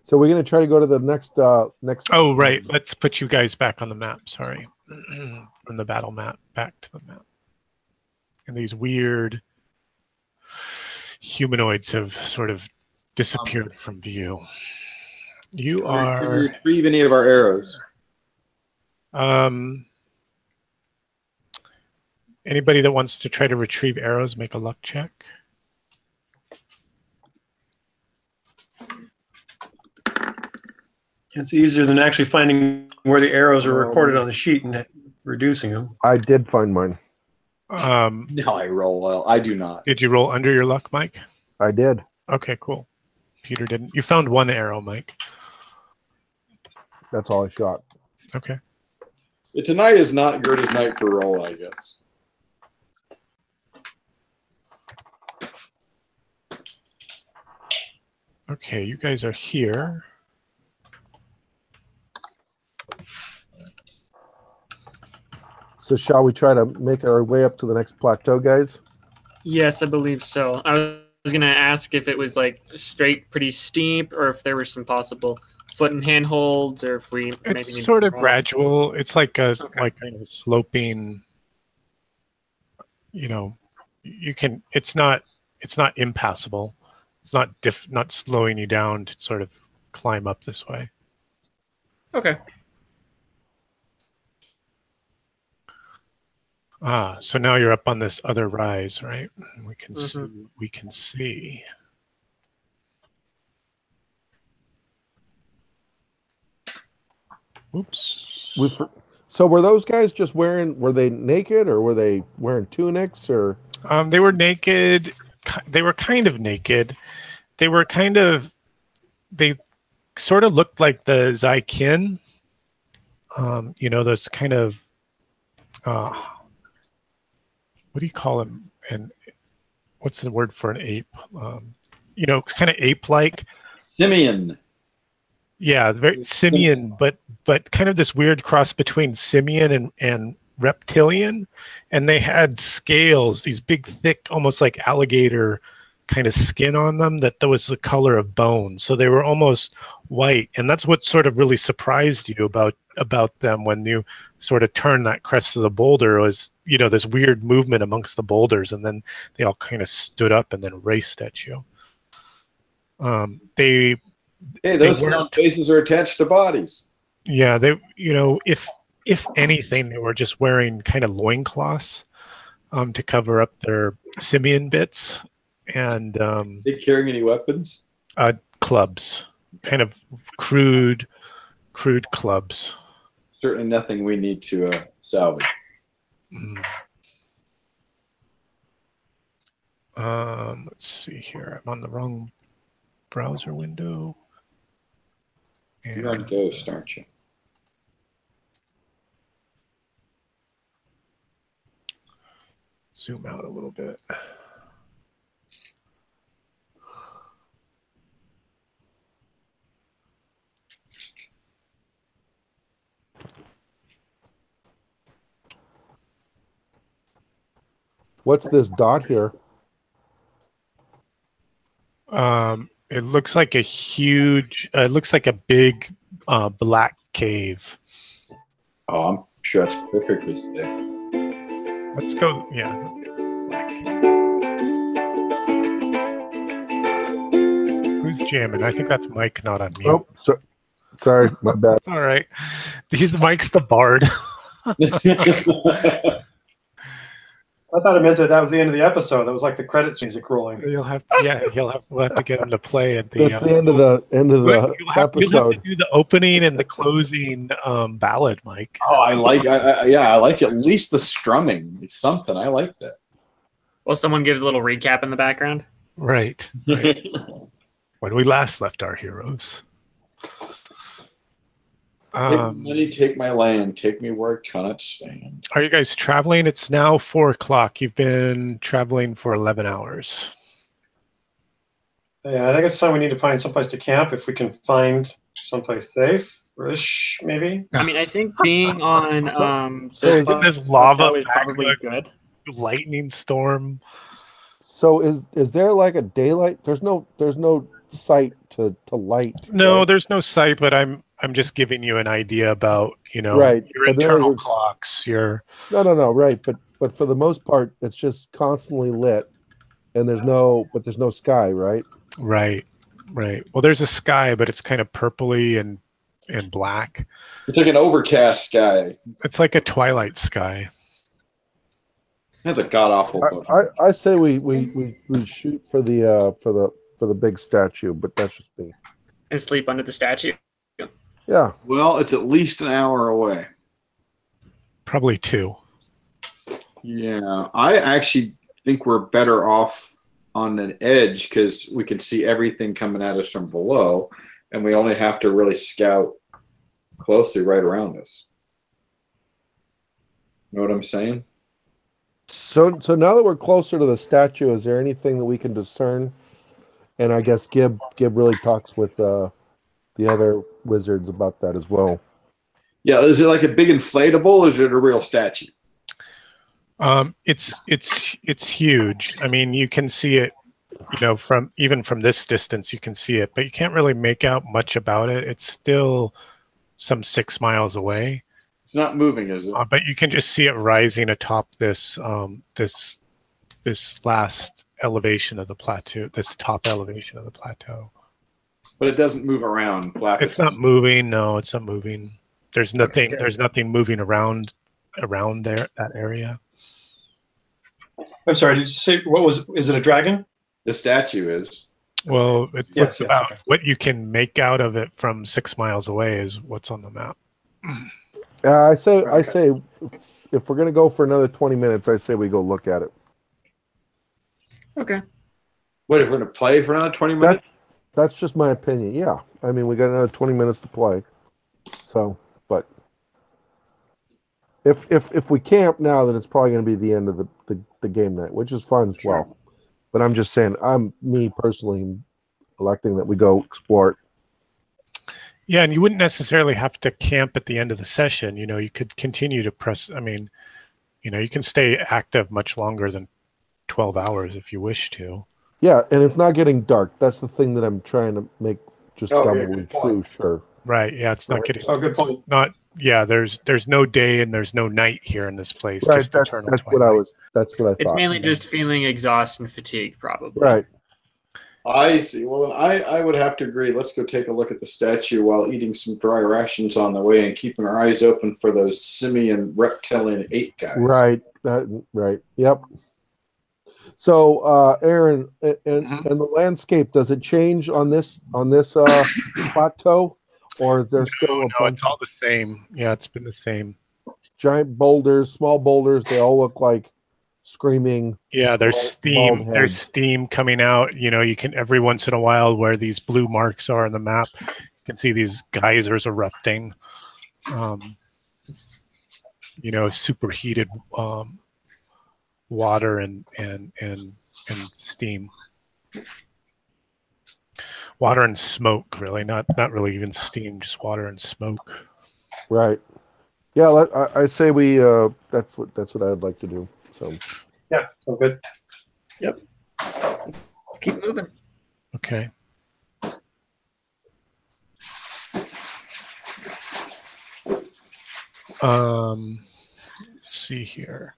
So we're going to try to go to the next. Oh, right. Let's put you guys back on the map. Sorry. From the battle map back to the map. And these weird humanoids have sort of disappeared from view. You are. Can we retrieve any of our arrows? Anybody that wants to try to retrieve arrows, make a luck check. It's easier than actually finding where the arrows are recorded on the sheet and reducing them. I did find mine. No, I roll well. I do not. Did you roll under your luck, Mike? I did. Okay, cool. Peter didn't. You found one arrow, Mike. That's all I shot. Okay. Tonight is not Gertie's night for roll, I guess. Okay, you guys are here. So shall we try to make our way up to the next plateau, guys? Yes, I believe so. I was going to ask if it was straight, pretty steep, or if there were some possible foot and hand holds, or if we maybe It's need sort of some gradual. It's like a Okay. like kind of sloping. You know, you can. It's not impassable. It's not slowing you down to sort of climb up this way. Okay. So now you're up on this other rise, right? We can see. Mhm. We can see. Oops. So were those guys just wearing? Were they naked, or were they wearing tunics, or? They were naked. They were kind of naked. They were kind of. They sort of looked like the Zaikin. You know, those kind of. What do you call them? And what's the word for an ape? You know, kind of ape-like. Simeon. Yeah, very simian, but kind of this weird cross between simian and reptilian. And they had scales, these big, thick, almost like alligator kind of skin on them that was the color of bone. So they were almost white. And that's what sort of really surprised you about them when you sort of turned that crest of the boulder was, you know, this weird movement amongst the boulders. And then they all kind of stood up and then raced at you. Hey, those sound faces are attached to bodies. Yeah, they, you know, if anything, they were just wearing kind of loincloths to cover up their simian bits, and They carrying any weapons? clubs, kind of crude clubs. Certainly nothing we need to salvage. Let's see here. I'm on the wrong browser window. You're on Ghost, aren't you? Zoom out a little bit. What's this dot here? It looks like a huge. It looks like a big black cave. Oh, I'm sure that's perfectly safe. Let's go. Yeah. Black cave. Who's jamming? I think that's Mike, not on mute. Oh, sorry, my bad. All right. He's Mike's the bard. I thought it meant that was the end of the episode. That was like the credit music rolling. We'll have to get him to play at the. That's the end of the you'll have episode. to do the opening and the closing ballad, Mike. Oh, I like at least the strumming. It's something. I like that. Well, someone gives a little recap in the background. Right. When we last left our heroes. Take money, take my land, take me where I cannot stand. Are you guys traveling? It's now 4 o'clock. You've been traveling for 11 hours. Yeah, I think it's time we need to find someplace to camp if we can find someplace safe-ish, maybe. I mean, I think being on This lava is probably good. Lightning storm. So is there like a daylight? There's no sight to light. No, right? there's no sight, but I'm just giving you an idea about, right. your internal clocks, No, right. But for the most part, it's just constantly lit, and there's no sky, right? Right. Well, there's a sky, but it's kind of purpley and black. It's like an overcast sky. It's like a twilight sky. That's a god awful. I say we shoot for the big statue, but that's just me. And sleep under the statue. Yeah. Well, it's at least an hour away. Probably 2. Yeah, I actually think we're better off on an edge because we can see everything coming at us from below, and we only have to really scout closely right around us. You know what I'm saying? So now that we're closer to the statue, is there anything that we can discern? And I guess Gib really talks with the other wizards about that as well. Yeah, is it like a big inflatable, or is it a real statue? It's huge. I mean, you can see it, from this distance, you can see it, but you can't really make out much about it. It's still some 6 miles away. It's not moving, is it? But you can just see it rising atop this last elevation of the plateau, this top elevation of the plateau. But it doesn't move around. It's not moving. No, it's not moving. There's nothing. There's nothing moving around there, that area. I'm sorry, did you say is it a dragon? The statue is. Well, it looks about okay. what you can make out of it from 6 miles away is what's on the map. I say if we're gonna go for another 20 minutes, I say we go look at it. Okay. What, if we're going to play for another 20 minutes? That's just my opinion. Yeah, I mean we got another 20 minutes to play. So, but if we camp now, then it's probably going to be the end of the game night, which is fun as well. But I'm just saying, me personally electing that we go explore it. Yeah, and you wouldn't necessarily have to camp at the end of the session. You could continue to press. I mean, you can stay active much longer than 12 hours if you wish to. Yeah, and it's not getting dark. That's the thing that I'm trying to make just doubly true. Sure. Right. Yeah, it's not getting. Oh, good point. Not. Yeah. There's no day and there's no night here in this place. Right. Just That's eternal what twilight. That's what I thought. It's mainly just feeling exhausted and fatigue, probably. Right. I see. Well, then I would have to agree. Let's go take a look at the statue while eating some dry rations on the way and keeping our eyes open for those simian, reptilian ape guys. Right. Right. Yep. So, Aaron, and the landscape, does it change on this plateau, or is there still? No, it's all the same. Yeah, it's been the same. giant boulders, small boulders. They all look like screaming. Yeah, there's bald steam. heads. There's steam coming out. You know, you can every once in a while where these blue marks are on the map, you can see these geysers erupting. You know, superheated water and steam. Water and smoke, really, not really even steam, just water and smoke. Right. Yeah, I say we. That's what I'd like to do. So. Yeah, so good. Yep. Let's keep moving. Okay. Let's see here.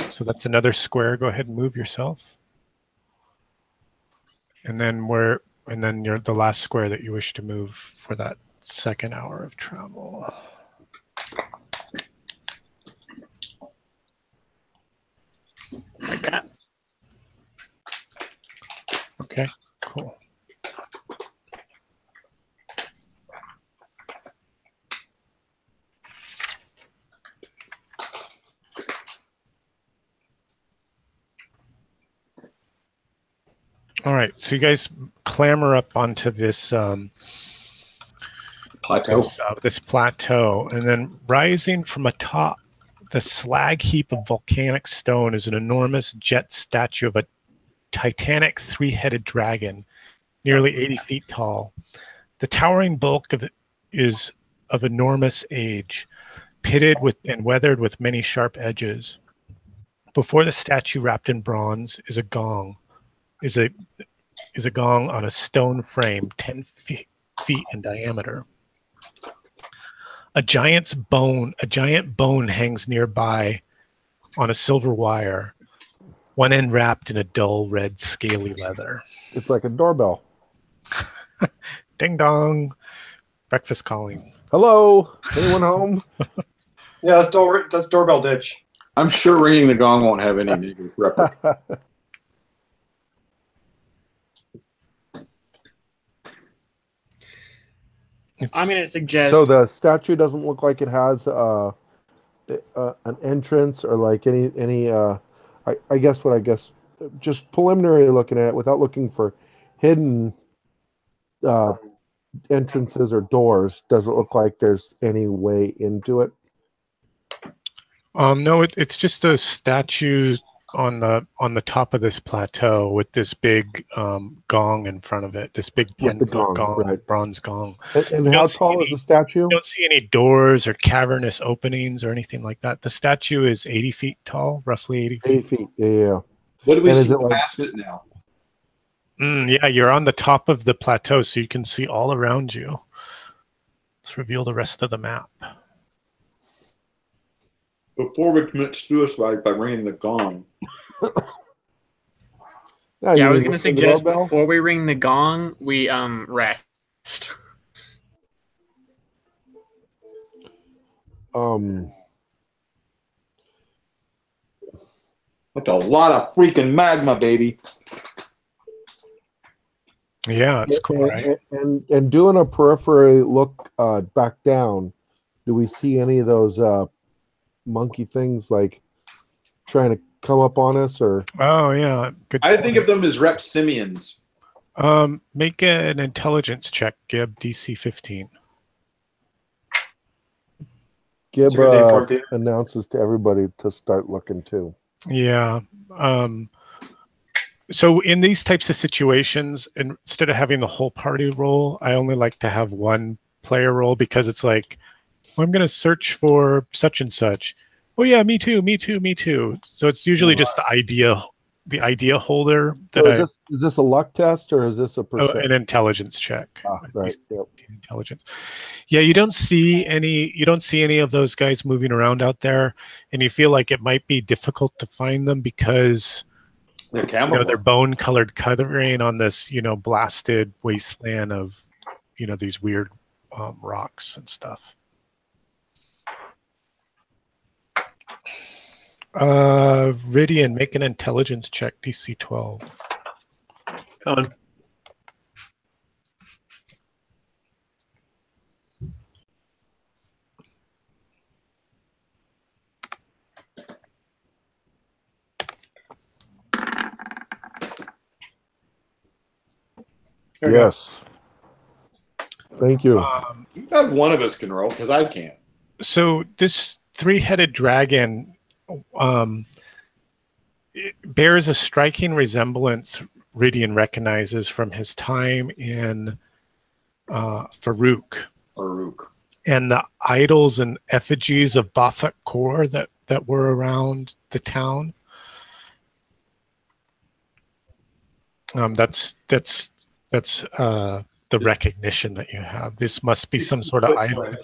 So that's another square. Go ahead and move yourself. And then you're the last square that you wish to move for that second hour of travel. Like that. Okay, cool. All right, so you guys clamber up onto this Plateau. this plateau, and then rising from atop the slag heap of volcanic stone is an enormous jet statue of a titanic three-headed dragon, nearly 80 feet tall. The towering bulk of it is of enormous age, pitted with and weathered with many sharp edges. Before the statue, wrapped in bronze, is a gong. Is a gong on a stone frame 10 feet in diameter. A giant bone hangs nearby on a silver wire, one end wrapped in a dull red scaly leather. It's like a doorbell. Ding dong. Breakfast calling. Hello, anyone home? Yeah, that's doorbell ditch. I'm sure ringing the gong won't have any negative repercussions. I'm going to suggest. So the statue doesn't look like it has an entrance or like any. I guess just preliminary looking at it without looking for hidden entrances or doors. Doesn't look like there's any way into it. No, it's just a statue on the top of this plateau with this big gong in front of it. This big 10-foot gong, right. Bronze gong. And how tall is the statue? You don't see any doors or cavernous openings or anything like that. The statue is 80 feet tall, roughly 80 feet. 80 feet. Yeah. What do we And is see it like- past it now? Yeah, you're on the top of the plateau, so you can see all around you. Let's reveal the rest of the map. Before we commit suicide by ringing the gong. Yeah, I was going to suggest before we ring the gong, we rest. That's a lot of freaking magma, baby. Yeah, it's cool, right? And doing a periphery look back down, do we see any of those monkey things like trying to come up on us? Or Oh yeah, good. I think of them as repsimians. Make an intelligence check, Gib. DC 15. Gib That's a good name for it, Peter. announces to everybody to start looking too. Yeah. So in these types of situations, instead of having the whole party roll, I only like to have one player roll because it's like, well, I'm going to search for such and such. Oh yeah, me too, me too, me too. So it's usually just the idea holder. So is this a luck test or is this a percent? An intelligence check. Right. Yep. Intelligence. Yeah, you don't see any of those guys moving around out there, and you feel like it might be difficult to find them because They're camouflaged. their bone-colored covering on this, blasted wasteland of, these weird rocks and stuff. Ridian, make an intelligence check, DC 12. Come on. There you go. Yes. Thank you. God, one of us can roll because I can't. So this three-headed dragon it bears a striking resemblance Ridian recognizes from his time in Farouk. And the idols and effigies of Bafak Kor that were around the town. That's the recognition that you have. This must be some sort of idol.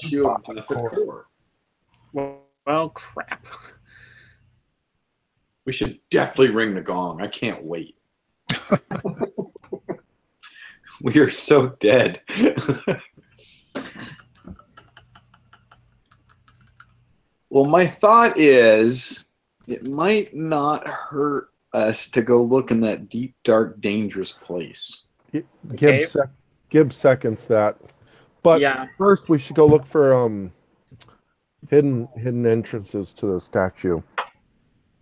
Well, crap. We should definitely ring the gong. I can't wait. We are so dead. Well, my thought is it might not hurt us to go look in that deep, dark, dangerous place. Gibbs seconds that. But first we should go look for hidden entrances to the statue.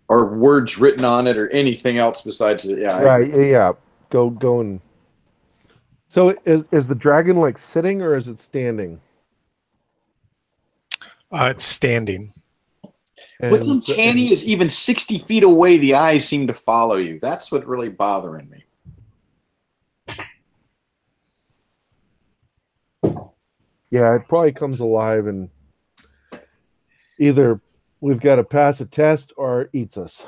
Or words written on it or anything else besides it. Yeah. Right, yeah. Go and so is the dragon like sitting or is it standing? It's standing. What's uncanny is even 60 feet away, the eyes seem to follow you. That's what's really bothering me. Yeah, it probably comes alive and either we've got to pass a test or it eats us.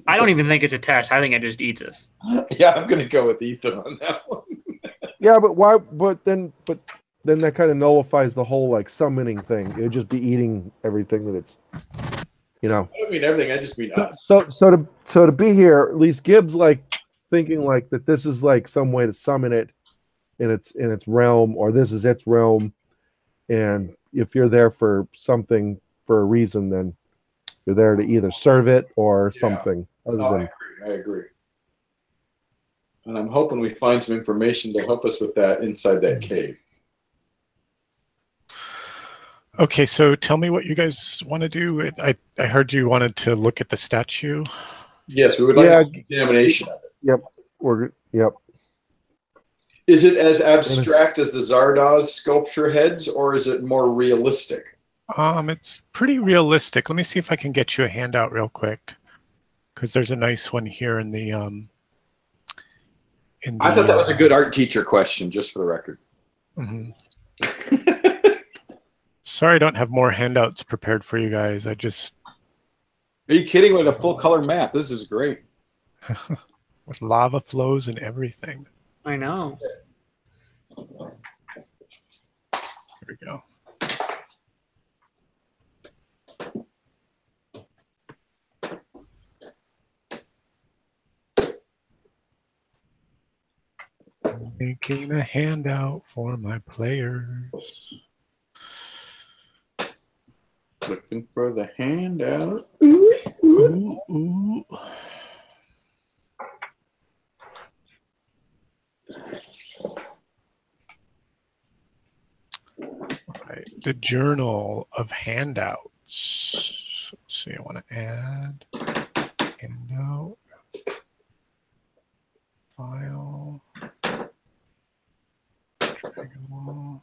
I don't even think it's a test. I think it just eats us. Yeah, I'm going to go with Ethan on that one. Yeah, but why? But then that kind of nullifies the whole like summoning thing. It would just be eating everything that it's, you know. I don't mean everything. I just mean us. So to be here, at least Gibbs like thinking like that this is like some way to summon it in its realm, or this is its realm, and if you're there for something for a reason, then you're there to either serve it or something. I agree. And I'm hoping we find some information to help us with that inside that cave. Okay, so tell me what you guys want to do. I heard you wanted to look at the statue. Yes, we would like an examination of it. Yep. Is it as abstract as the Zardoz sculpture heads, or is it more realistic? It's pretty realistic. Let me see if I can get you a handout real quick, because there's a nice one here in the. I thought that was a good art teacher question, just for the record. Mm-hmm. Sorry, I don't have more handouts prepared for you guys. Are you kidding? With a full color map, this is great. With lava flows and everything. I know. Here we go. Making a handout for my players. Looking for the handout. Ooh. Right. The Journal of Handouts. Let's see, I want to add handout. File. Dragon Wall.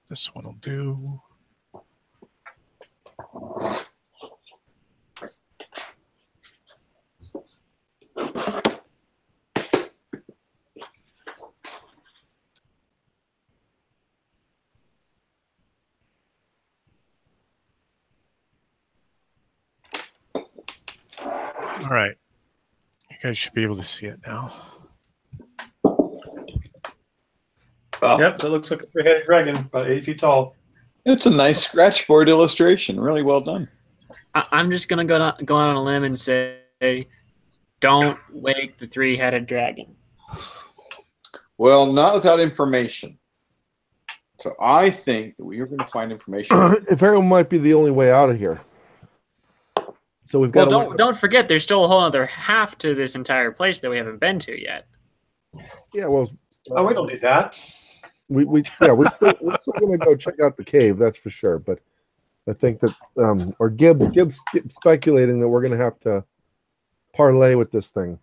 This one will do. All right. You guys should be able to see it now. Oh. Yep, that looks like a three-headed dragon, about 8 feet tall. It's a nice scratchboard illustration. Really well done. I'm just going to go out on a limb and say, don't wake the three-headed dragon. Well, not without information. So I think that we are going to find information. If everyone might be the only way out of here. So we've got. Well, don't forget, there's still a whole other half to this entire place that we haven't been to yet. Yeah, well. Oh, we don't need that. We're still going to go check out the cave. That's for sure. But I think that, or Gibbs speculating that we're going to have to parlay with this thing.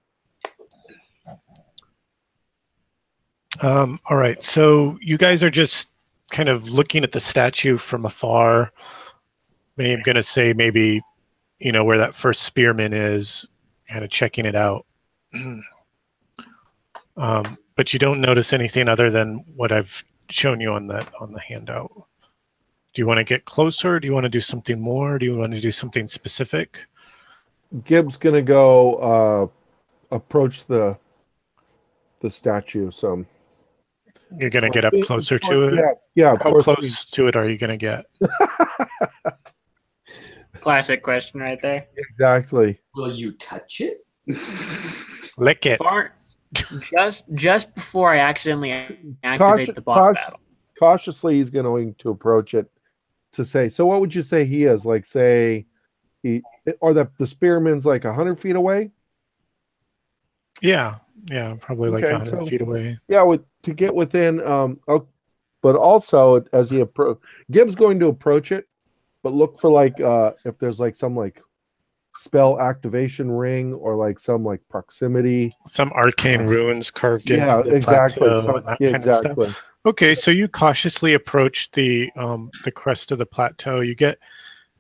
All right, so you guys are just kind of looking at the statue from afar. Maybe I'm going to say maybe, you know, where that first spearman is, kind of checking it out. But you don't notice anything other than what I've shown you on the handout. Do you want to get closer? Do you want to do something more? Do you want to do something specific? Gibbs gonna go approach the statue some. You're going to get up closer to it? Yeah, yeah. How close to it are you going to get? Classic question right there. Exactly. Will you touch it? Lick it. Far, just before I accidentally activate the boss battle. Cautiously, he's going to approach it to say. So, what would you say he is? Like, say, or the spearman's like 100 feet away? Yeah, probably like Okay, 100 feet away. Yeah, to get within. But also as he Gibbs going to approach it, but look for like if there's like some like spell activation ring or like some like proximity, some arcane runes carved in. Yeah, exactly. Exactly. Okay, so you cautiously approach the crest of the plateau. You get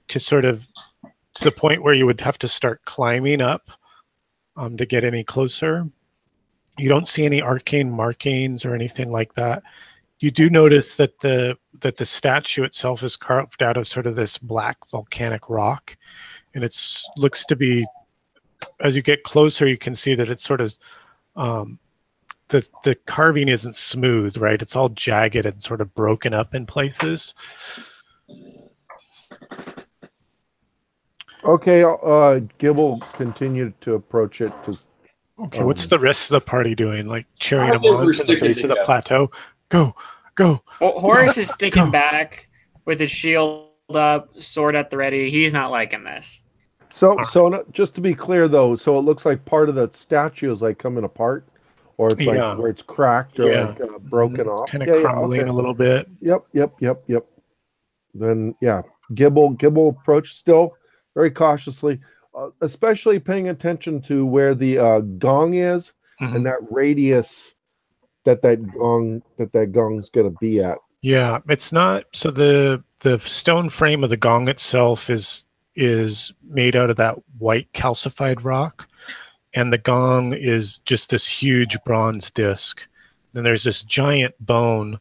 to sort of to the point where you would have to start climbing up to get any closer. You don't see any arcane markings or anything like that. You do notice that the statue itself is carved out of sort of this black volcanic rock, and it looks to be, as you get closer, you can see that it's sort of the carving isn't smooth, right? It's all jagged and sort of broken up in places. Okay, Gib will continue to approach it. Okay, what's the rest of the party doing? Like cheering him on from the base of the plateau? Go, go. Well, Horace is sticking back with his shield up, sword at the ready. He's not liking this. So just to be clear though, so it looks like part of the statue is like coming apart, or it's like where it's cracked or like broken off, kind of crumbling a little bit. Yep. Then Gib will approach still very cautiously, especially paying attention to where the gong is and that radius that gong's going to be at. Yeah, it's not. So the stone frame of the gong itself is made out of that white calcified rock, and the gong is just this huge bronze disc. Then there's this giant bone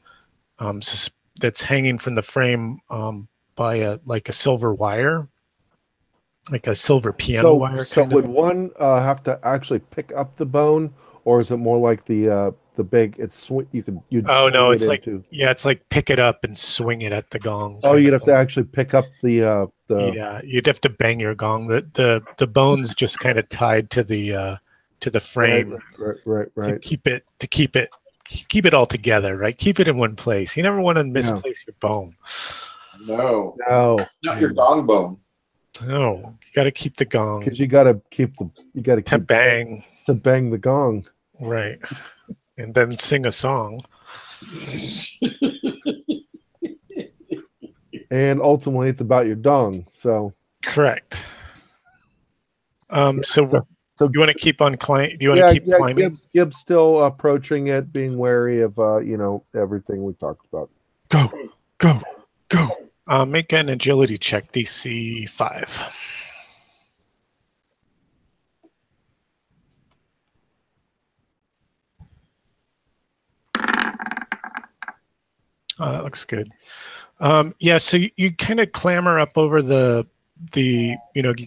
that's hanging from the frame by a silver wire, like a silver piano wire. So would one have to actually pick up the bone, or is it more like the big? It's you'd. Oh no, it's like into... it's like pick it up and swing it at the gong. Oh, you'd have to actually pick up the. Yeah, you'd have to bang your gong. The bone's just kind of tied to the frame. Right. To keep it all together, right? Keep it in one place. You never want to misplace your bone. No, not your gong bone. No, you got to keep the gong because you got to keep bang the gong, right? And then sing a song. And ultimately, it's about your dong. So correct. So you want to keep on climbing? Do you want to keep climbing? Gibbs still approaching it, being wary of everything we talked about. Go. Make an agility check, DC 5. That looks good. So you kind of clamber up over you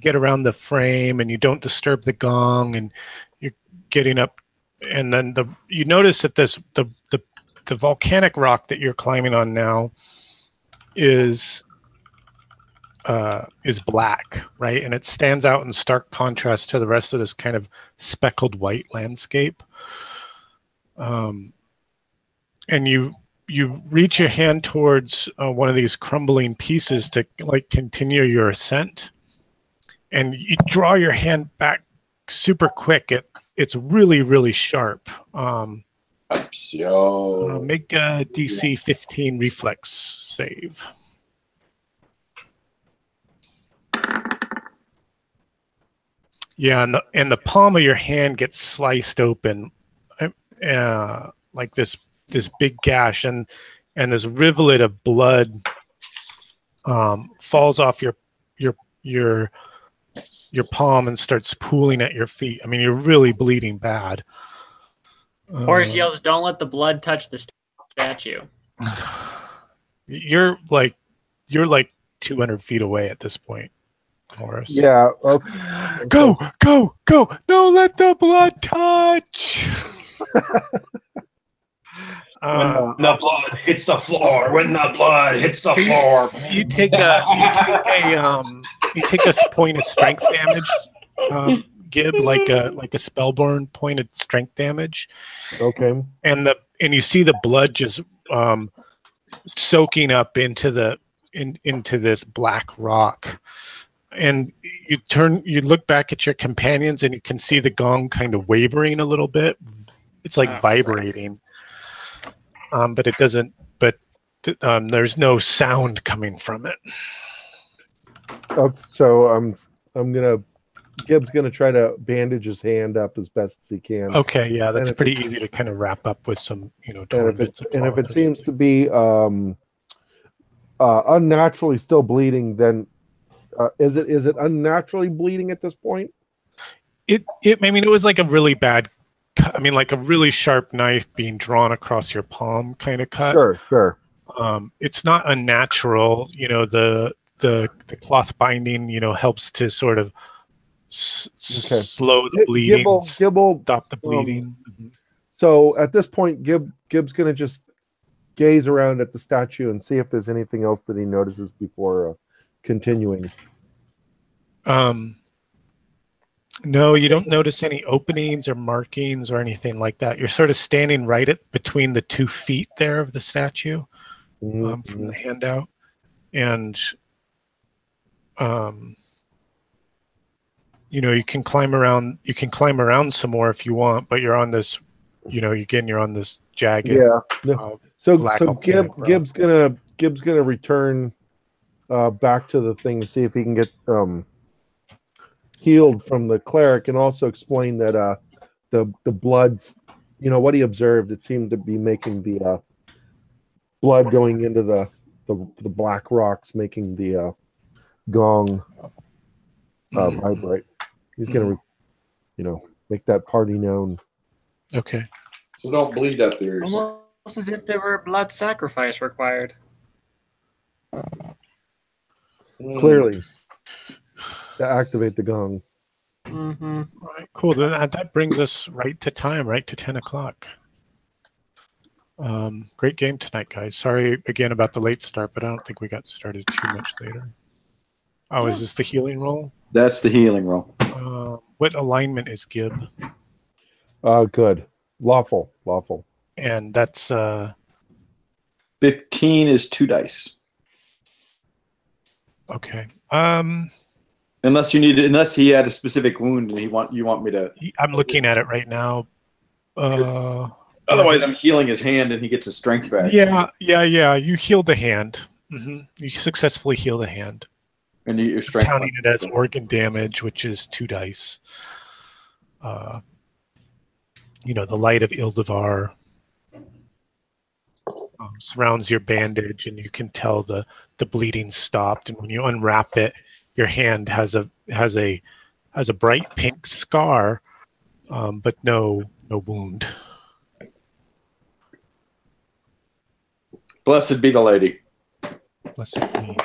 get around the frame and you don't disturb the gong, and you're getting up, and then you notice that the volcanic rock that you're climbing on now is black, right? And it stands out in stark contrast to the rest of this kind of speckled white landscape. And you reach your hand towards one of these crumbling pieces to continue your ascent, and you draw your hand back super quick. It's really, really sharp. Make a DC 15 reflex save. Yeah, and the palm of your hand gets sliced open, like this big gash, and this rivulet of blood falls off your palm and starts pooling at your feet. I mean, you're really bleeding bad. Horace yells, "Don't let the blood touch the statue." You're like 200 feet away at this point, Horace. Yeah. Okay. Go! Don't let the blood touch. When the blood hits the floor. When the blood hits the floor. You take a point of strength damage, Gib, like a spellborn point of strength damage. Okay. And you see the blood just soaking up into this black rock. And you look back at your companions and you can see the gong kind of wavering a little bit. It's like vibrating. But it doesn't, there's no sound coming from it. So Gib's gonna try to bandage his hand up as best as he can. Okay, yeah, that's pretty easy to kind of wrap up with some, torn bits of cloth. And if it seems to be unnaturally still bleeding, then is it unnaturally bleeding at this point? It was like a really bad cut. I mean, like a really sharp knife being drawn across your palm kind of cut. Sure. It's not unnatural. The cloth binding, helps to sort of slow the bleeding, stop the bleeding. So at this point, Gib's going to just gaze around at the statue and see if there's anything else that he notices before continuing. No, you don't notice any openings or markings or anything like that. You're sort of standing right between the 2 feet there of the statue from the handout. And, you can climb around. You can climb around some more if you want, but you're on this, you're on this jagged. Yeah. So Gib's gonna return back to the thing to see if he can get healed from the cleric, and also explain that the bloods, what he observed, it seemed to be making the blood going into the black rocks, making the gong vibrate. He's gonna make that party known. Okay. So don't bleed that theory. Almost as if there were blood sacrifice required. Clearly, to activate the gong. Mm-hmm. All right, cool. That brings us right to time, right to 10 o'clock. Great game tonight, guys. Sorry again about the late start, but I don't think we got started too much later. Oh, is this the healing roll? That's the healing roll. What alignment is Gib? Good. Lawful. And that's 15 is 2 dice. Okay. Unless he had a specific wound and you want me to. I'm looking at it right now. Otherwise, I'm healing his hand and he gets his strength back. Yeah. You healed the hand. You successfully heal the hand. And your strength. Counting it as organ damage, which is 2 dice. The light of Ildevar surrounds your bandage, and you can tell the bleeding stopped. And when you unwrap it, your hand has a bright pink scar, but no wound. Blessed be the lady. Blessed be.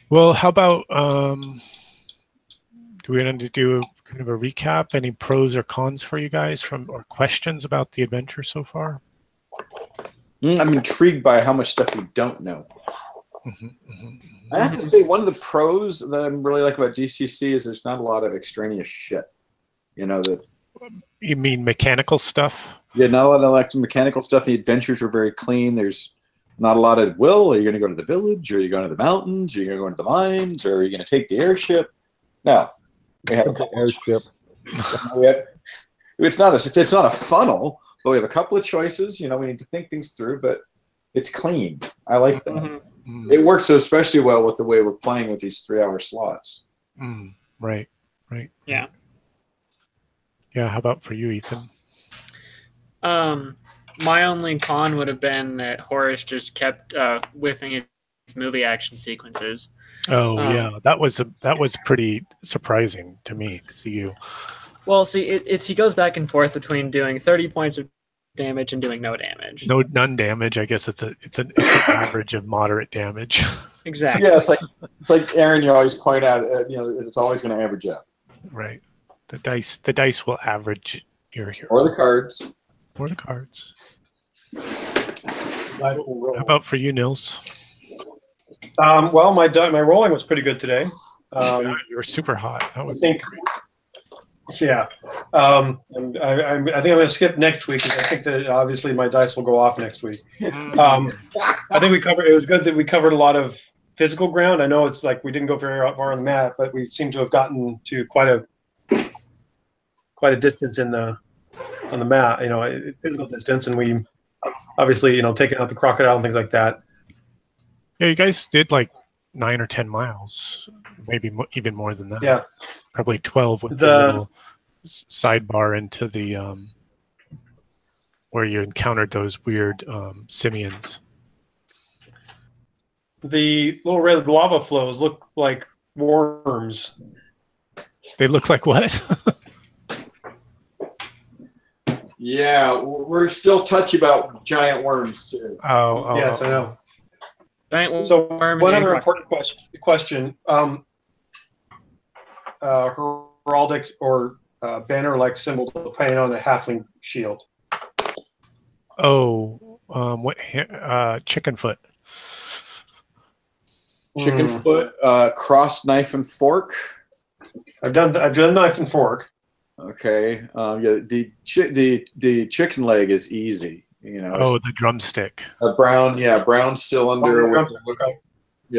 Well, how about do we want to do kind of a recap? Any pros or cons for you guys or questions about the adventure so far? I'm intrigued by how much stuff you don't know. I have to say, one of the pros that I really like about DCC is there's not a lot of extraneous shit. You mean mechanical stuff? Yeah, not a lot of mechanical stuff. The adventures are very clean. There's not a lot of, are you going to go to the village? Or are you going to the mountains? Or are you going to go into the mines? Or are you going to take the airship? No. We have the airship. It's not a funnel, but we have a couple of choices. We need to think things through, but it's clean. I like that. Mm-hmm. It works so especially well with the way we're playing with these 3-hour slots. Right. Yeah. Yeah. How about for you, Ethan? My only con would have been that Horace just kept whiffing his movie action sequences. Oh yeah, that was pretty surprising to me to see you. Well, see, he goes back and forth between doing 30 points of damage and doing no damage. None damage. I guess it's an average of moderate damage. Exactly. Yeah, it's like Aaron. You always point out, it's always going to average out. Right. The dice will average your hero. Or the cards. Or the cards. Dice will roll. How about for you, Nils? Well, my rolling was pretty good today. You were super hot. That I was think, yeah. And I think I'm going to skip next week because I think that obviously my dice will go off next week. I think it was good that we covered a lot of physical ground. I know it's like we didn't go very far on the map, but we seem to have gotten to quite a distance on the map, physical distance, and we obviously, taking out the crocodile and things like that. Yeah, you guys did like 9 or 10 miles, maybe even more than that. Yeah, probably 12 with the little sidebar into the where you encountered those weird simians. The little red lava flows look like worms. They look like what? Yeah, we're still touchy about giant worms too. Yes, I know. Giant So worms one and other important question. Heraldic or banner-like symbol to paint on a halfling shield. What? Chicken foot. Chicken foot, cross knife and fork. I've done knife and fork. Okay. Yeah, the chicken leg is easy. The drumstick. A brown cylinder.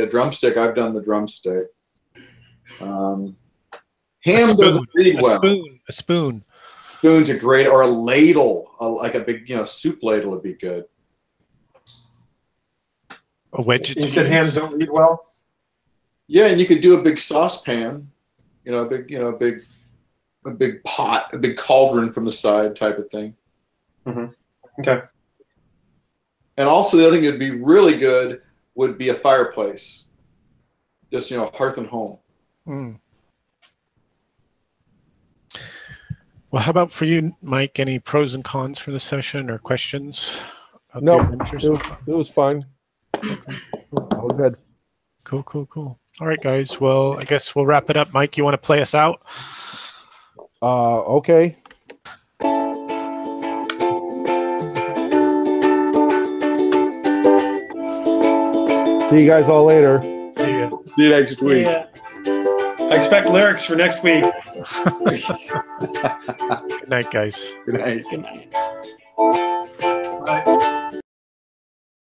Drumstick. I've done the drumstick. Ham doesn't read well. A spoon. Spoon's a great, or a ladle, like a big, soup ladle would be good. A wedge. You said hams don't read well. Yeah, and you could do a big saucepan. A big pot, a big cauldron from the side type of thing. Mm-hmm. Okay. And also the other thing that'd be really good would be a fireplace. Just, hearth and home. Mm. Well, how about for you, Mike? Any pros and cons for the session or questions? No, it was fine. All good. Cool. All right, guys. Well, I guess we'll wrap it up. Mike, you want to play us out? Okay. See you guys all later. See you. See you next week. Yeah. I expect lyrics for next week. Good night, guys. Good night. Good night.